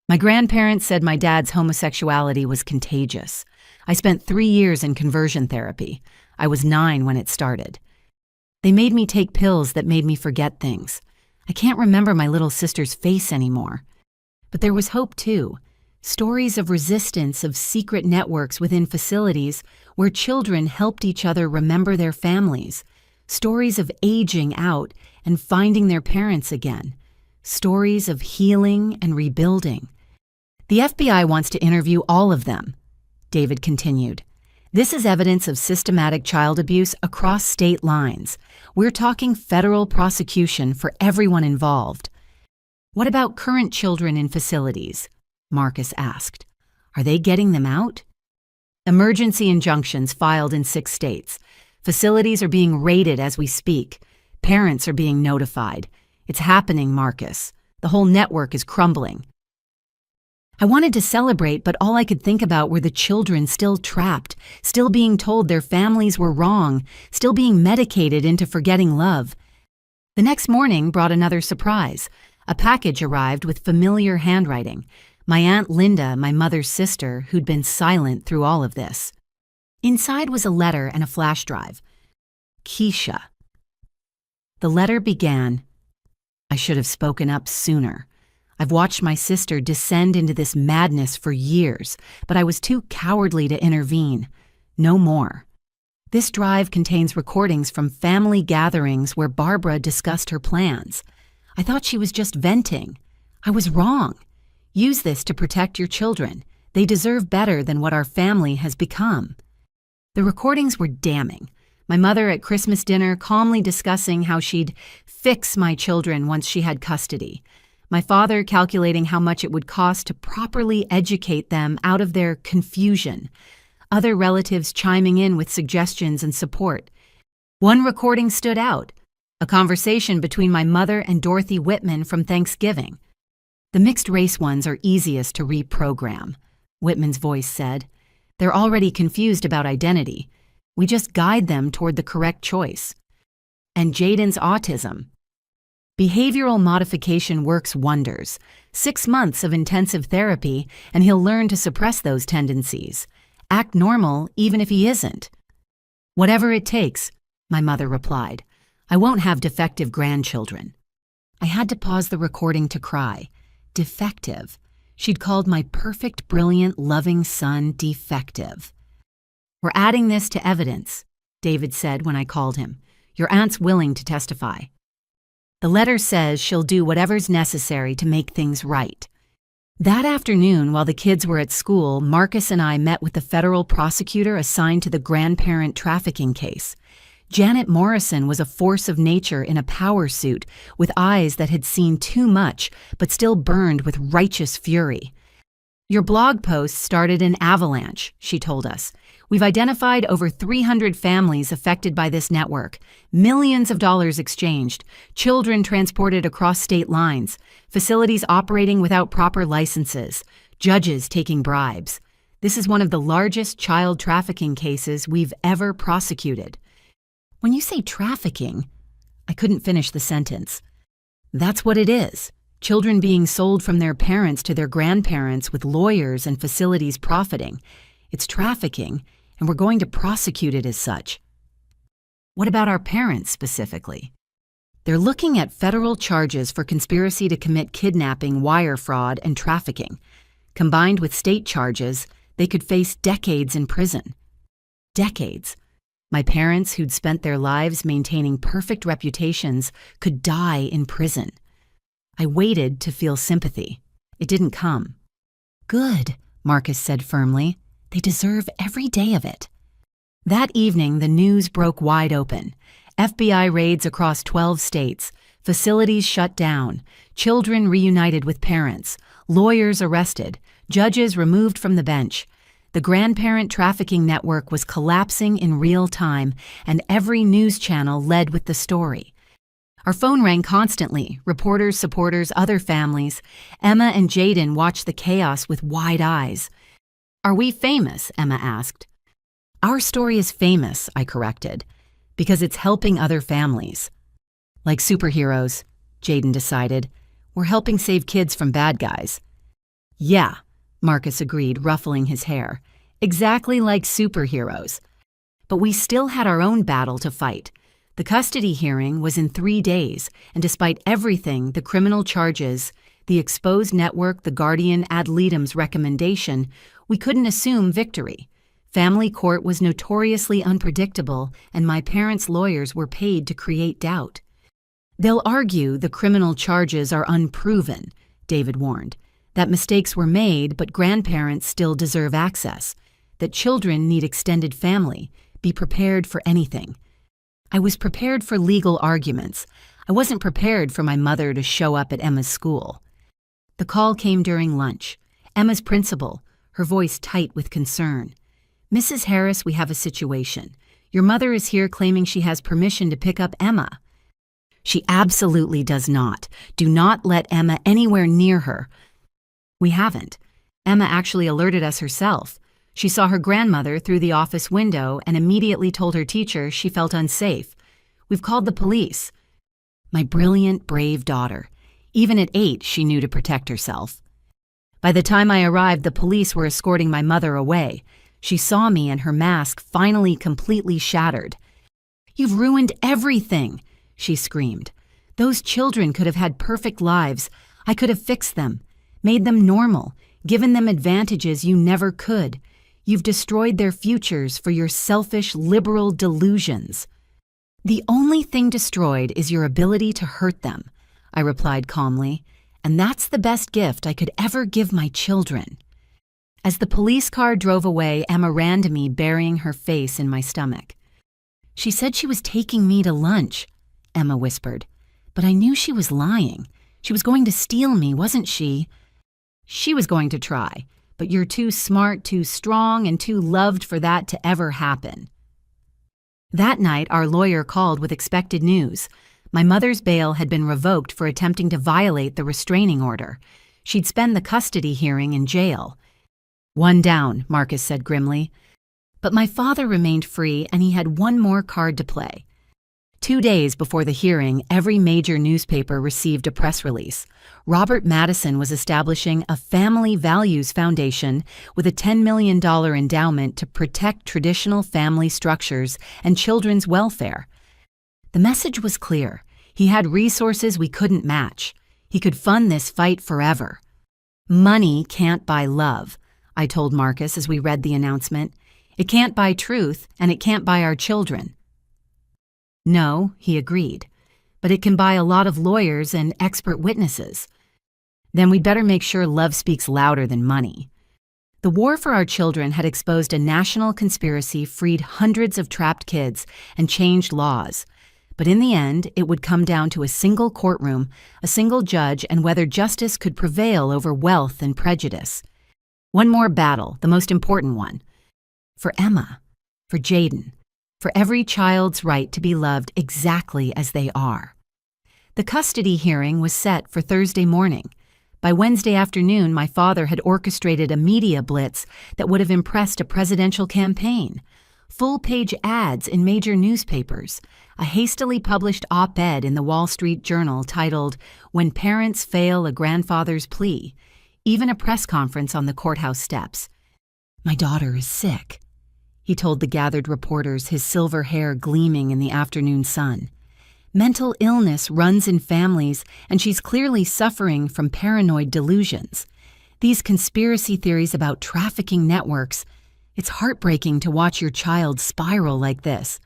My grandparents said my dad's homosexuality was contagious. I spent 3 years in conversion therapy. I was 9 when it started. They made me take pills that made me forget things. I can't remember my little sister's face anymore. But there was hope too. Stories of resistance, of secret networks within facilities where children helped each other remember their families. Stories of aging out and finding their parents again. Stories of healing and rebuilding. The FBI wants to interview all of them, David continued. This is evidence of systematic child abuse across state lines. We're talking federal prosecution for everyone involved. What about current children in facilities? Marcus asked. Are they getting them out? Emergency injunctions filed in 6 states. Facilities are being raided as we speak. Parents are being notified. It's happening, Marcus. The whole network is crumbling. I wanted to celebrate, but all I could think about were the children still trapped, still being told their families were wrong, still being medicated into forgetting love. The next morning brought another surprise. A package arrived with familiar handwriting. My Aunt Linda, my mother's sister, who'd been silent through all of this. Inside was a letter and a flash drive. Keisha. The letter began, I should have spoken up sooner. I've watched my sister descend into this madness for years, but I was too cowardly to intervene. No more. This drive contains recordings from family gatherings where Barbara discussed her plans. I thought she was just venting. I was wrong. Use this to protect your children. They deserve better than what our family has become. The recordings were damning. My mother at Christmas dinner calmly discussing how she'd fix my children once she had custody. My father calculating how much it would cost to properly educate them out of their confusion. Other relatives chiming in with suggestions and support. One recording stood out, a conversation between my mother and Dorothy Whitman from Thanksgiving. The mixed-race ones are easiest to reprogram, Whitman's voice said. They're already confused about identity. We just guide them toward the correct choice. And Jaden's autism. Behavioral modification works wonders. 6 months of intensive therapy, and he'll learn to suppress those tendencies. Act normal even if he isn't. Whatever it takes, my mother replied. I won't have defective grandchildren. I had to pause the recording to cry. Defective. She'd called my perfect, brilliant, loving son defective. We're adding this to evidence, David said when I called him. Your aunt's willing to testify. The letter says she'll do whatever's necessary to make things right. That afternoon, while the kids were at school, Marcus and I met with the federal prosecutor assigned to the grandparent trafficking case. Janet Morrison was a force of nature in a power suit with eyes that had seen too much but still burned with righteous fury. Your blog post started an avalanche, she told us. We've identified over 300 families affected by this network, millions of dollars exchanged, children transported across state lines, facilities operating without proper licenses, judges taking bribes. This is one of the largest child trafficking cases we've ever prosecuted. When you say trafficking, I couldn't finish the sentence. That's what it is. Children being sold from their parents to their grandparents with lawyers and facilities profiting. It's trafficking, and we're going to prosecute it as such. What about our parents specifically? They're looking at federal charges for conspiracy to commit kidnapping, wire fraud, and trafficking. Combined with state charges, they could face decades in prison. Decades. My parents, who'd spent their lives maintaining perfect reputations, could die in prison. I waited to feel sympathy. It didn't come. Good, Marcus said firmly. They deserve every day of it. That evening, the news broke wide open. FBI raids across 12 states, facilities shut down, children reunited with parents, lawyers arrested, judges removed from the bench. The grandparent trafficking network was collapsing in real time, and every news channel led with the story. Our phone rang constantly, reporters, supporters, other families. Emma and Jaden watched the chaos with wide eyes. Are we famous? Emma asked. Our story is famous, I corrected, because it's helping other families. Like superheroes, Jaden decided. We're helping save kids from bad guys. Yeah, Marcus agreed, ruffling his hair. Exactly like superheroes. But we still had our own battle to fight. The custody hearing was in 3 days, and despite everything, the criminal charges, the exposed network, the guardian ad litem's recommendation, we couldn't assume victory. Family court was notoriously unpredictable, and my parents' lawyers were paid to create doubt. They'll argue the criminal charges are unproven, David warned, that mistakes were made, but grandparents still deserve access. that children need extended family. Be prepared for anything. I was prepared for legal arguments. I wasn't prepared for my mother to show up at Emma's school. The call came during lunch. Emma's principal, her voice tight with concern. "Mrs. Harris, we have a situation. Your mother is here claiming she has permission to pick up Emma." "She absolutely does not. Do not let Emma anywhere near her." "We haven't. Emma actually alerted us herself. She saw her grandmother through the office window and immediately told her teacher she felt unsafe. We've called the police." My brilliant, brave daughter. Even at 8, she knew to protect herself. By the time I arrived, the police were escorting my mother away. She saw me and her mask finally completely shattered. "You've ruined everything," she screamed. "Those children could have had perfect lives. I could have fixed them, made them normal, given them advantages you never could. You've destroyed their futures for your selfish, liberal delusions." "The only thing destroyed is your ability to hurt them," I replied calmly, "and that's the best gift I could ever give my children." As the police car drove away, Emma ran to me, burying her face in my stomach. "She said she was taking me to lunch," Emma whispered. "But I knew she was lying. She was going to steal me, wasn't she?" "She was going to try, but you're too smart, too strong, and too loved for that to ever happen." That night, our lawyer called with expected news. My mother's bail had been revoked for attempting to violate the restraining order. She'd spend the custody hearing in jail. "One down," Marcus said grimly. But my father remained free, and he had one more card to play. 2 days before the hearing, every major newspaper received a press release. Robert Madison was establishing a family values foundation with a $10 million endowment to protect traditional family structures and children's welfare. The message was clear. He had resources we couldn't match. He could fund this fight forever. "Money can't buy love," I told Marcus as we read the announcement. "It can't buy truth, and it can't buy our children." "No," he agreed, "but it can buy a lot of lawyers and expert witnesses." "Then we'd better make sure love speaks louder than money." The war for our children had exposed a national conspiracy, freed hundreds of trapped kids, and changed laws. But in the end, it would come down to a single courtroom, a single judge, and whether justice could prevail over wealth and prejudice. One more battle, the most important one. For Emma, for Jaden, for every child's right to be loved exactly as they are. The custody hearing was set for Thursday morning. By Wednesday afternoon, my father had orchestrated a media blitz that would have impressed a presidential campaign. Full-page ads in major newspapers, a hastily published op-ed in the Wall Street Journal titled, "When Parents Fail a Grandfather's Plea," even a press conference on the courthouse steps. "My daughter is sick," he told the gathered reporters, his silver hair gleaming in the afternoon sun. "Mental illness runs in families, and she's clearly suffering from paranoid delusions. These conspiracy theories about trafficking networks, it's heartbreaking to watch your child spiral like this."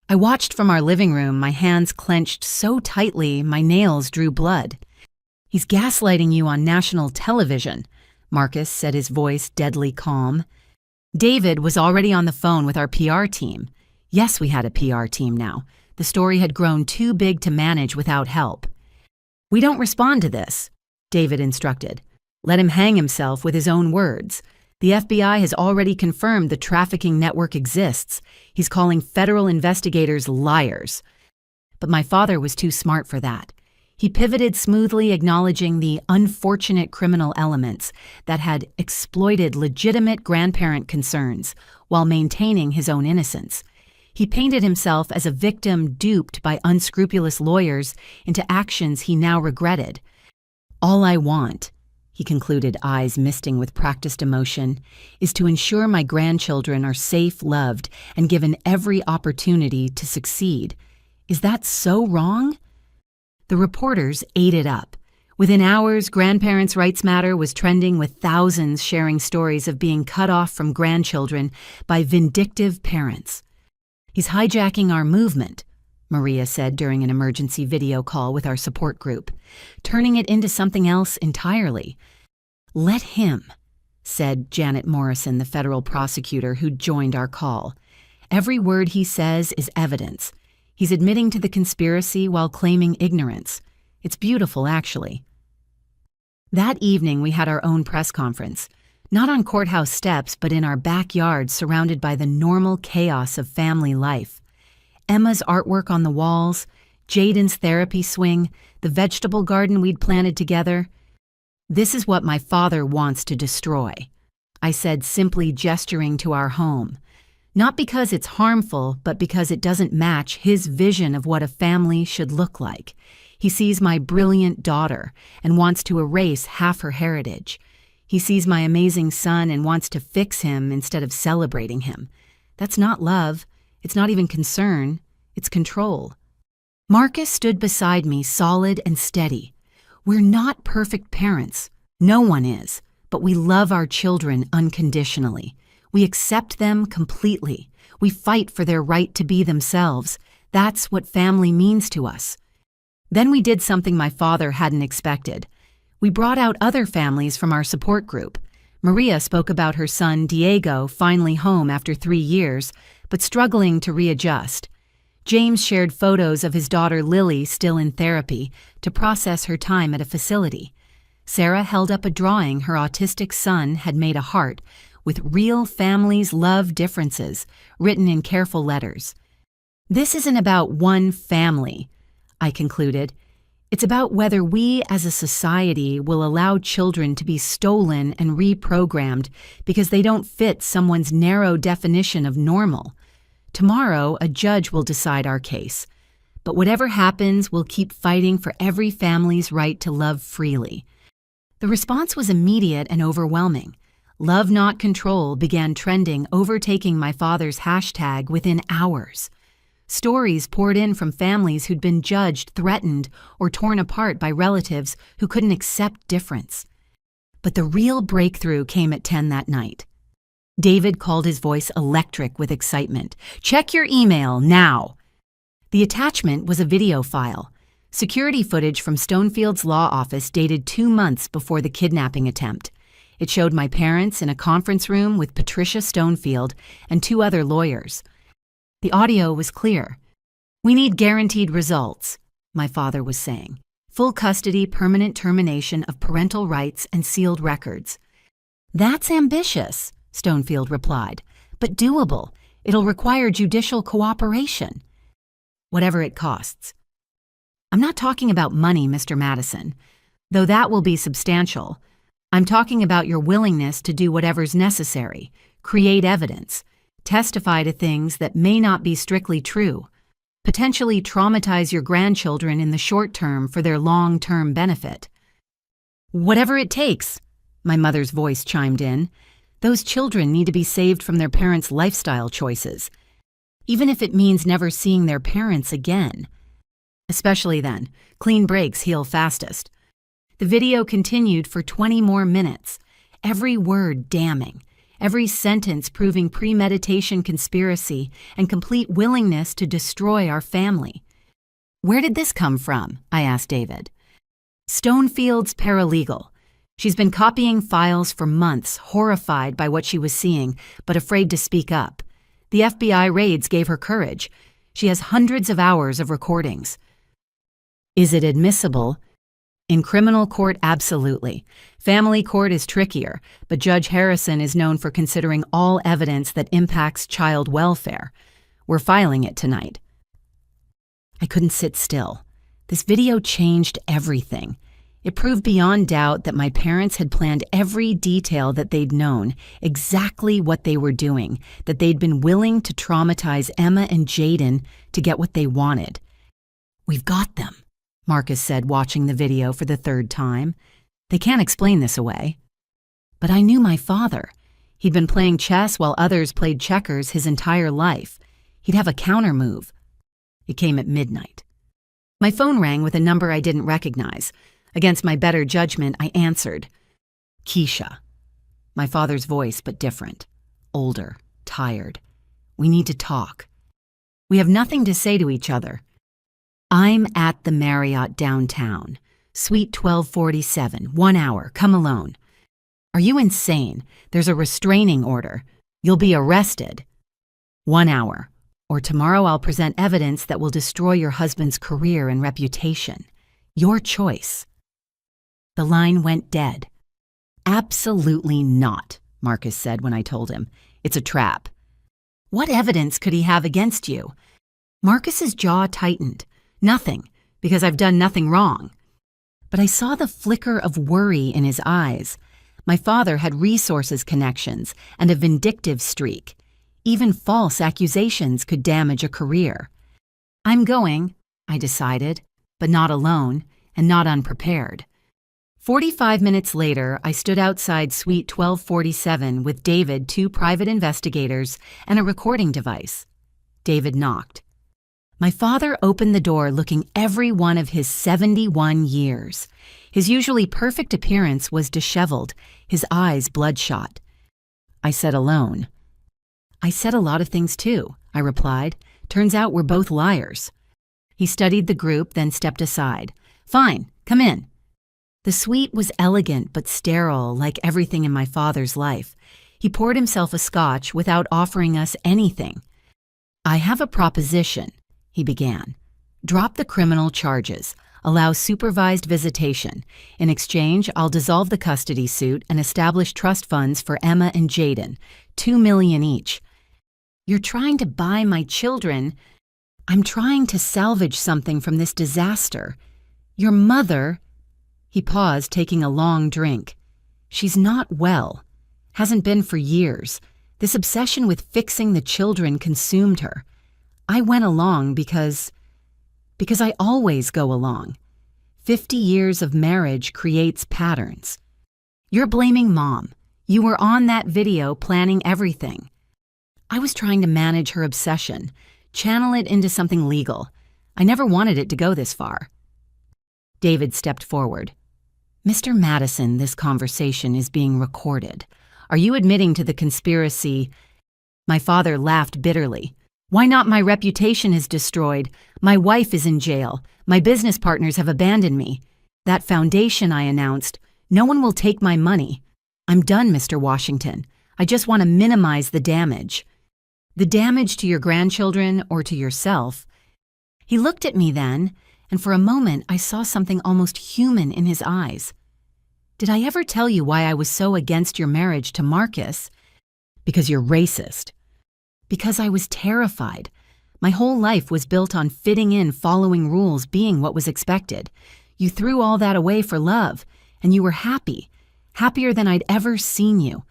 I watched from our living room, my hands clenched so tightly my nails drew blood. "He's gaslighting you on national television," Marcus said, his voice deadly calm. David was already on the phone with our PR team. Yes, we had a PR team now. The story had grown too big to manage without help. "We don't respond to this," David instructed. "Let him hang himself with his own words. The FBI has already confirmed the trafficking network exists. He's calling federal investigators liars." But my father was too smart for that. He pivoted smoothly, acknowledging the unfortunate criminal elements that had exploited legitimate grandparent concerns while maintaining his own innocence. He painted himself as a victim duped by unscrupulous lawyers into actions he now regretted. "All I want," he concluded, eyes misting with practiced emotion, "is to ensure my grandchildren are safe, loved, and given every opportunity to succeed. Is that so wrong?" The reporters ate it up. Within hours, Grandparents' Rights Matter was trending with thousands sharing stories of being cut off from grandchildren by vindictive parents. "He's hijacking our movement," Maria said during an emergency video call with our support group, "turning it into something else entirely. Let him," said Janet Morrison, the federal prosecutor who'd joined our call. "Every word he says is evidence. He's admitting to the conspiracy while claiming ignorance. It's beautiful, actually." That evening, we had our own press conference. Not on courthouse steps, but in our backyard, surrounded by the normal chaos of family life. Emma's artwork on the walls, Jaden's therapy swing, the vegetable garden we'd planted together. "This is what my father wants to destroy," I said, simply gesturing to our home. Not because it's harmful, but because it doesn't match his vision of what a family should look like. He sees my brilliant daughter and wants to erase half her heritage. He sees my amazing son and wants to fix him instead of celebrating him. That's not love. It's not even concern. It's control. Marcus stood beside me, solid and steady. "We're not perfect parents. No one is. But we love our children unconditionally. We accept them completely. We fight for their right to be themselves. That's what family means to us." Then we did something my father hadn't expected. We brought out other families from our support group. Maria spoke about her son, Diego, finally home after 3 years, but struggling to readjust. James shared photos of his daughter Lily, still in therapy, to process her time at a facility. Sarah held up a drawing her autistic son had made a heart with "Real families love differences," written in careful letters. "This isn't about one family," I concluded. "It's about whether we as a society will allow children to be stolen and reprogrammed because they don't fit someone's narrow definition of normal. Tomorrow, a judge will decide our case. But whatever happens, we'll keep fighting for every family's right to love freely." The response was immediate and overwhelming. "Love Not Control" began trending, overtaking my father's hashtag within hours. Stories poured in from families who'd been judged, threatened, or torn apart by relatives who couldn't accept difference. But the real breakthrough came at 10 that night. David called, his voice electric with excitement. "Check your email now." The attachment was a video file, security footage from Stonefield's law office dated 2 months before the kidnapping attempt. It showed my parents in a conference room with Patricia Stonefield and 2 other lawyers. The audio was clear. "We need guaranteed results," my father was saying. "Full custody, permanent termination of parental rights, and sealed records." "That's ambitious," Stonefield replied, "but doable. It'll require judicial cooperation." "Whatever it costs." "I'm not talking about money, Mr. Madison, though that will be substantial. I'm talking about your willingness to do whatever's necessary, create evidence, testify to things that may not be strictly true, potentially traumatize your grandchildren in the short term for their long-term benefit." "Whatever it takes," my mother's voice chimed in. "Those children need to be saved from their parents' lifestyle choices, even if it means never seeing their parents again. Especially then, clean breaks heal fastest." The video continued for 20 more minutes, every word damning, every sentence proving premeditation, conspiracy, and complete willingness to destroy our family. "Where did this come from?" I asked David. "Stonefield's paralegal. She's been copying files for months, horrified by what she was seeing, but afraid to speak up. The FBI raids gave her courage. She has hundreds of hours of recordings." "Is it admissible?" "In criminal court, absolutely. Family court is trickier, but Judge Harrison is known for considering all evidence that impacts child welfare. We're filing it tonight." I couldn't sit still. This video changed everything. It proved beyond doubt that my parents had planned every detail that they'd known, exactly what they were doing, that they'd been willing to traumatize Emma and Jaden to get what they wanted. "We've got them," Marcus said, watching the video for the 3rd time. "They can't explain this away." But I knew my father. He'd been playing chess while others played checkers his entire life. He'd have a counter move. It came at midnight. My phone rang with a number I didn't recognize. Against my better judgment, I answered. "Keisha." My father's voice, but different. Older, tired. "We need to talk. We have nothing to say to each other. I'm at the Marriott downtown. Suite 1247, 1 hour, come alone." Are you insane? There's a restraining order. You'll be arrested. 1 hour, or tomorrow I'll present evidence that will destroy your husband's career and reputation. Your choice. The line went dead. Absolutely not, Marcus said when I told him. It's a trap. What evidence could he have against you? Marcus's jaw tightened. Nothing, because I've done nothing wrong. But I saw the flicker of worry in his eyes. My father had resources connections and a vindictive streak. Even false accusations could damage a career. I'm going, I decided, but not alone and not unprepared. 45 minutes later, I stood outside Suite 1247 with David, 2 private investigators, and a recording device. David knocked. My father opened the door looking every one of his 71 years. His usually perfect appearance was disheveled, his eyes bloodshot. I said alone. I said a lot of things too, I replied. Turns out we're both liars. He studied the group, then stepped aside. Fine, come in. The suite was elegant but sterile, like everything in my father's life. He poured himself a scotch without offering us anything. I have a proposition, he began. Drop the criminal charges. Allow supervised visitation. In exchange, I'll dissolve the custody suit and establish trust funds for Emma and Jaden, $2 million each. You're trying to buy my children. I'm trying to salvage something from this disaster. Your mother... He paused, taking a long drink. She's not well. Hasn't been for years. This obsession with fixing the children consumed her. I went along because I always go along. 50 years of marriage creates patterns. You're blaming Mom. You were on that video planning everything. I was trying to manage her obsession, channel it into something legal. I never wanted it to go this far. David stepped forward. Mr. Madison, this conversation is being recorded. Are you admitting to the conspiracy? My father laughed bitterly. Why not? My reputation is destroyed. My wife is in jail. My business partners have abandoned me. That foundation I announced, no one will take my money. I'm done, Mr. Washington. I just want to minimize the damage. The damage to your grandchildren or to yourself. He looked at me then, and for a moment I saw something almost human in his eyes. Did I ever tell you why I was so against your marriage to Marcus? Because you're racist. Because I was terrified. My whole life was built on fitting in, following rules, being what was expected. You threw all that away for love, and you were happy, happier than I'd ever seen you.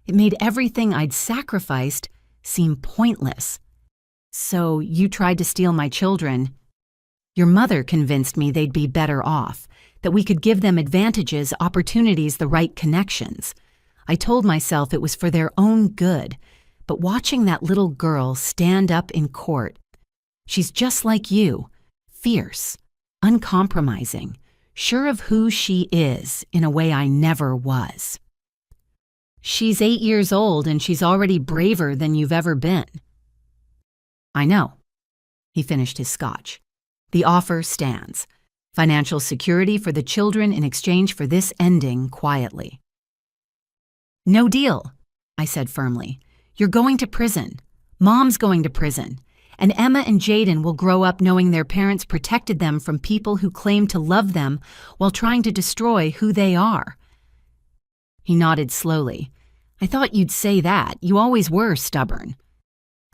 It made everything I'd sacrificed seem pointless. So you tried to steal my children. Your mother convinced me they'd be better off, that we could give them advantages, opportunities, the right connections. I told myself it was for their own good, but watching that little girl stand up in court, she's just like you, fierce, uncompromising, sure of who she is in a way I never was. She's 8 years old and she's already braver than you've ever been. I know. He finished his scotch. The offer stands. Financial security for the children in exchange for this ending quietly. No deal, I said firmly. You're going to prison. Mom's going to prison. And Emma and Jaden will grow up knowing their parents protected them from people who claim to love them while trying to destroy who they are. He nodded slowly. I thought you'd say that. You always were stubborn.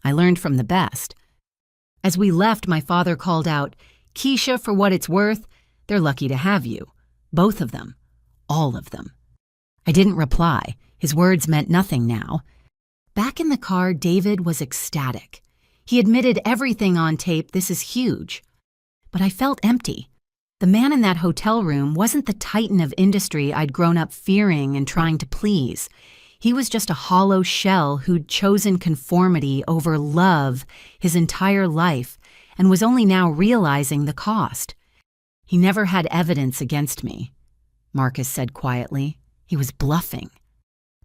I learned from the best. As we left, my father called out, Keisha, for what it's worth, they're lucky to have you. Both of them. All of them. I didn't reply. His words meant nothing now. Back in the car, David was ecstatic. He admitted everything on tape. This is huge. But I felt empty. The man in that hotel room wasn't the titan of industry I'd grown up fearing and trying to please. He was just a hollow shell who'd chosen conformity over love his entire life and was only now realizing the cost. He never had evidence against me, Marcus said quietly. He was bluffing.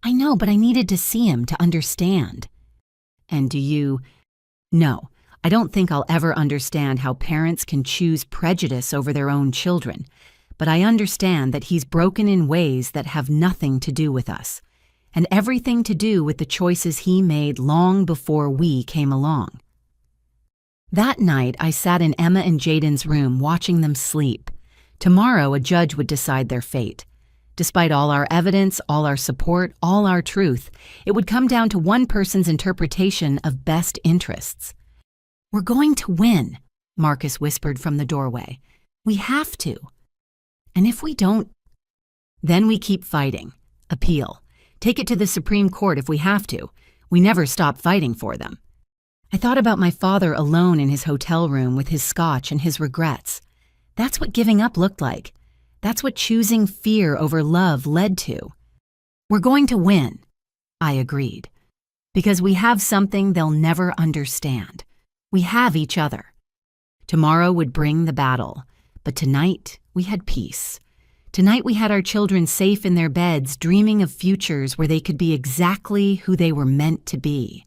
I know, but I needed to see him to understand. And do you... No, I don't think I'll ever understand how parents can choose prejudice over their own children. but I understand that he's broken in ways that have nothing to do with us, and everything to do with the choices he made long before we came along. That night, I sat in Emma and Jaden's room watching them sleep. Tomorrow, a judge would decide their fate. Despite all our evidence, all our support, all our truth, it would come down to one person's interpretation of best interests. "We're going to win," Marcus whispered from the doorway. "We have to. And if we don't, then we keep fighting. Appeal. Take it to the Supreme Court if we have to. We never stop fighting for them." I thought about my father alone in his hotel room with his scotch and his regrets. That's what giving up looked like. That's what choosing fear over love led to. "We're going to win," I agreed. "Because we have something they'll never understand. We have each other." Tomorrow would bring the battle, but tonight we had peace. Tonight we had our children safe in their beds, dreaming of futures where they could be exactly who they were meant to be.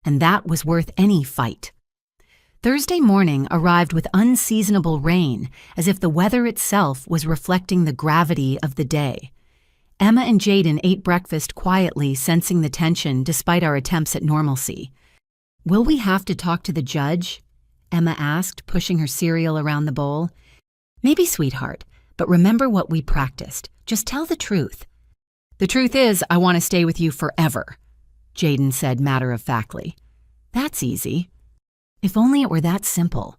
And that was worth any fight. Thursday morning arrived with unseasonable rain, as if the weather itself was reflecting the gravity of the day. Emma and Jaden ate breakfast quietly, sensing the tension despite our attempts at normalcy. "Will we have to talk to the judge?" Emma asked, pushing her cereal around the bowl. "Maybe, sweetheart, but remember what we practiced. Just tell the truth." "The truth is, I want to stay with you forever," Jaden said matter-of-factly. "That's easy. If only it were that simple."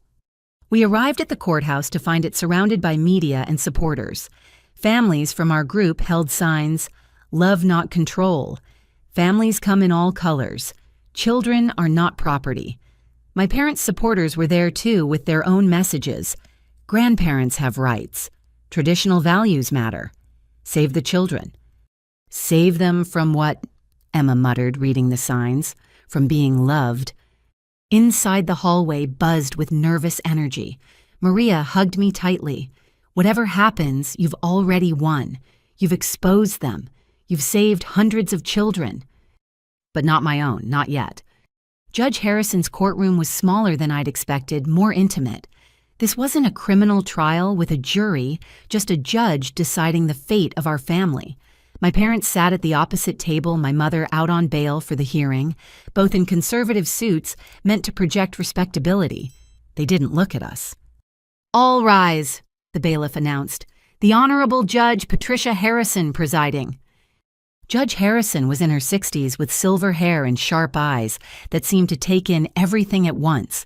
We arrived at the courthouse to find it surrounded by media and supporters. Families from our group held signs, "Love not control," "Families come in all colors," "Children are not property." My parents' supporters were there too with their own messages. "Grandparents have rights," "Traditional values matter," "Save the children." "Save them from what?" Emma muttered, reading the signs. "From being loved." Inside the hallway buzzed with nervous energy. Maria hugged me tightly. "Whatever happens, you've already won. You've exposed them. You've saved hundreds of children." But not my own, not yet. Judge Harrison's courtroom was smaller than I'd expected, more intimate. This wasn't a criminal trial with a jury, just a judge deciding the fate of our family. My parents sat at the opposite table, my mother out on bail for the hearing, both in conservative suits meant to project respectability. They didn't look at us. "All rise," the bailiff announced. "The Honorable Judge Patricia Harrison presiding." Judge Harrison was in her 60s with silver hair and sharp eyes that seemed to take in everything at once.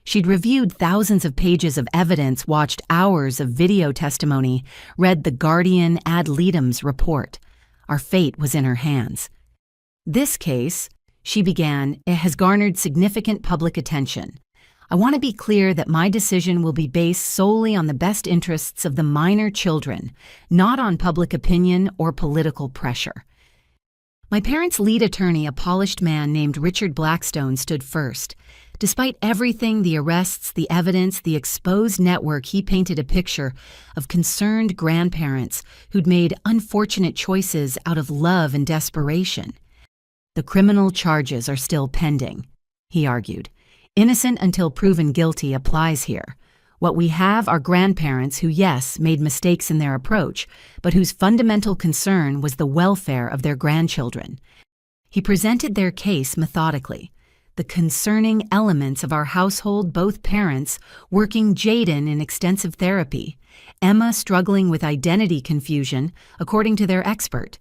She'd reviewed thousands of pages of evidence, watched hours of video testimony, read the Guardian ad litem's report. Our fate was in her hands. "This case," she began, "it has garnered significant public attention. I want to be clear that my decision will be based solely on the best interests of the minor children, not on public opinion or political pressure." My parents' lead attorney, a polished man named Richard Blackstone, stood first. Despite everything, the arrests, the evidence, the exposed network, he painted a picture of concerned grandparents who'd made unfortunate choices out of love and desperation. "The criminal charges are still pending," he argued. "Innocent until proven guilty applies here. What we have are grandparents who, yes, made mistakes in their approach, but whose fundamental concern was the welfare of their grandchildren." He presented their case methodically. The concerning elements of our household, both parents working Jaden in extensive therapy, Emma struggling with identity confusion, according to their expert.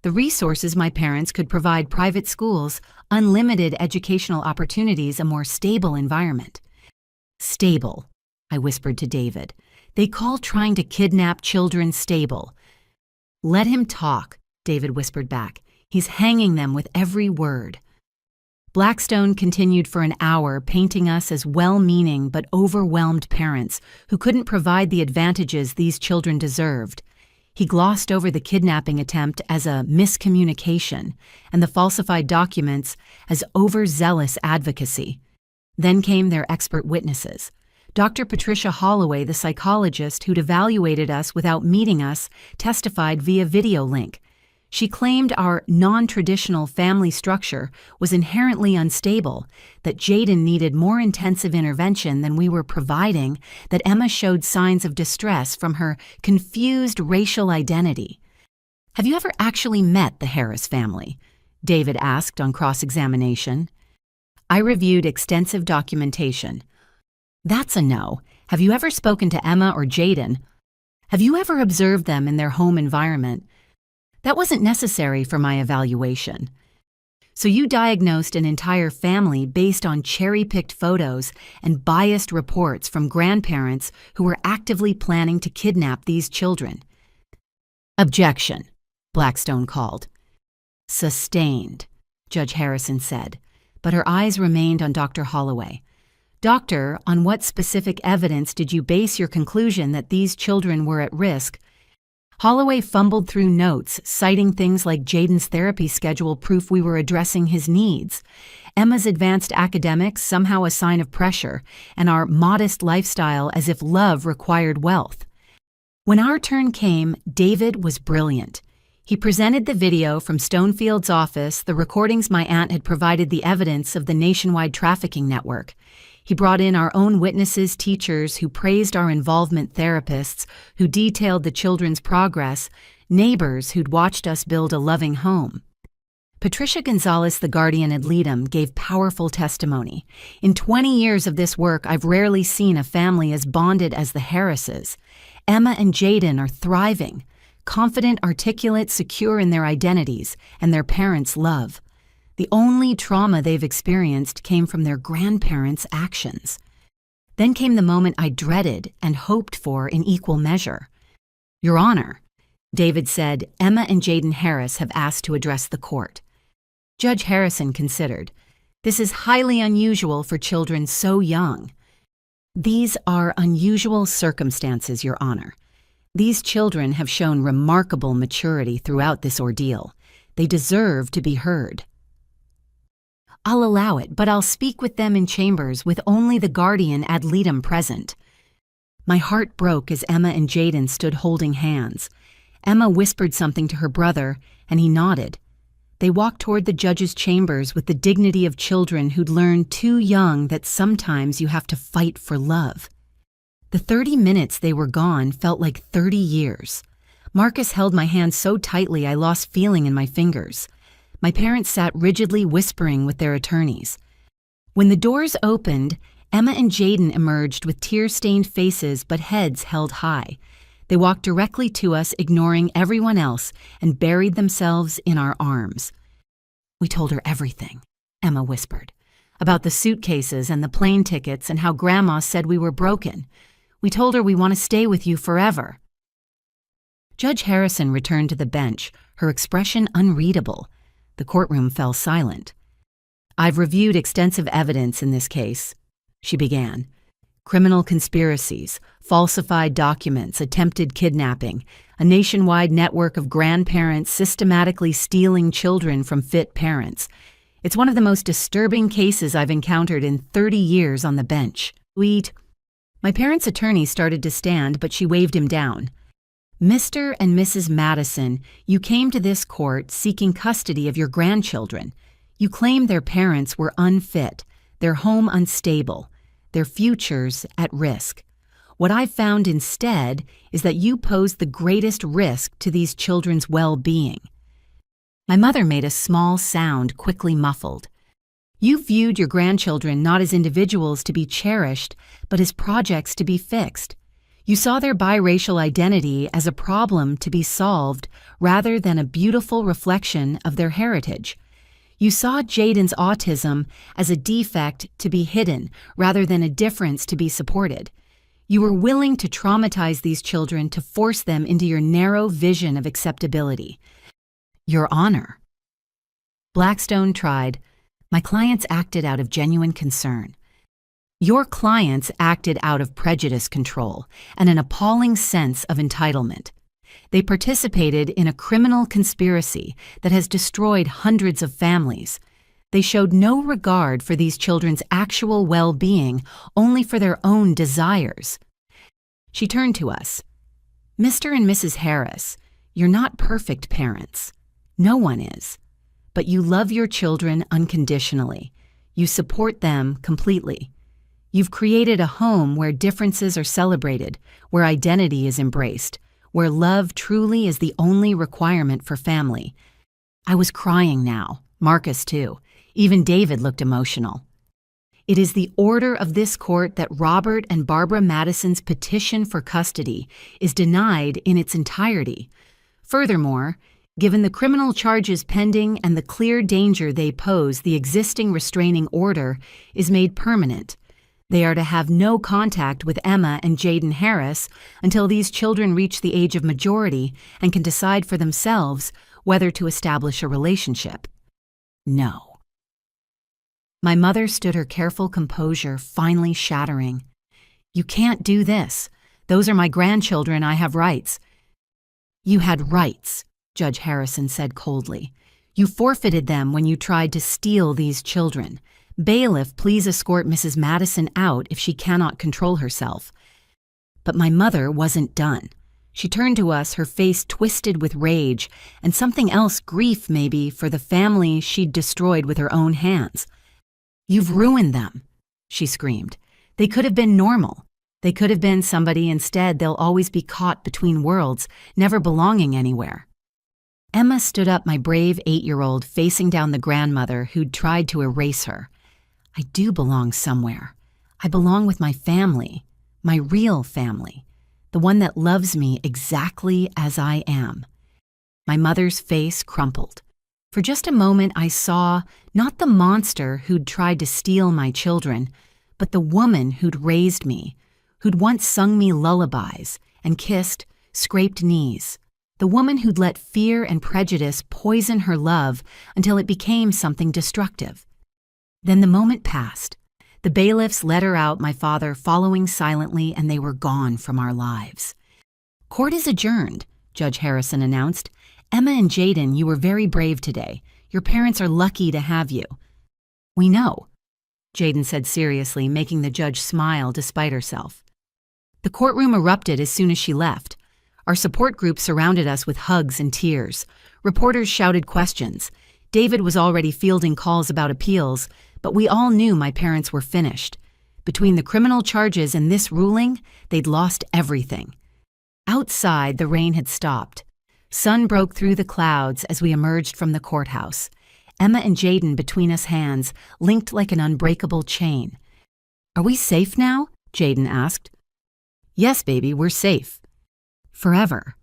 The resources my parents could provide: private schools, unlimited educational opportunities, a more stable environment. "Stable," I whispered to David. "They call trying to kidnap children stable." "Let him talk," David whispered back. "He's hanging them with every word." Blackstone continued for an hour, painting us as well-meaning but overwhelmed parents who couldn't provide the advantages these children deserved. He glossed over the kidnapping attempt as a miscommunication and the falsified documents as overzealous advocacy. Then came their expert witnesses. Dr. Patricia Holloway, the psychologist who'd evaluated us without meeting us, testified via video link. She claimed our non-traditional family structure was inherently unstable, that Jaden needed more intensive intervention than we were providing, that Emma showed signs of distress from her confused racial identity. "Have you ever actually met the Harris family?" David asked on cross-examination. I reviewed extensive documentation. "That's a no. Have you ever spoken to Emma or Jaden? Have you ever observed them in their home environment?" "That wasn't necessary for my evaluation." "So you diagnosed an entire family based on cherry-picked photos and biased reports from grandparents who were actively planning to kidnap these children?" "Objection," Blackstone called. "Sustained," Judge Harrison said, but her eyes remained on Dr. Holloway. "Doctor, on what specific evidence did you base your conclusion that these children were at risk?" Holloway fumbled through notes, citing things like Jaden's therapy schedule proof we were addressing his needs, Emma's advanced academics somehow a sign of pressure, and our modest lifestyle as if love required wealth. When our turn came, David was brilliant. He presented the video from Stonefield's office, the recordings my aunt had provided the evidence of the nationwide trafficking network. He brought in our own witnesses, teachers who praised our involvement, therapists who detailed the children's progress, neighbors who'd watched us build a loving home. Patricia Gonzalez, the guardian ad litem, gave powerful testimony. "In 20 years of this work, I've rarely seen a family as bonded as the Harrises. Emma and Jaden are thriving, confident, articulate, secure in their identities and their parents' love. The only trauma they've experienced came from their grandparents' actions." Then came the moment I dreaded and hoped for in equal measure. "Your Honor," David said, "Emma and Jaden Harris have asked to address the court." Judge Harrison considered, "This is highly unusual for children so young." "These are unusual circumstances, Your Honor. These children have shown remarkable maturity throughout this ordeal. They deserve to be heard." "I'll allow it, but I'll speak with them in chambers with only the guardian ad litem present." My heart broke as Emma and Jaden stood holding hands. Emma whispered something to her brother, and he nodded. They walked toward the judge's chambers with the dignity of children who'd learned too young that sometimes you have to fight for love. The 30 minutes they were gone felt like 30 years. Marcus held my hand so tightly I lost feeling in my fingers. My parents sat rigidly whispering with their attorneys. When the doors opened, Emma and Jaden emerged with tear-stained faces but heads held high. They walked directly to us, ignoring everyone else, and buried themselves in our arms. "We told her everything," Emma whispered, "about the suitcases and the plane tickets and how Grandma said we were broken. We told her we want to stay with you forever." Judge Harrison returned to the bench, her expression unreadable. The courtroom fell silent. "I've reviewed extensive evidence in this case," she began. "Criminal conspiracies, falsified documents, attempted kidnapping, a nationwide network of grandparents systematically stealing children from fit parents. It's one of the most disturbing cases I've encountered in 30 years on the bench." My parents' attorney started to stand, but she waved him down. "Mr. and Mrs. Madison, you came to this court seeking custody of your grandchildren. You claim their parents were unfit, their home unstable, their futures at risk. What I've found instead is that you pose the greatest risk to these children's well-being." My mother made a small sound, quickly muffled. "You viewed your grandchildren not as individuals to be cherished, but as projects to be fixed. You saw their biracial identity as a problem to be solved rather than a beautiful reflection of their heritage. You saw Jaden's autism as a defect to be hidden rather than a difference to be supported. You were willing to traumatize these children to force them into your narrow vision of acceptability." "Your Honor." Blackstone tried. "My clients acted out of genuine concern." "Your clients acted out of prejudice control and an appalling sense of entitlement. They participated in a criminal conspiracy that has destroyed hundreds of families. They showed no regard for these children's actual well-being, only for their own desires." She turned to us. "Mr. and Mrs. Harris, you're not perfect parents. No one is. But you love your children unconditionally. You support them completely. You've created a home where differences are celebrated, where identity is embraced, where love truly is the only requirement for family. I was crying now, Marcus too. Even David looked emotional. It is the order of this court that Robert and Barbara Madison's petition for custody is denied in its entirety. Furthermore, given the criminal charges pending and the clear danger they pose, the existing restraining order is made permanent. They are to have no contact with Emma and Jaden Harris until these children reach the age of majority and can decide for themselves whether to establish a relationship. No. My mother stood her careful composure finally shattering. You can't do this. Those are my grandchildren. I have rights. You had rights, Judge Harrison said coldly. You forfeited them when you tried to steal these children. Bailiff, please escort Mrs. Madison out if she cannot control herself. But my mother wasn't done. She turned to us, her face twisted with rage, and something else, grief maybe, for the family she'd destroyed with her own hands. You've ruined them, she screamed. They could have been normal. They could have been somebody. Instead, they'll always be caught between worlds, never belonging anywhere. Emma stood up, my brave 8-year-old, facing down the grandmother who'd tried to erase her. I do belong somewhere. I belong with my family, my real family, the one that loves me exactly as I am. My mother's face crumpled. For just a moment, I saw not the monster who'd tried to steal my children, but the woman who'd raised me, who'd once sung me lullabies and kissed, scraped knees. The woman who'd let fear and prejudice poison her love until it became something destructive. Then the moment passed. The bailiffs let her out, my father following silently, and they were gone from our lives. Court is adjourned, Judge Harrison announced. Emma and Jaden, you were very brave today. Your parents are lucky to have you. We know, Jaden said seriously, making the judge smile despite herself. The courtroom erupted as soon as she left. Our support group surrounded us with hugs and tears. Reporters shouted questions. David was already fielding calls about appeals, but we all knew my parents were finished. Between the criminal charges and this ruling, they'd lost everything. Outside, the rain had stopped. Sun broke through the clouds as we emerged from the courthouse. Emma and Jaden between us, hands linked like an unbreakable chain. Are we safe now? Jaden asked. Yes, baby, we're safe. Forever.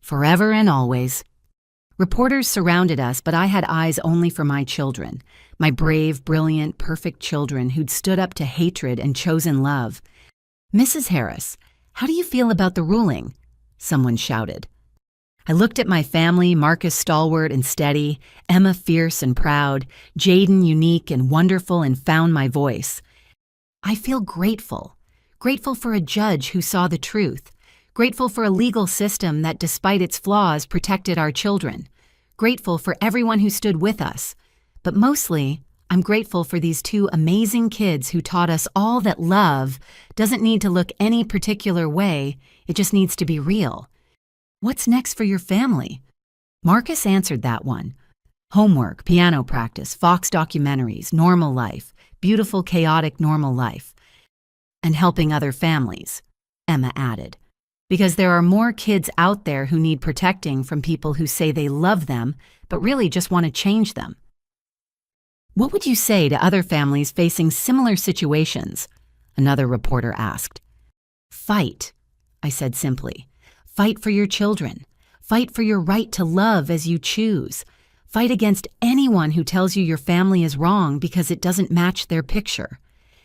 Forever and always. Reporters surrounded us, but I had eyes only for my children, my brave, brilliant, perfect children who'd stood up to hatred and chosen love. Mrs. Harris, how do you feel about the ruling? Someone shouted. I looked at my family, Marcus stalwart and steady, Emma fierce and proud, Jaden unique and wonderful, and found my voice. I feel grateful. Grateful for a judge who saw the truth. Grateful for a legal system that, despite its flaws, protected our children. Grateful for everyone who stood with us. But mostly, I'm grateful for these two amazing kids who taught us all that love doesn't need to look any particular way, it just needs to be real. What's next for your family? Marcus answered that one. Homework, piano practice, Fox documentaries, normal life, beautiful, chaotic, normal life. And helping other families, Emma added. Because there are more kids out there who need protecting from people who say they love them, but really just want to change them. What would you say to other families facing similar situations? Another reporter asked. Fight, I said simply. Fight for your children. Fight for your right to love as you choose. Fight against anyone who tells you your family is wrong because it doesn't match their picture.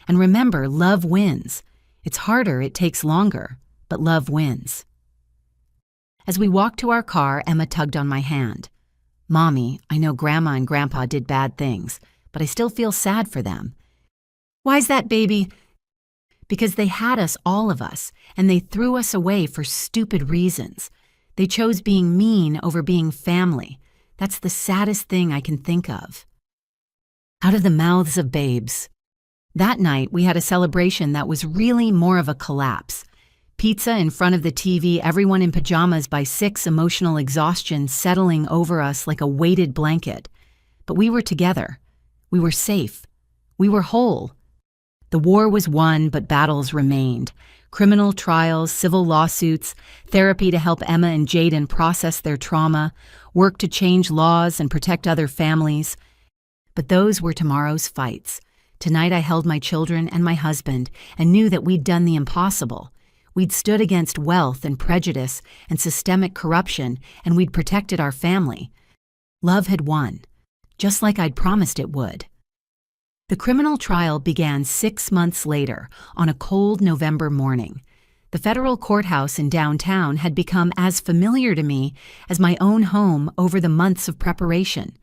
And remember, love wins. It's harder, it takes longer. But love wins. As we walked to our car, Emma tugged on my hand. Mommy, I know Grandma and Grandpa did bad things, but I still feel sad for them. Why's that, baby? Because they had us, all of us, and they threw us away for stupid reasons. They chose being mean over being family. That's the saddest thing I can think of. Out of the mouths of babes. That night, we had a celebration that was really more of a collapse. Pizza in front of the TV, everyone in pajamas by 6, emotional exhaustion settling over us like a weighted blanket. But we were together. We were safe. We were whole. The war was won, but battles remained. Criminal trials, civil lawsuits, therapy to help Emma and Jaden process their trauma, work to change laws and protect other families. But those were tomorrow's fights. Tonight I held my children and my husband and knew that we'd done the impossible. We'd stood against wealth and prejudice and systemic corruption, and we'd protected our family. Love had won, just like I'd promised it would. The criminal trial began 6 months later, on a cold November morning. The federal courthouse in downtown had become as familiar to me as my own home over the months of preparation.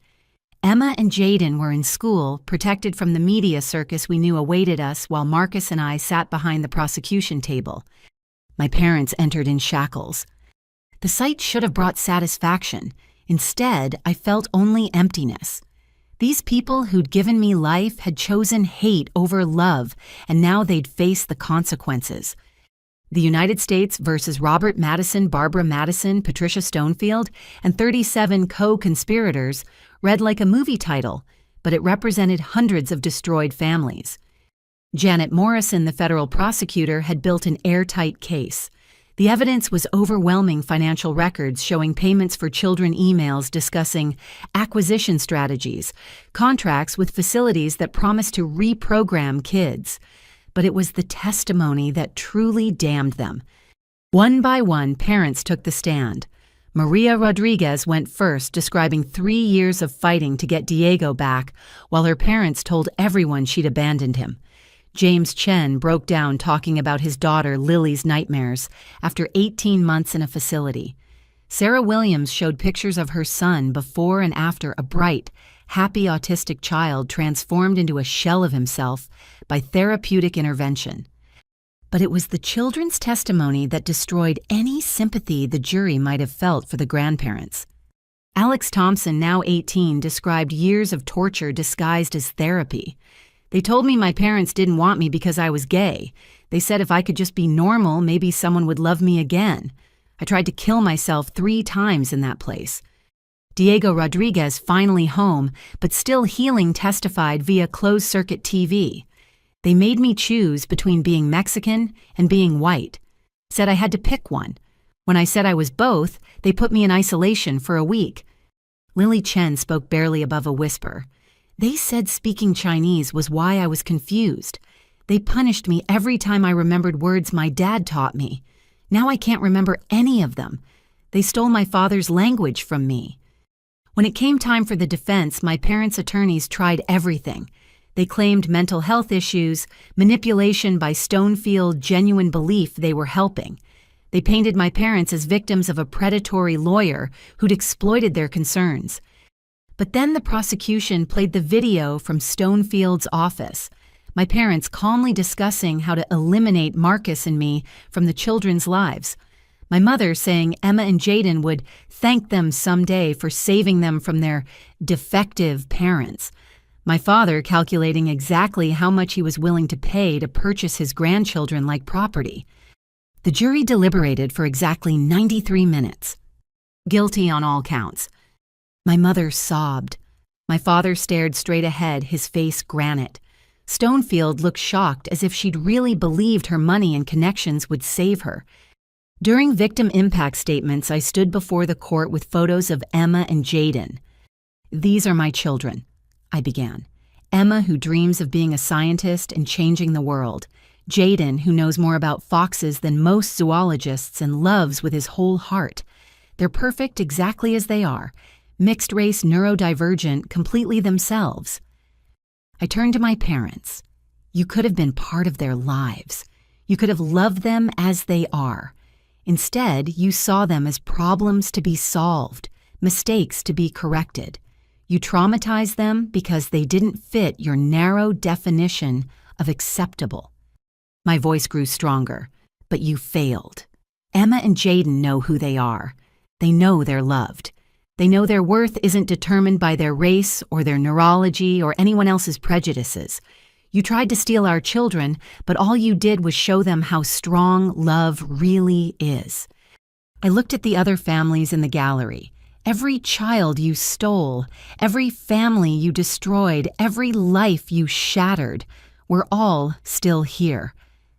Emma and Jaden were in school, protected from the media circus we knew awaited us, while Marcus and I sat behind the prosecution table. My parents entered in shackles. The sight should have brought satisfaction. Instead, I felt only emptiness. These people who'd given me life had chosen hate over love, and now they'd face the consequences. The United States versus Robert Madison, Barbara Madison, Patricia Stonefield, and 37 co-conspirators read like a movie title, but it represented hundreds of destroyed families. Janet Morrison, the federal prosecutor, had built an airtight case. The evidence was overwhelming: financial records showing payments for children, emails discussing acquisition strategies, contracts with facilities that promised to reprogram kids. But it was the testimony that truly damned them. One by one, parents took the stand. Maria Rodriguez went first, describing 3 years of fighting to get Diego back, while her parents told everyone she'd abandoned him. James Chen broke down, talking about his daughter Lily's nightmares after 18 months in a facility. Sarah Williams showed pictures of her son before and after, a bright, happy autistic child transformed into a shell of himself by therapeutic intervention. But it was the children's testimony that destroyed any sympathy the jury might have felt for the grandparents. Alex Thompson, now 18, described years of torture disguised as therapy. They told me my parents didn't want me because I was gay. They said if I could just be normal, maybe someone would love me again. I tried to kill myself 3 times in that place. Diego Rodriguez, finally home, but still healing, testified via closed-circuit TV. They made me choose between being Mexican and being white. Said I had to pick one. When I said I was both, they put me in isolation for a week. Lily Chen spoke barely above a whisper. They said speaking Chinese was why I was confused. They punished me every time I remembered words my dad taught me. Now I can't remember any of them. They stole my father's language from me. When it came time for the defense, my parents' attorneys tried everything. They claimed mental health issues, manipulation by Stonefield, genuine belief they were helping. They painted my parents as victims of a predatory lawyer who'd exploited their concerns. But then the prosecution played the video from Stonefield's office, my parents calmly discussing how to eliminate Marcus and me from the children's lives. My mother saying Emma and Jaden would thank them someday for saving them from their defective parents. My father calculating exactly how much he was willing to pay to purchase his grandchildren like property. The jury deliberated for exactly 93 minutes. Guilty on all counts. My mother sobbed. My father stared straight ahead, his face granite. Stonefield looked shocked, as if she'd really believed her money and connections would save her. During victim impact statements, I stood before the court with photos of Emma and Jaden. "These are my children," I began. Emma, who dreams of being a scientist and changing the world. Jaden, who knows more about foxes than most zoologists and loves with his whole heart. They're perfect exactly as they are. Mixed-race, neurodivergent, completely themselves. I turned to my parents. You could have been part of their lives. You could have loved them as they are. Instead, you saw them as problems to be solved, mistakes to be corrected. You traumatized them because they didn't fit your narrow definition of acceptable. My voice grew stronger, but you failed. Emma and Jaden know who they are. They know they're loved. They know their worth isn't determined by their race or their neurology or anyone else's prejudices. You tried to steal our children, but all you did was show them how strong love really is." I looked at the other families in the gallery. Every child you stole, every family you destroyed, every life you shattered, we're all still here,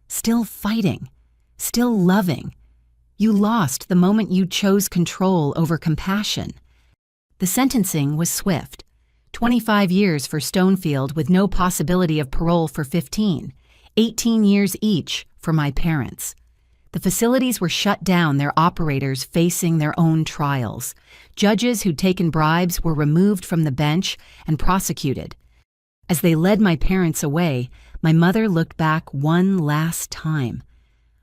still fighting, still loving. You lost the moment you chose control over compassion. The sentencing was swift. 25 years for Stonefield with no possibility of parole for 15, 18 years each for my parents. The facilities were shut down, their operators facing their own trials. Judges who'd taken bribes were removed from the bench and prosecuted. As they led my parents away, my mother looked back one last time.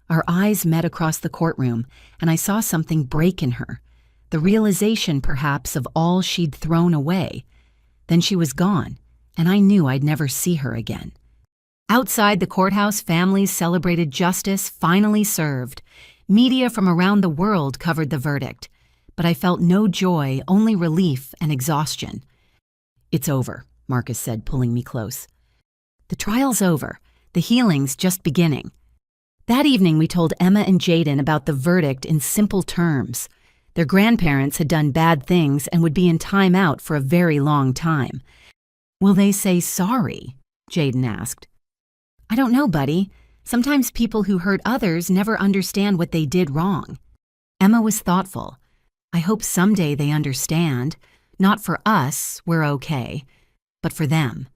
Our eyes met across the courtroom, and I saw something break in her, the realization perhaps of all she'd thrown away. Then she was gone, and I knew I'd never see her again. Outside the courthouse, families celebrated justice finally served. Media from around the world covered the verdict, but I felt no joy, only relief and exhaustion. "It's over," Marcus said, pulling me close. "The trial's over. The healing's just beginning." That evening, we told Emma and Jaden about the verdict in simple terms. Their grandparents had done bad things and would be in time out for a very long time. "Will they say sorry?" Jaden asked. "I don't know, buddy. Sometimes people who hurt others never understand what they did wrong." Emma was thoughtful. "I hope someday they understand. Not for us, we're okay, but for them.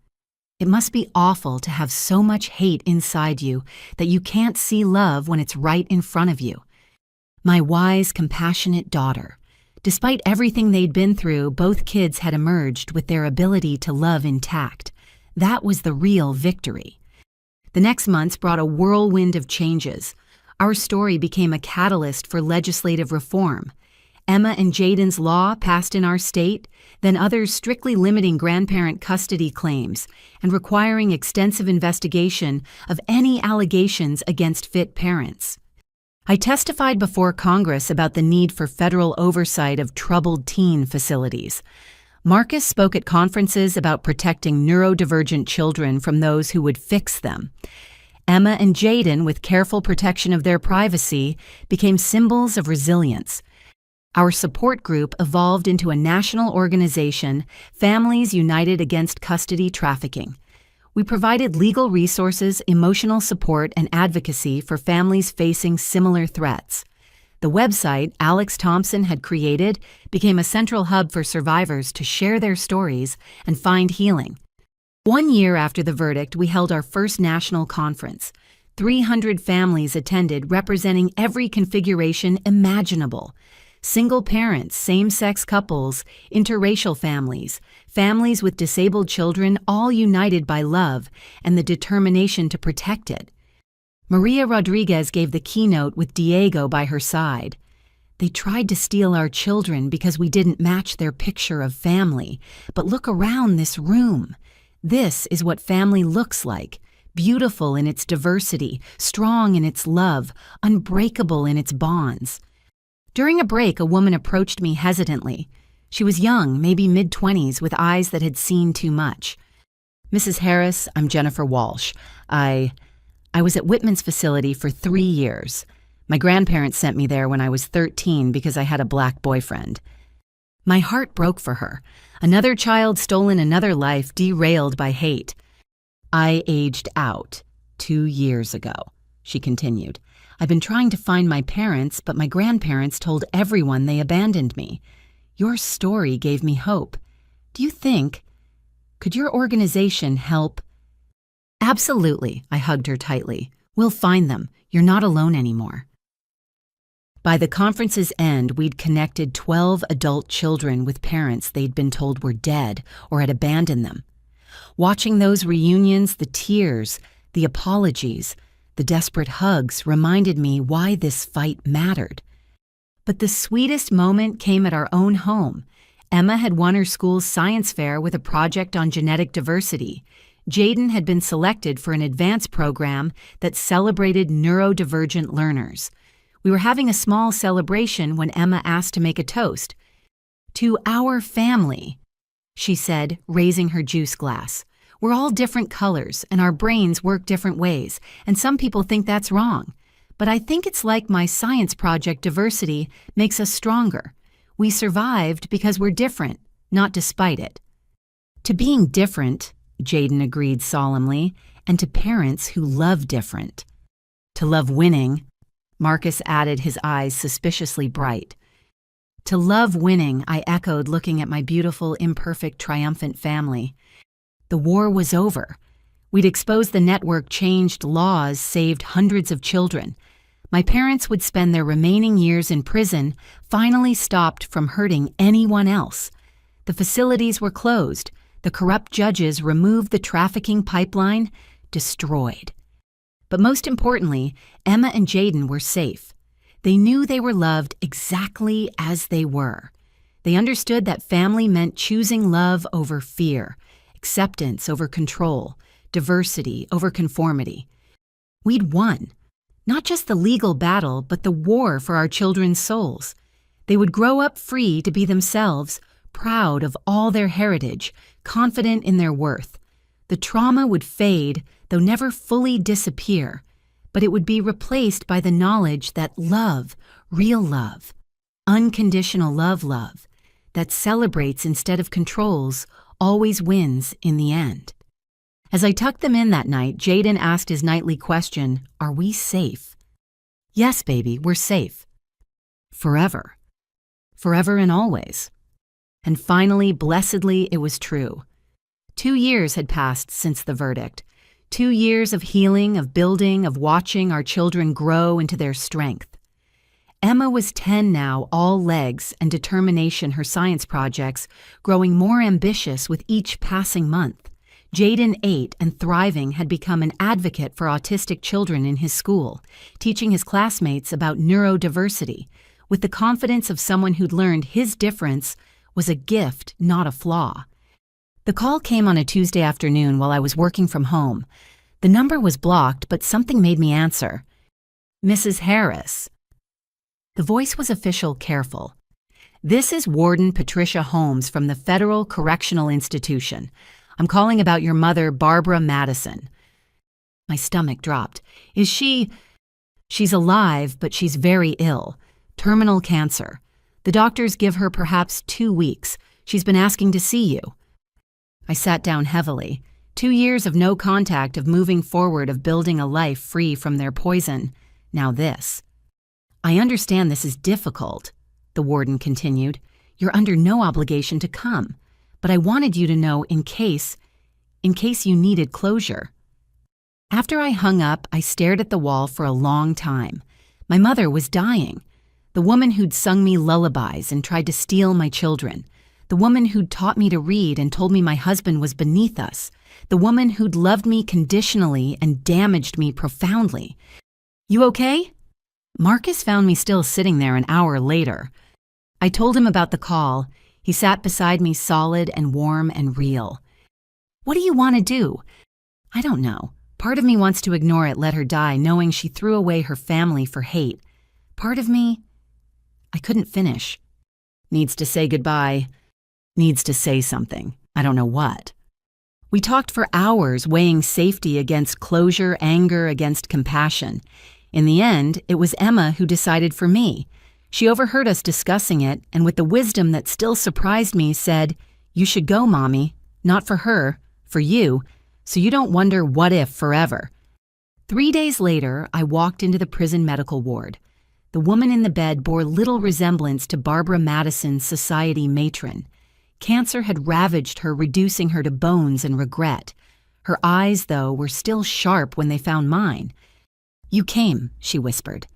It must be awful to have so much hate inside you that you can't see love when it's right in front of you." My wise, compassionate daughter. Despite everything they'd been through, both kids had emerged with their ability to love intact. That was the real victory. The next months brought a whirlwind of changes. Our story became a catalyst for legislative reform. Emma and Jaden's law passed in our state, then others strictly limiting grandparent custody claims and requiring extensive investigation of any allegations against fit parents. I testified before Congress about the need for federal oversight of troubled teen facilities. Marcus spoke at conferences about protecting neurodivergent children from those who would fix them. Emma and Jaden, with careful protection of their privacy, became symbols of resilience. Our support group evolved into a national organization, Families United Against Custody Trafficking. We provided legal resources, emotional support, and advocacy for families facing similar threats. The website Alex Thompson had created became a central hub for survivors to share their stories and find healing. 1 year after the verdict, we held our first national conference. 300 families attended, representing every configuration imaginable. Single parents, same-sex couples, interracial families, families with disabled children, all united by love and the determination to protect it. Maria Rodriguez gave the keynote with Diego by her side. "They tried to steal our children because we didn't match their picture of family. But look around this room. This is what family looks like. Beautiful in its diversity, strong in its love, unbreakable in its bonds." During a break, a woman approached me hesitantly. She was young, maybe mid-20s, with eyes that had seen too much. "Mrs. Harris, I'm Jennifer Walsh. I was at Whitman's facility for 3 years. My grandparents sent me there when I was 13 because I had a black boyfriend." My heart broke for her. Another child stolen, another life derailed by hate. "I aged out 2 years ago," she continued. "I've been trying to find my parents, but my grandparents told everyone they abandoned me. Your story gave me hope. Could your organization help?" "Absolutely," I hugged her tightly. "We'll find them. You're not alone anymore." By the conference's end, we'd connected 12 adult children with parents they'd been told were dead or had abandoned them. Watching those reunions, the tears, the apologies, the desperate hugs reminded me why this fight mattered. But the sweetest moment came at our own home. Emma had won her school's science fair with a project on genetic diversity. Jaden had been selected for an advanced program that celebrated neurodivergent learners. We were having a small celebration when Emma asked to make a toast. "To our family," she said, raising her juice glass. We're all different colors, and our brains work different ways, and some people think that's wrong. But I think it's like my science project diversity makes us stronger. We survived because we're different, not despite it. To being different, Jaden agreed solemnly, and to parents who love different. To love winning, Marcus added, his eyes suspiciously bright. To love winning, I echoed, looking at my beautiful, imperfect, triumphant family. The war was over. We'd exposed the network, changed laws, saved hundreds of children. My parents would spend their remaining years in prison, finally stopped from hurting anyone else. The facilities were closed. The corrupt judges removed the trafficking pipeline, destroyed. But most importantly, Emma and Jaden were safe. They knew they were loved exactly as they were. They understood that family meant choosing love over fear, acceptance over control, diversity over conformity. We'd won. Not just the legal battle, but the war for our children's souls. They would grow up free to be themselves, proud of all their heritage, confident in their worth. The trauma would fade, though never fully disappear, but it would be replaced by the knowledge that love, real love, unconditional love, that celebrates instead of controls, always wins in the end. As I tucked them in that night, Jaden asked his nightly question, "Are we safe?" "Yes, baby, we're safe. Forever. Forever and always." And finally, blessedly, it was true. 2 years had passed since the verdict. 2 years of healing, of building, of watching our children grow into their strength. Emma was 10 now, all legs and determination, her science projects growing more ambitious with each passing month. Jaden, 8 and thriving, had become an advocate for autistic children in his school, teaching his classmates about neurodiversity, with the confidence of someone who'd learned his difference was a gift, not a flaw. The call came on a Tuesday afternoon while I was working from home. The number was blocked, but something made me answer. "Mrs. Harris." The voice was official, careful. "This is Warden Patricia Holmes from the Federal Correctional Institution. I'm calling about your mother, Barbara Madison." My stomach dropped. "Is she—" "She's alive, but she's very ill. Terminal cancer. The doctors give her perhaps 2 weeks. She's been asking to see you." I sat down heavily. 2 years of no contact, of moving forward, of building a life free from their poison. Now this. "I understand this is difficult," the warden continued. "You're under no obligation to come. But I wanted you to know in case you needed closure." After I hung up, I stared at the wall for a long time. My mother was dying. The woman who'd sung me lullabies and tried to steal my children. The woman who'd taught me to read and told me my husband was beneath us. The woman who'd loved me conditionally and damaged me profoundly. "You okay?" Marcus found me still sitting there an hour later. I told him about the call. He sat beside me, solid and warm and real. "What do you want to do?" "I don't know. Part of me wants to ignore it, let her die, knowing she threw away her family for hate. Part of me—" I couldn't finish. "Needs to say goodbye. Needs to say something. I don't know what." We talked for hours, weighing safety against closure, anger against compassion. In the end, it was Emma who decided for me. She overheard us discussing it, and with the wisdom that still surprised me, said, "You should go, Mommy. Not for her, for you, so you don't wonder what if forever." 3 days later, I walked into the prison medical ward. The woman in the bed bore little resemblance to Barbara Madison's society matron. Cancer had ravaged her, reducing her to bones and regret. Her eyes, though, were still sharp when they found mine. "You came," she whispered.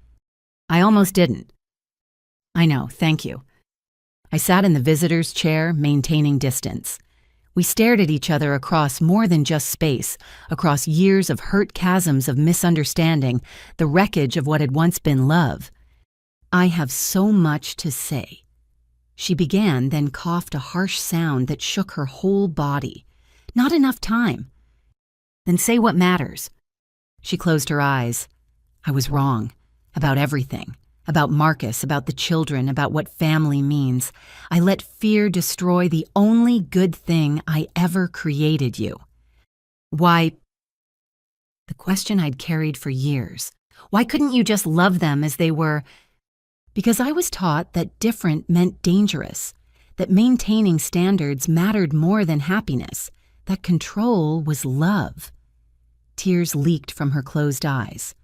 "I almost didn't." "I know, thank you." I sat in the visitor's chair, maintaining distance. We stared at each other across more than just space, across years of hurt chasms of misunderstanding, the wreckage of what had once been love. "I have so much to say." She began, then coughed a harsh sound that shook her whole body. "Not enough time." "Then say what matters." She closed her eyes. I was wrong. About everything. About Marcus, about the children, about what family means. I let fear destroy the only good thing I ever created you. Why, the question I'd carried for years. Why couldn't you just love them as they were? Because I was taught that different meant dangerous, that maintaining standards mattered more than happiness, that control was love. Tears leaked from her closed eyes.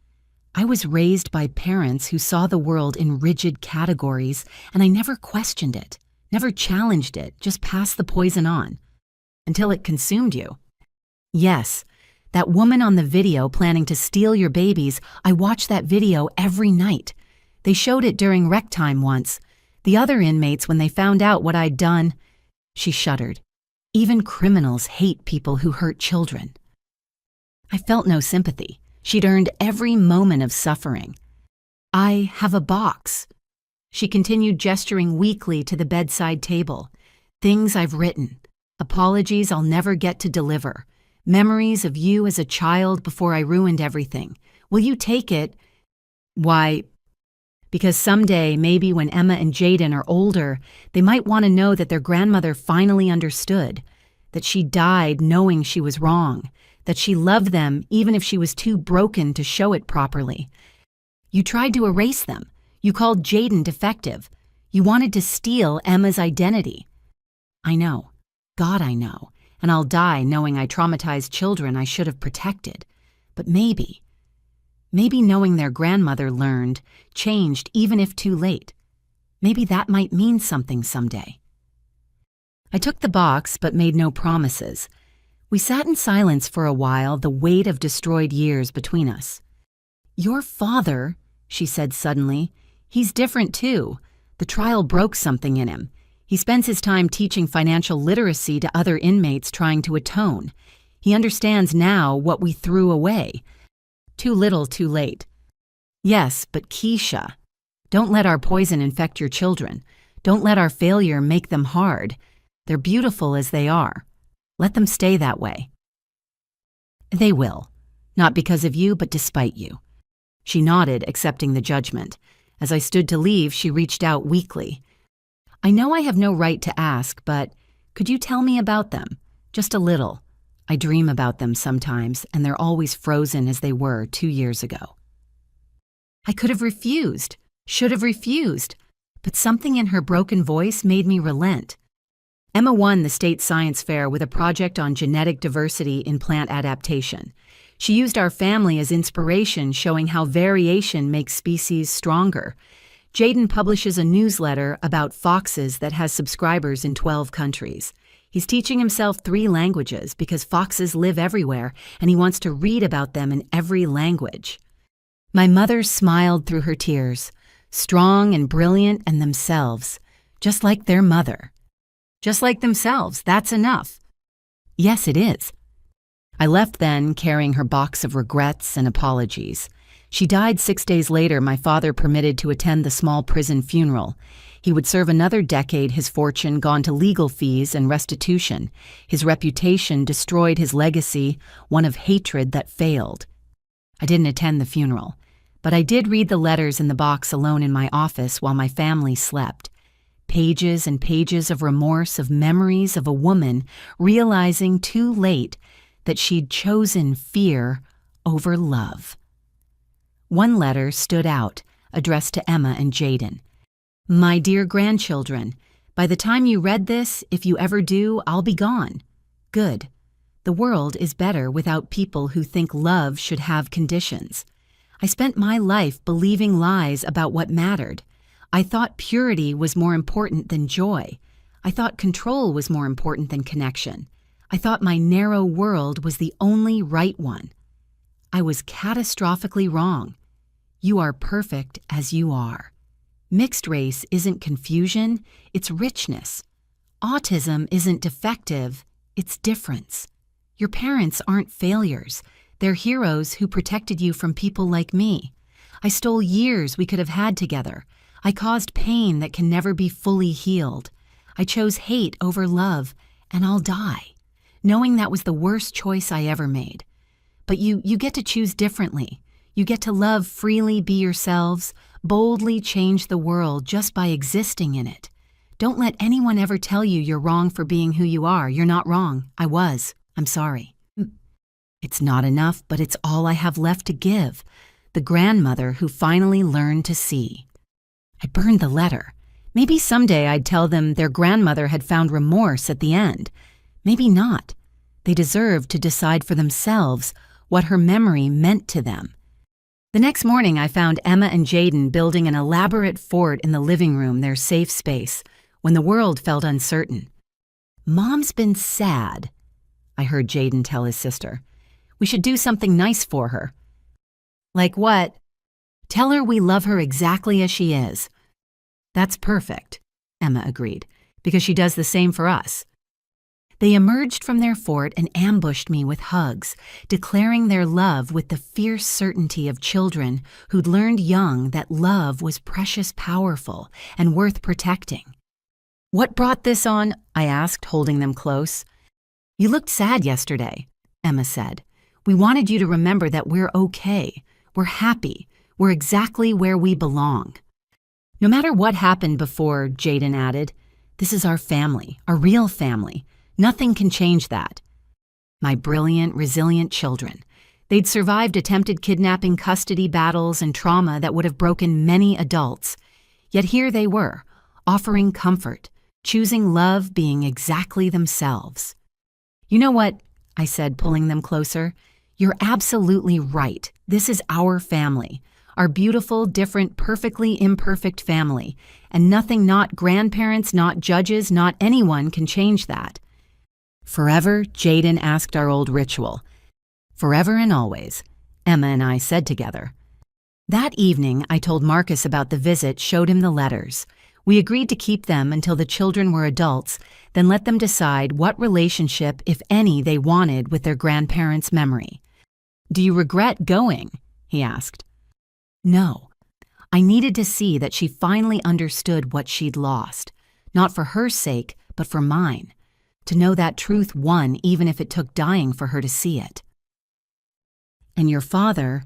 I was raised by parents who saw the world in rigid categories, and I never questioned it, never challenged it, just passed the poison on. Until it consumed you. Yes, that woman on the video planning to steal your babies, I watched that video every night. They showed it during rec time once. The other inmates, when they found out what I'd done, she shuddered. Even criminals hate people who hurt children. I felt no sympathy. She'd earned every moment of suffering. I have a box. She continued, gesturing weakly to the bedside table. Things I've written. Apologies I'll never get to deliver. Memories of you as a child before I ruined everything. Will you take it? Why, because someday, maybe when Emma and Jaden are older, they might want to know that their grandmother finally understood, that she died knowing she was wrong, that she loved them even if she was too broken to show it properly. You tried to erase them. You called Jaden defective. You wanted to steal Emma's identity. I know. God, I know. And I'll die knowing I traumatized children I should have protected. But maybe knowing their grandmother learned, changed even if too late. Maybe that might mean something someday. I took the box but made no promises. We sat in silence for a while, the weight of destroyed years between us. Your father, she said suddenly, he's different too. The trial broke something in him. He spends his time teaching financial literacy to other inmates trying to atone. He understands now what we threw away. Too little, too late. Yes, but Keisha, don't let our poison infect your children. Don't let our failure make them hard. They're beautiful as they are. Let them stay that way. They will. Not because of you, but despite you. She nodded, accepting the judgment. As I stood to leave, she reached out weakly. I know I have no right to ask, but could you tell me about them? Just a little. I dream about them sometimes, and they're always frozen as they were 2 years ago. I could have refused, should have refused, but something in her broken voice made me relent. Emma won the state science fair with a project on genetic diversity in plant adaptation. She used our family as inspiration, showing how variation makes species stronger. Jaden publishes a newsletter about foxes that has subscribers in 12 countries. He's teaching himself 3 languages because foxes live everywhere, and he wants to read about them in every language. My mother smiled through her tears, strong and brilliant and themselves, just like their mother. Just like themselves, that's enough. Yes, it is. I left then, carrying her box of regrets and apologies. She died 6 days later. My father permitted to attend the small prison funeral. He would serve another decade, his fortune gone to legal fees and restitution. His reputation destroyed, his legacy, one of hatred that failed. I didn't attend the funeral, but I did read the letters in the box alone in my office while my family slept. Pages and pages of remorse, of memories of a woman realizing too late that she'd chosen fear over love. One letter stood out, addressed to Emma and Jaden. My dear grandchildren, by the time you read this, if you ever do, I'll be gone. Good. The world is better without people who think love should have conditions. I spent my life believing lies about what mattered. I thought purity was more important than joy. I thought control was more important than connection. I thought my narrow world was the only right one. I was catastrophically wrong. You are perfect as you are. Mixed race isn't confusion, it's richness. Autism isn't defective, it's difference. Your parents aren't failures. They're heroes who protected you from people like me. I stole years we could have had together. I caused pain that can never be fully healed. I chose hate over love, and I'll die, knowing that was the worst choice I ever made. But you get to choose differently. You get to love freely, be yourselves, boldly change the world just by existing in it. Don't let anyone ever tell you you're wrong for being who you are. You're not wrong. I was. I'm sorry. It's not enough, but it's all I have left to give. The grandmother who finally learned to see. I burned the letter. Maybe someday I'd tell them their grandmother had found remorse at the end. Maybe not. They deserved to decide for themselves what her memory meant to them. The next morning, I found Emma and Jaden building an elaborate fort in the living room, their safe space, when the world felt uncertain. "Mom's been sad," I heard Jaden tell his sister. "We should do something nice for her." "Like what?" "Tell her we love her exactly as she is." "That's perfect," Emma agreed, "because she does the same for us." They emerged from their fort and ambushed me with hugs, declaring their love with the fierce certainty of children who'd learned young that love was precious powerful and worth protecting. "What brought this on?" I asked, holding them close. "You looked sad yesterday," Emma said. "We wanted you to remember that we're okay, we're happy, we're exactly where we belong." "No matter what happened before," Jaden added, "this is our family, our real family. Nothing can change that." My brilliant, resilient children. They'd survived attempted kidnapping, custody battles, and trauma that would have broken many adults. Yet here they were, offering comfort, choosing love, being exactly themselves. "You know what?" I said, pulling them closer. "You're absolutely right. This is our family. Our beautiful, different, perfectly imperfect family. And nothing, not grandparents, not judges, not anyone can change that." "Forever?" Jaden asked our old ritual. "Forever and always," Emma and I said together. That evening, I told Marcus about the visit, showed him the letters. We agreed to keep them until the children were adults, then let them decide what relationship, if any, they wanted with their grandparents' memory. "Do you regret going?" he asked. No. I needed to see that she finally understood what she'd lost, not for her sake, but for mine. To know that truth won even if it took dying for her to see it. "And your father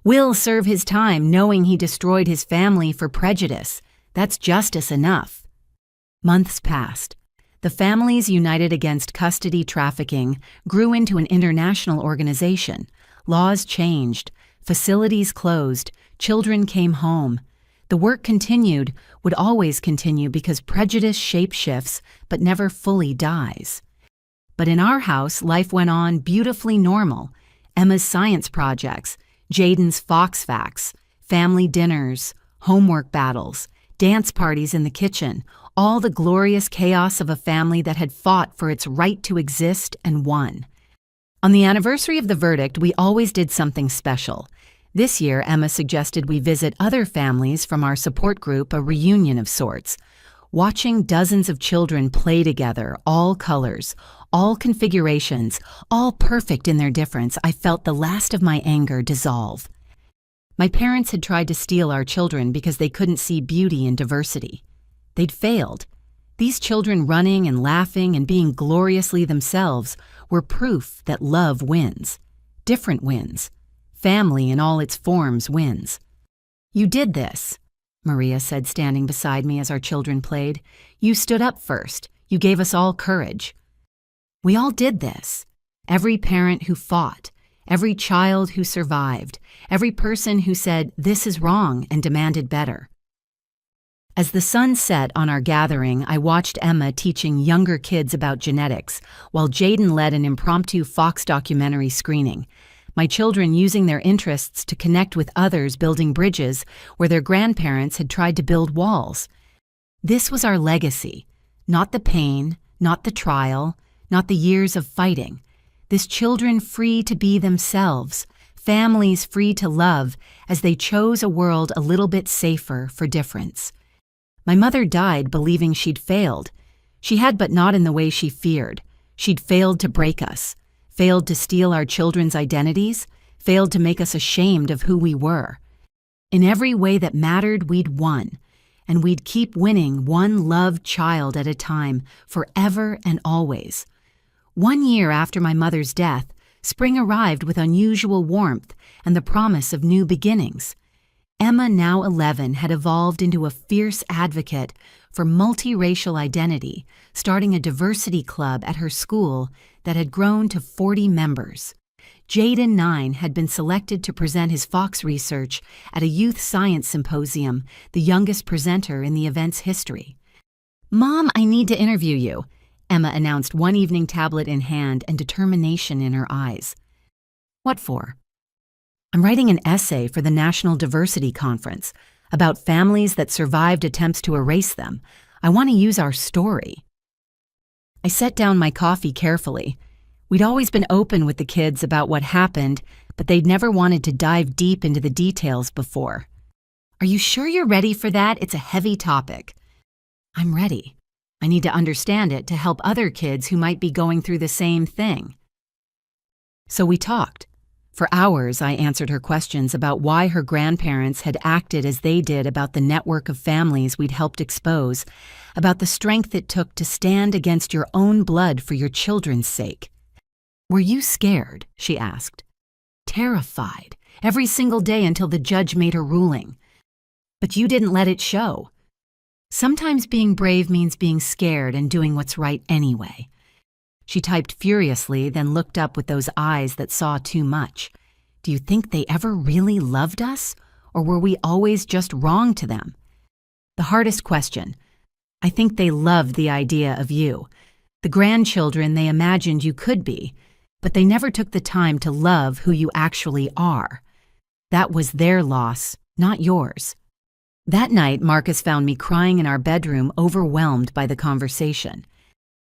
will serve his time knowing he destroyed his family for prejudice. That's justice enough." Months passed. The Families United Against Custody Trafficking grew into an international organization. Laws changed, facilities closed, children came home. The work continued, would always continue because prejudice shapeshifts but never fully dies. But in our house, life went on beautifully normal. Emma's science projects, Jaden's Fox Facts, family dinners, homework battles, dance parties in the kitchen, all the glorious chaos of a family that had fought for its right to exist and won. On the anniversary of the verdict, we always did something special. This year, Emma suggested we visit other families from our support group, a reunion of sorts. Watching dozens of children play together, all colors, all configurations, all perfect in their difference, I felt the last of my anger dissolve. My parents had tried to steal our children because they couldn't see beauty in diversity. They'd failed. These children running and laughing and being gloriously themselves were proof that love wins. Different wins. Family in all its forms wins. "You did this," Maria said, standing beside me as our children played. "You stood up first. You gave us all courage." We all did this. Every parent who fought, every child who survived, every person who said, "This is wrong," and demanded better. As the sun set on our gathering, I watched Emma teaching younger kids about genetics, while Jaden led an impromptu Fox documentary screening. My children using their interests to connect with others, building bridges where their grandparents had tried to build walls. This was our legacy, not the pain, not the trial, not the years of fighting. This children free to be themselves, families free to love as they chose a world a little bit safer for difference. My mother died believing she'd failed. She had, but not in the way she feared. She'd failed to break us. Failed to steal our children's identities, failed to make us ashamed of who we were. In every way that mattered, we'd won, and we'd keep winning one loved child at a time, forever and always. 1 year after my mother's death, spring arrived with unusual warmth and the promise of new beginnings. Emma, now 11, had evolved into a fierce advocate for multiracial identity, starting a diversity club at her school that had grown to 40 members. Jaden, 9, had been selected to present his Fox research at a youth science symposium, the youngest presenter in the event's history. "Mom, I need to interview you," Emma announced, one evening, tablet in hand and determination in her eyes. "What for?" "I'm writing an essay for the National Diversity Conference about families that survived attempts to erase them. I want to use our story." I set down my coffee carefully. We'd always been open with the kids about what happened, but they'd never wanted to dive deep into the details before. "Are you sure you're ready for that? It's a heavy topic." "I'm ready. I need to understand it to help other kids who might be going through the same thing." So we talked. For hours, I answered her questions about why her grandparents had acted as they did, about the network of families we'd helped expose, about the strength it took to stand against your own blood for your children's sake. "Were you scared?" she asked. "Terrified, every single day until the judge made her ruling. But you didn't let it show." "Sometimes being brave means being scared and doing what's right anyway." She typed furiously, then looked up with those eyes that saw too much. "Do you think they ever really loved us? Or were we always just wrong to them?" "The hardest question. I think they loved the idea of you, the grandchildren they imagined you could be, but they never took the time to love who you actually are. That was their loss, not yours." That night, Marcus found me crying in our bedroom, overwhelmed by the conversation.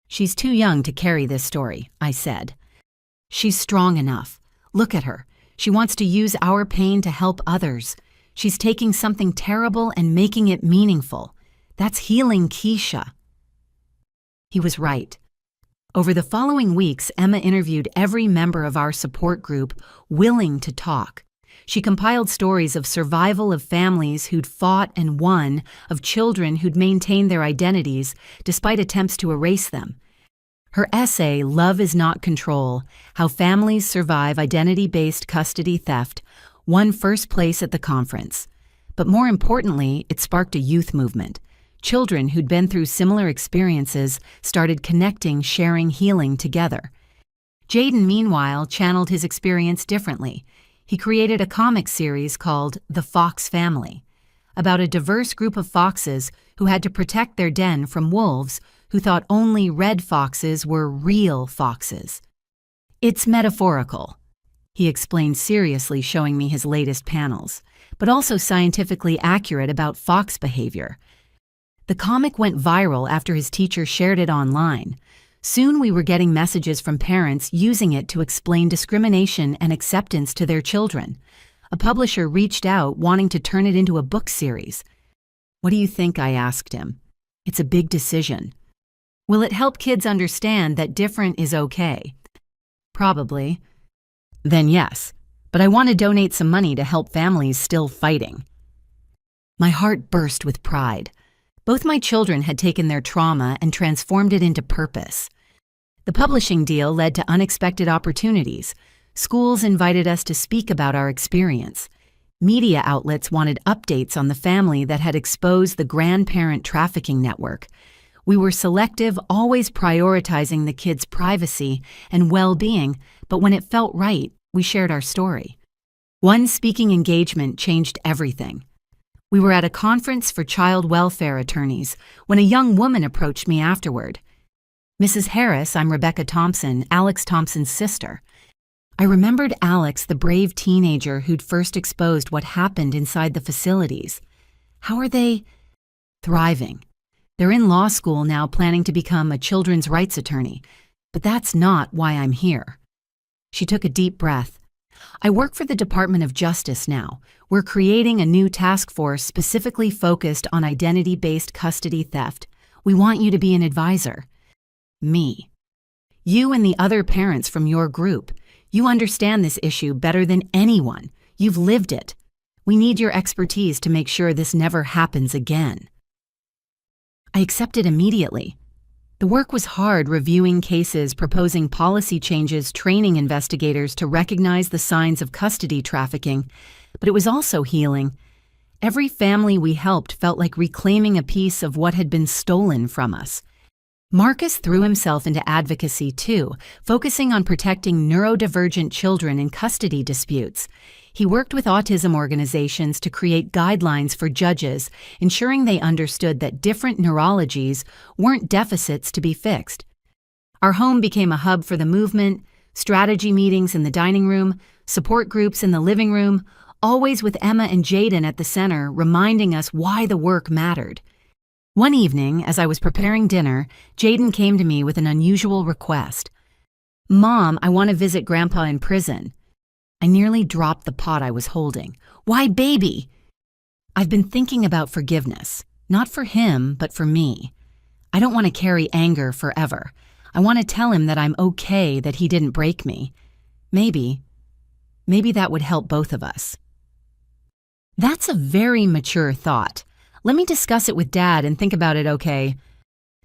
"She's too young to carry this story," I said. "She's strong enough. Look at her. She wants to use our pain to help others. She's taking something terrible and making it meaningful. That's healing, Keisha." He was right. Over the following weeks, Emma interviewed every member of our support group willing to talk. She compiled stories of survival of families who'd fought and won, of children who'd maintained their identities despite attempts to erase them. Her essay, "Love is Not Control: How Families Survive Identity-Based Custody Theft," won first place at the conference. But more importantly, it sparked a youth movement. Children who'd been through similar experiences started connecting, sharing, healing together. Jaden, meanwhile, channeled his experience differently. He created a comic series called The Fox Family, about a diverse group of foxes who had to protect their den from wolves who thought only red foxes were real foxes. "It's metaphorical," he explained seriously, showing me his latest panels, "but also scientifically accurate about fox behavior." The comic went viral after his teacher shared it online. Soon we were getting messages from parents using it to explain discrimination and acceptance to their children. A publisher reached out wanting to turn it into a book series. "What do you think?" I asked him. "It's a big decision." "Will it help kids understand that different is okay?" "Probably." "Then yes, but I want to donate some money to help families still fighting." My heart burst with pride. Both my children had taken their trauma and transformed it into purpose. The publishing deal led to unexpected opportunities. Schools invited us to speak about our experience. Media outlets wanted updates on the family that had exposed the grandparent trafficking network. We were selective, always prioritizing the kids' privacy and well-being, but when it felt right, we shared our story. One speaking engagement changed everything. We were at a conference for child welfare attorneys when a young woman approached me afterward. "Mrs. Harris, I'm Rebecca Thompson, Alex Thompson's sister." I remembered Alex, the brave teenager who'd first exposed what happened inside the facilities. "How are they?" "Thriving. They're in law school now, planning to become a children's rights attorney. But that's not why I'm here." She took a deep breath. "I work for the Department of Justice now. We're creating a new task force specifically focused on identity-based custody theft. We want you to be an advisor." "Me?" "You and the other parents from your group. You understand this issue better than anyone. You've lived it. We need your expertise to make sure this never happens again." I accepted immediately. The work was hard, reviewing cases, proposing policy changes, training investigators to recognize the signs of custody trafficking, but it was also healing. Every family we helped felt like reclaiming a piece of what had been stolen from us. Marcus threw himself into advocacy too, focusing on protecting neurodivergent children in custody disputes. He worked with autism organizations to create guidelines for judges, ensuring they understood that different neurologies weren't deficits to be fixed. Our home became a hub for the movement, strategy meetings in the dining room, support groups in the living room, always with Emma and Jaden at the center, reminding us why the work mattered. One evening, as I was preparing dinner, Jaden came to me with an unusual request. "Mom, I want to visit Grandpa in prison." I nearly dropped the pot I was holding. "Why, baby?" "I've been thinking about forgiveness, not for him, but for me. I don't want to carry anger forever. I want to tell him that I'm okay, that he didn't break me. Maybe that would help both of us." That's a very mature thought. Let me discuss it with Dad and think about it, okay?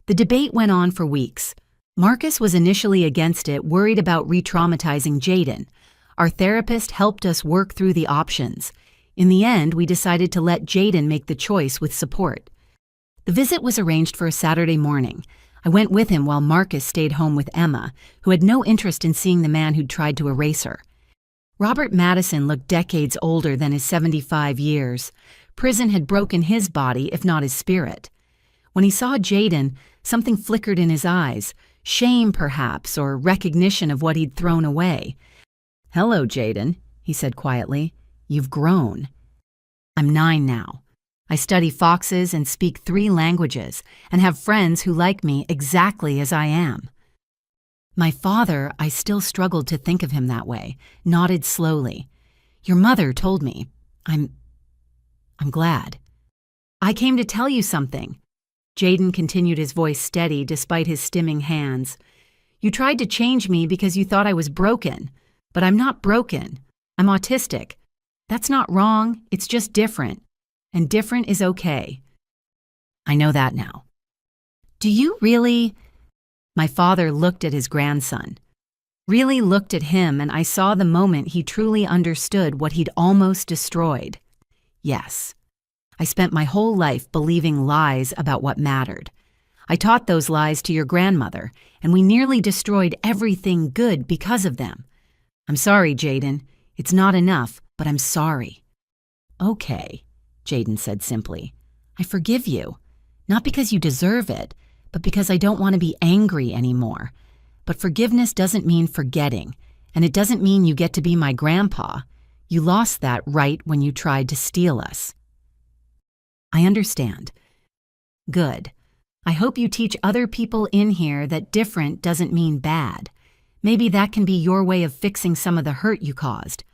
The debate went on for weeks. Marcus was initially against it, worried about re-traumatizing Jaden. Our therapist helped us work through the options. In the end, we decided to let Jaden make the choice with support. The visit was arranged for a Saturday morning. I went with him while Marcus stayed home with Emma, who had no interest in seeing the man who'd tried to erase her. Robert Madison looked decades older than his 75 years. Prison had broken his body, if not his spirit. When he saw Jaden, something flickered in his eyes, shame perhaps, or recognition of what he'd thrown away. "Hello, Jaden," he said quietly. "You've grown." "I'm 9 now. I study foxes and speak 3 languages and have friends who like me exactly as I am." My father, I still struggled to think of him that way, nodded slowly. "Your mother told me. I'm glad." "I came to tell you something." Jaden continued, his voice steady despite his stimming hands. "You tried to change me because you thought I was broken. But I'm not broken. I'm autistic. That's not wrong, it's just different. And different is okay. I know that now." "Do you really?" My father looked at his grandson. Really looked at him, and I saw the moment he truly understood what he'd almost destroyed. "Yes. I spent my whole life believing lies about what mattered. I taught those lies to your grandmother, and we nearly destroyed everything good because of them. I'm sorry, Jaden. It's not enough, but I'm sorry." "Okay," Jaden said simply. "I forgive you. Not because you deserve it, but because I don't want to be angry anymore. But forgiveness doesn't mean forgetting, and it doesn't mean you get to be my grandpa. You lost that right when you tried to steal us." "I understand." "Good. I hope you teach other people in here that different doesn't mean bad. Maybe that can be your way of fixing some of the hurt you caused."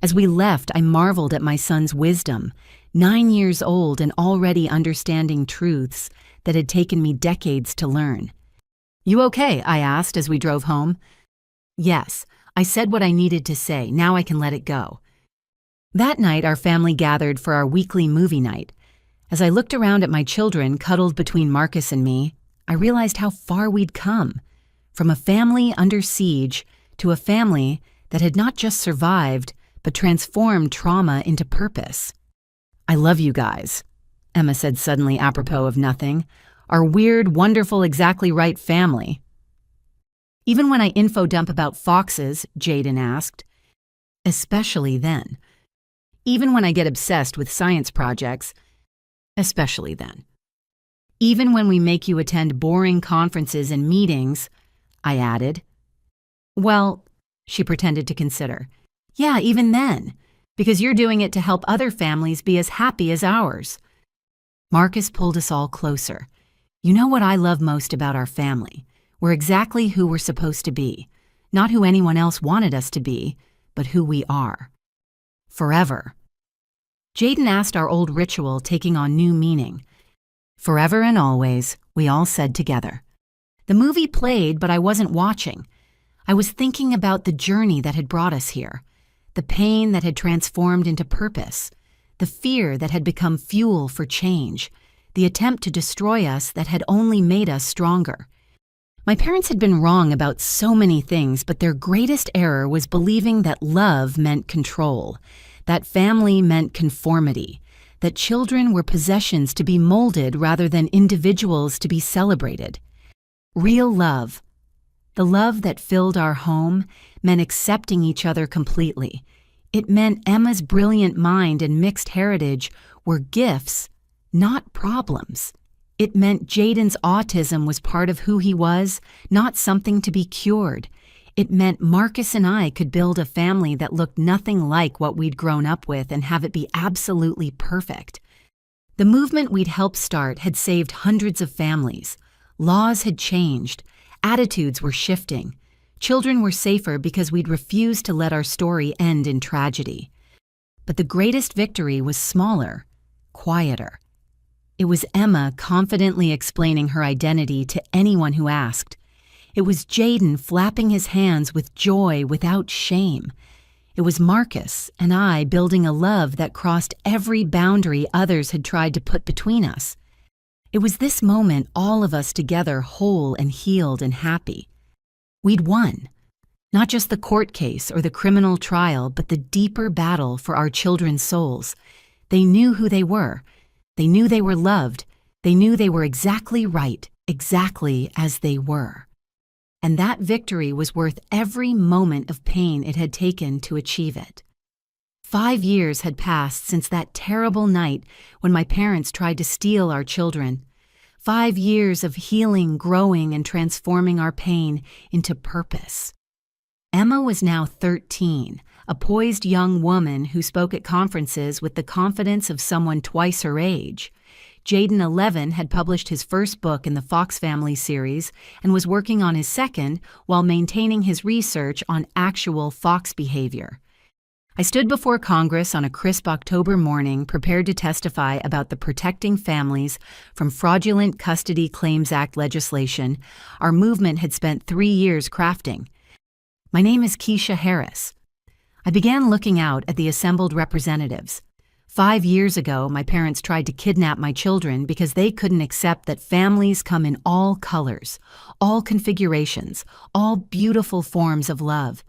As we left, I marveled at my son's wisdom, 9 years old and already understanding truths that had taken me decades to learn. "You okay?" I asked as we drove home. "Yes. I said what I needed to say. Now I can let it go." That night, our family gathered for our weekly movie night. As I looked around at my children cuddled between Marcus and me, I realized how far we'd come. From a family under siege to a family that had not just survived, but transformed trauma into purpose. "I love you guys," Emma said suddenly apropos of nothing. "Our weird, wonderful, exactly right family." "Even when I info dump about foxes," Jaden asked. "Especially then." "Even when I get obsessed with science projects." "Especially then." "Even when we make you attend boring conferences and meetings," I added. "Well," she pretended to consider. "Yeah, even then, because you're doing it to help other families be as happy as ours." Marcus pulled us all closer. "You know what I love most about our family? We're exactly who we're supposed to be. Not who anyone else wanted us to be, but who we are. Forever." Jaden asked our old ritual taking on new meaning. "Forever and always," we all said together. The movie played, but I wasn't watching. I was thinking about the journey that had brought us here, the pain that had transformed into purpose, the fear that had become fuel for change, the attempt to destroy us that had only made us stronger. My parents had been wrong about so many things, but their greatest error was believing that love meant control, that family meant conformity, that children were possessions to be molded rather than individuals to be celebrated. Real love. The love that filled our home meant accepting each other completely. It meant Emma's brilliant mind and mixed heritage were gifts, not problems. It meant Jaden's autism was part of who he was, not something to be cured. It meant Marcus and I could build a family that looked nothing like what we'd grown up with and have it be absolutely perfect. The movement we'd helped start had saved hundreds of families. Laws had changed. Attitudes were shifting. Children were safer because we'd refused to let our story end in tragedy. But the greatest victory was smaller, quieter. It was Emma confidently explaining her identity to anyone who asked. It was Jaden flapping his hands with joy without shame. It was Marcus and I building a love that crossed every boundary others had tried to put between us. It was this moment all of us together whole and healed and happy. We'd won. Not just the court case or the criminal trial, but the deeper battle for our children's souls. They knew who they were. They knew they were loved. They knew they were exactly right, exactly as they were. And that victory was worth every moment of pain it had taken to achieve it. 5 years had passed since that terrible night when my parents tried to steal our children. 5 years of healing, growing, and transforming our pain into purpose. Emma was now 13, a poised young woman who spoke at conferences with the confidence of someone twice her age. Jaden, 11, had published his first book in the Fox Family series and was working on his second while maintaining his research on actual fox behavior. I stood before Congress on a crisp October morning prepared to testify about the Protecting Families from Fraudulent Custody Claims Act legislation our movement had spent 3 years crafting. My name is Keisha Harris. I began looking out at the assembled representatives. 5 years ago, my parents tried to kidnap my children because they couldn't accept that families come in all colors, all configurations, all beautiful forms of love.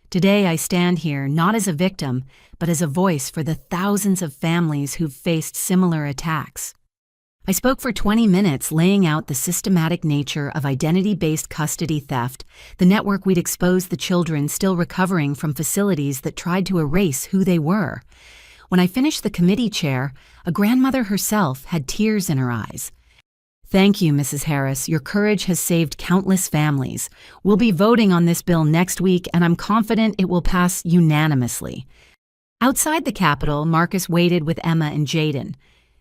Today, I stand here not as a victim, but as a voice for the thousands of families who've faced similar attacks. I spoke for 20 minutes laying out the systematic nature of identity-based custody theft, the network we'd exposed the children still recovering from facilities that tried to erase who they were. When I finished the committee chair, a grandmother herself had tears in her eyes. Thank you, Mrs. Harris. Your courage has saved countless families. We'll be voting on this bill next week, and I'm confident it will pass unanimously. Outside the Capitol, Marcus waited with Emma and Jaden.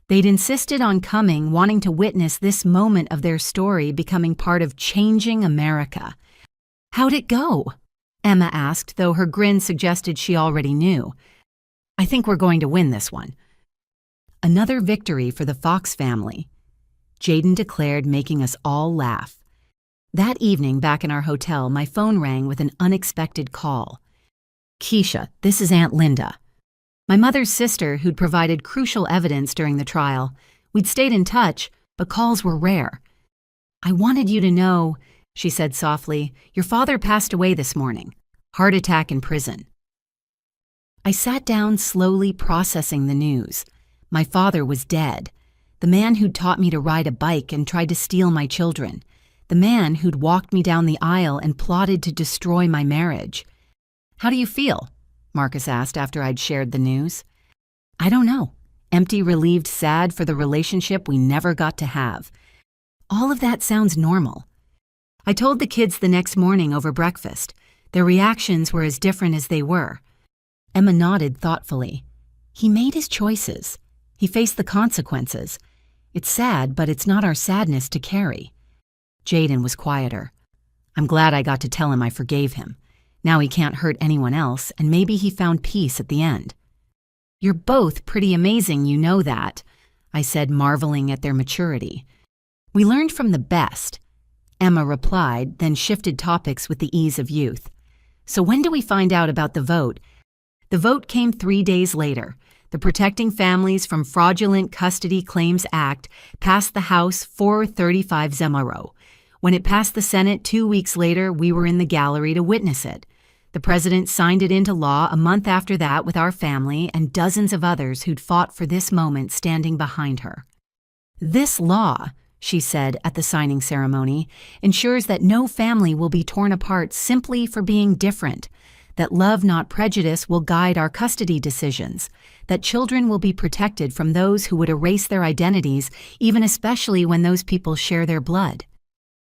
They'd insisted on coming, wanting to witness this moment of their story becoming part of changing America. How'd it go? Emma asked, though her grin suggested she already knew. I think we're going to win this one. Another victory for the Fox family, Jaden declared, making us all laugh. That evening, back in our hotel, my phone rang with an unexpected call. Keisha, this is Aunt Linda. My mother's sister, who'd provided crucial evidence during the trial. We'd stayed in touch, but calls were rare. I wanted you to know, she said softly, your father passed away this morning. Heart attack in prison. I sat down, slowly processing the news. My father was dead. The man who'd taught me to ride a bike and tried to steal my children. The man who'd walked me down the aisle and plotted to destroy my marriage. How do you feel? Marcus asked after I'd shared the news. I don't know. Empty, relieved, sad for the relationship we never got to have. All of that sounds normal. I told the kids the next morning over breakfast. Their reactions were as different as they were. Emma nodded thoughtfully. He made his choices. He faced the consequences. It's sad, but it's not our sadness to carry. Jaden was quieter. I'm glad I got to tell him I forgave him. Now he can't hurt anyone else, and maybe he found peace at the end. You're both pretty amazing, you know that, I said, marveling at their maturity. We learned from the best, Emma replied, then shifted topics with the ease of youth. So when do we find out about the vote? The vote came 3 days later. The Protecting Families from Fraudulent Custody Claims Act passed the House 435-0. When it passed the Senate 2 weeks later, we were in the gallery to witness it. The president signed it into law a month after that with our family and dozens of others who'd fought for this moment standing behind her. This law, she said at the signing ceremony, ensures that no family will be torn apart simply for being different, that love, not prejudice, will guide our custody decisions, that children will be protected from those who would erase their identities, even especially when those people share their blood.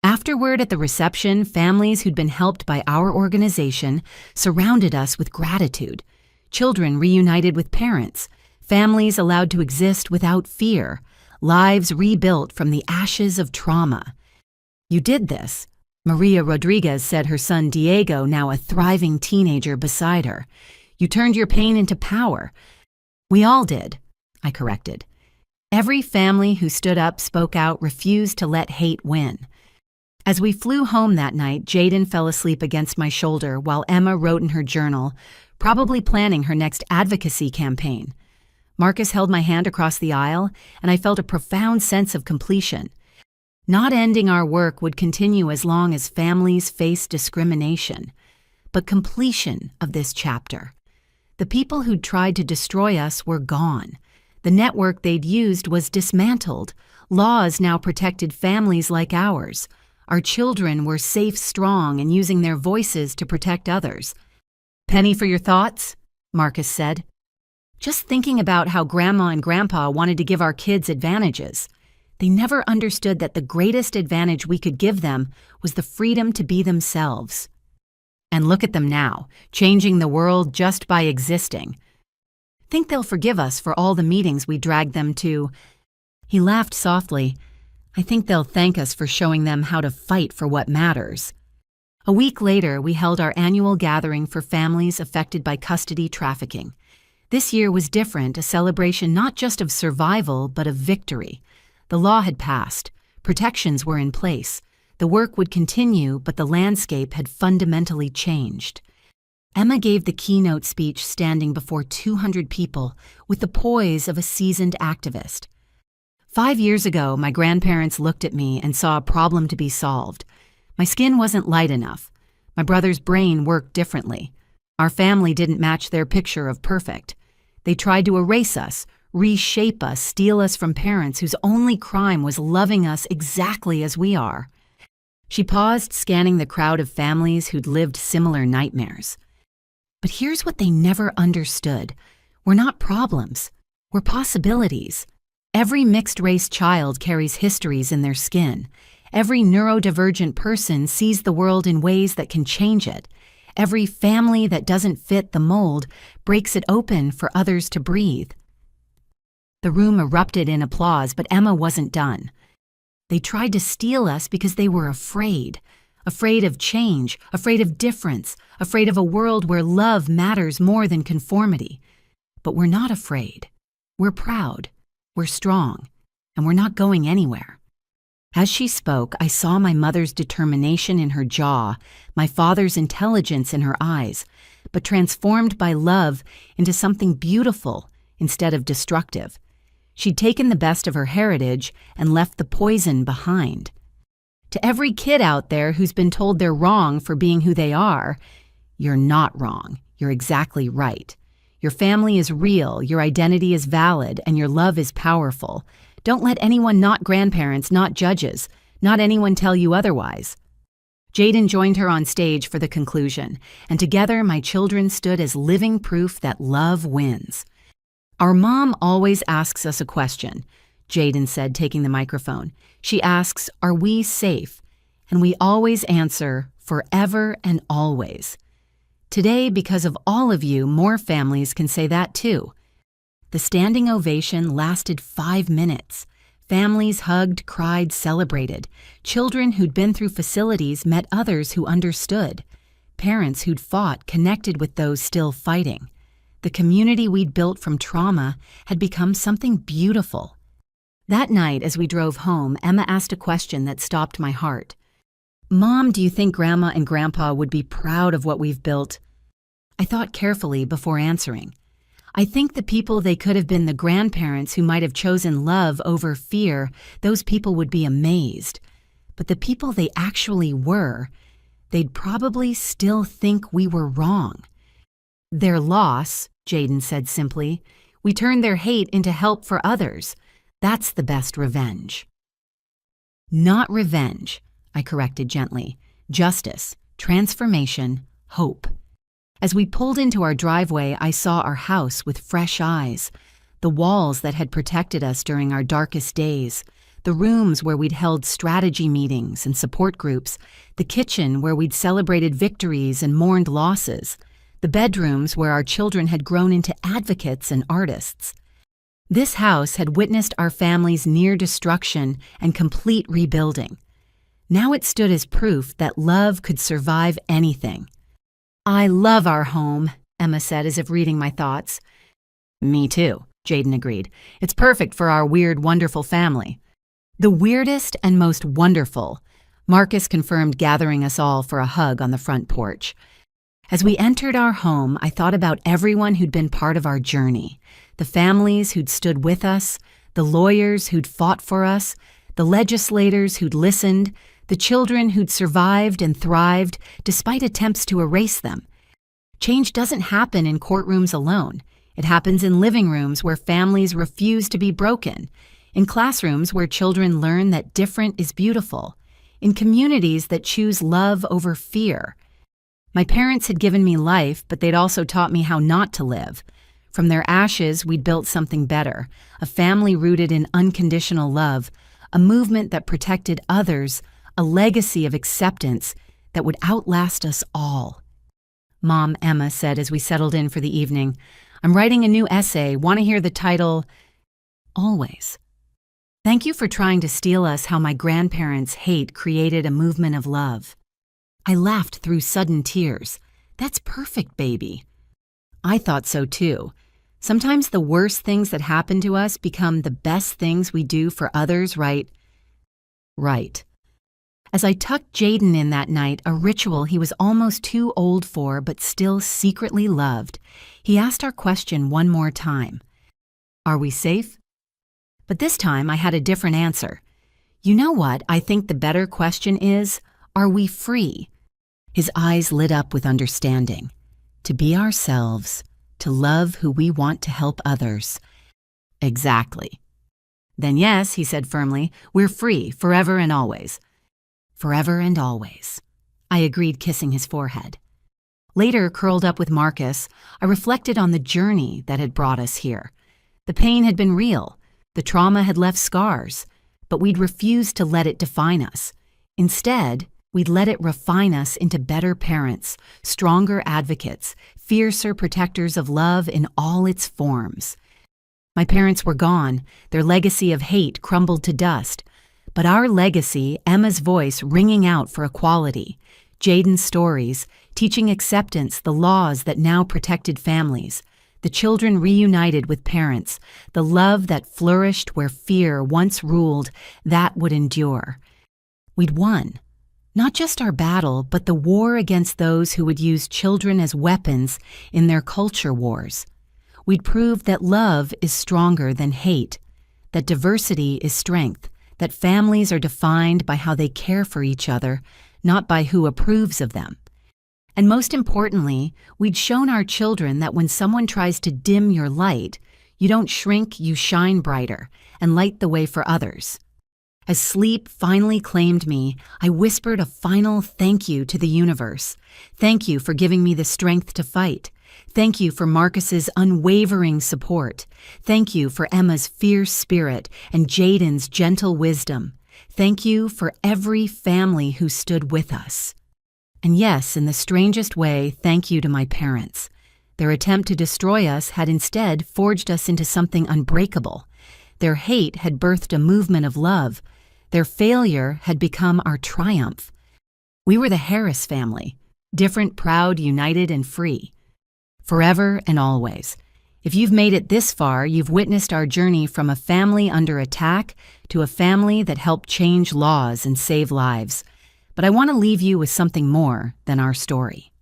Afterward, at the reception, families who'd been helped by our organization surrounded us with gratitude. Children reunited with parents, families allowed to exist without fear, lives rebuilt from the ashes of trauma. "You did this," Maria Rodriguez said, her son Diego, now a thriving teenager, beside her. "You turned your pain into power." "We all did," I corrected. Every family who stood up, spoke out, refused to let hate win. As we flew home that night, Jaden fell asleep against my shoulder while Emma wrote in her journal, probably planning her next advocacy campaign. Marcus held my hand across the aisle, and I felt a profound sense of completion. Not ending our work would continue as long as families face discrimination, but completion of this chapter. The people who'd tried to destroy us were gone. The network they'd used was dismantled. Laws now protected families like ours. Our children were safe, strong, and using their voices to protect others. "Penny for your thoughts?" Marcus said. "Just thinking about how Grandma and Grandpa wanted to give our kids advantages. They never understood that the greatest advantage we could give them was the freedom to be themselves. And look at them now, changing the world just by existing. Think they'll forgive us for all the meetings we dragged them to." He laughed softly. "I think they'll thank us for showing them how to fight for what matters." A week later, we held our annual gathering for families affected by custody trafficking. This year was different, a celebration not just of survival, but of victory. The law had passed. Protections were in place. The work would continue, but the landscape had fundamentally changed. Emma gave the keynote speech standing before 200 people with the poise of a seasoned activist. 5 years ago, my grandparents looked at me and saw a problem to be solved. My skin wasn't light enough. My brother's brain worked differently. Our family didn't match their picture of perfect. They tried to erase us, reshape us, steal us from parents whose only crime was loving us exactly as we are. She paused, scanning the crowd of families who'd lived similar nightmares. But here's what they never understood. We're not problems. We're possibilities. Every mixed-race child carries histories in their skin. Every neurodivergent person sees the world in ways that can change it. Every family that doesn't fit the mold breaks it open for others to breathe. The room erupted in applause, but Emma wasn't done. They tried to steal us because they were afraid. Afraid of change, afraid of difference, afraid of a world where love matters more than conformity. But we're not afraid. We're proud. We're strong. And we're not going anywhere. As she spoke, I saw my mother's determination in her jaw, my father's intelligence in her eyes, but transformed by love into something beautiful instead of destructive. She'd taken the best of her heritage and left the poison behind. To every kid out there who's been told they're wrong for being who they are, you're not wrong. You're exactly right. Your family is real, your identity is valid, and your love is powerful. Don't let anyone, not grandparents, not judges, not anyone tell you otherwise. Jaden joined her on stage for the conclusion, and together my children stood as living proof that love wins. "Our mom always asks us a question," Jaden said, taking the microphone. She asks, "Are we safe?" And we always answer, "Forever and always." Today, because of all of you, more families can say that too. The standing ovation lasted 5 minutes. Families hugged, cried, celebrated. Children who'd been through facilities met others who understood. Parents who'd fought connected with those still fighting. The community we'd built from trauma had become something beautiful. That night, as we drove home, Emma asked a question that stopped my heart. "Mom, do you think Grandma and Grandpa would be proud of what we've built?" I thought carefully before answering. I think the people they could have been, the grandparents who might have chosen love over fear, those people would be amazed. But the people they actually were, they'd probably still think we were wrong. "Their loss," Jaden said simply, "we turned their hate into help for others. That's the best revenge." Not revenge, I corrected gently. Justice, transformation, hope. As we pulled into our driveway, I saw our house with fresh eyes, the walls that had protected us during our darkest days, the rooms where we'd held strategy meetings and support groups, the kitchen where we'd celebrated victories and mourned losses, the bedrooms where our children had grown into advocates and artists. This house had witnessed our family's near destruction and complete rebuilding. Now it stood as proof that love could survive anything. "I love our home," Emma said as if reading my thoughts. "Me too," Jaden agreed. "It's perfect for our weird, wonderful family." "The weirdest and most wonderful," Marcus confirmed, gathering us all for a hug on the front porch. As we entered our home, I thought about everyone who'd been part of our journey, the families who'd stood with us, the lawyers who'd fought for us, the legislators who'd listened, the children who'd survived and thrived despite attempts to erase them. Change doesn't happen in courtrooms alone. It happens in living rooms where families refuse to be broken, in classrooms where children learn that different is beautiful, in communities that choose love over fear. My parents had given me life, but they'd also taught me how not to live. From their ashes, we'd built something better, a family rooted in unconditional love, a movement that protected others, a legacy of acceptance that would outlast us all. Mom, Emma said as we settled in for the evening, "I'm writing a new essay. Want to hear the title?" "Always. Thank you for trying to steal us how my grandparents' hate created a movement of love." I laughed through sudden tears. "That's perfect, baby." I thought so too. Sometimes the worst things that happen to us become the best things we do for others, right? Right. As I tucked Jaden in that night, a ritual he was almost too old for but still secretly loved, he asked our question one more time. "Are we safe?" But this time I had a different answer. "You know what I think the better question is? Are we free?" His eyes lit up with understanding. To be ourselves, to love who we want to help others. Exactly. "Then yes," he said firmly, "we're free, forever and always." Forever and always. I agreed, kissing his forehead. Later, curled up with Marcus, I reflected on the journey that had brought us here. The pain had been real. The trauma had left scars, but we'd refused to let it define us. Instead, we'd let it refine us into better parents, stronger advocates, fiercer protectors of love in all its forms. My parents were gone, their legacy of hate crumbled to dust. But our legacy, Emma's voice ringing out for equality, Jaden's stories, teaching acceptance, the laws that now protected families, the children reunited with parents, the love that flourished where fear once ruled, that would endure. We'd won. Not just our battle, but the war against those who would use children as weapons in their culture wars. We'd proved that love is stronger than hate, that diversity is strength, that families are defined by how they care for each other, not by who approves of them. And most importantly, we'd shown our children that when someone tries to dim your light, you don't shrink, you shine brighter and light the way for others. As sleep finally claimed me, I whispered a final thank you to the universe. Thank you for giving me the strength to fight. Thank you for Marcus's unwavering support. Thank you for Emma's fierce spirit and Jaden's gentle wisdom. Thank you for every family who stood with us. And yes, in the strangest way, thank you to my parents. Their attempt to destroy us had instead forged us into something unbreakable. Their hate had birthed a movement of love. Their failure had become our triumph. We were the Harris family, different, proud, united, and free. Forever and always. If you've made it this far, you've witnessed our journey from a family under attack to a family that helped change laws and save lives. But I want to leave you with something more than our story.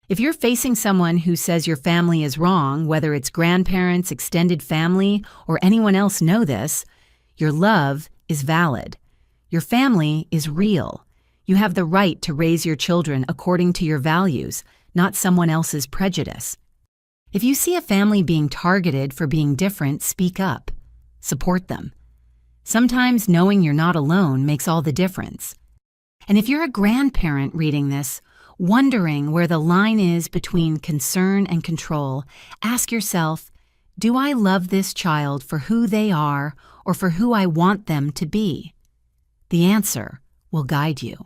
If you're facing someone who says your family is wrong, whether it's grandparents, extended family, or anyone else know this, your love is valid. Your family is real. You have the right to raise your children according to your values, not someone else's prejudice. If you see a family being targeted for being different, speak up. Support them. Sometimes knowing you're not alone makes all the difference. And if you're a grandparent reading this, wondering where the line is between concern and control, ask yourself, do I love this child for who they are or for who I want them to be? The answer will guide you.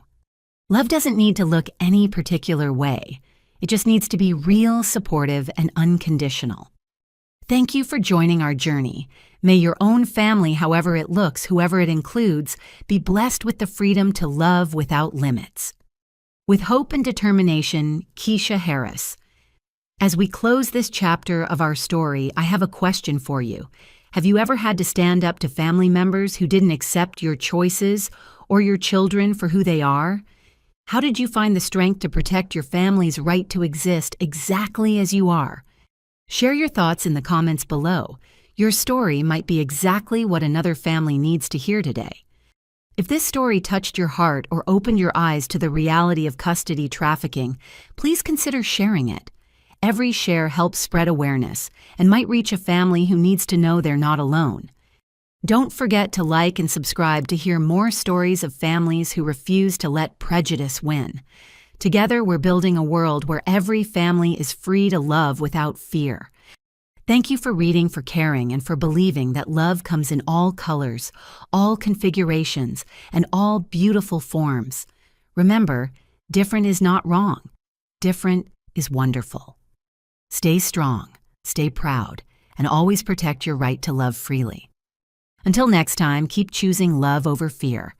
Love doesn't need to look any particular way. It just needs to be real, supportive, and unconditional. Thank you for joining our journey. May your own family, however it looks, whoever it includes, be blessed with the freedom to love without limits. With hope and determination, Keisha Harris. As we close this chapter of our story, I have a question for you. Have you ever had to stand up to family members who didn't accept your choices or your children for who they are? How did you find the strength to protect your family's right to exist exactly as you are? Share your thoughts in the comments below. Your story might be exactly what another family needs to hear today. If this story touched your heart or opened your eyes to the reality of custody trafficking, please consider sharing it. Every share helps spread awareness and might reach a family who needs to know they're not alone. Don't forget to like and subscribe to hear more stories of families who refuse to let prejudice win. Together, we're building a world where every family is free to love without fear. Thank you for reading, for caring, and for believing that love comes in all colors, all configurations, and all beautiful forms. Remember, different is not wrong. Different is wonderful. Stay strong, stay proud, and always protect your right to love freely. Until next time, keep choosing love over fear.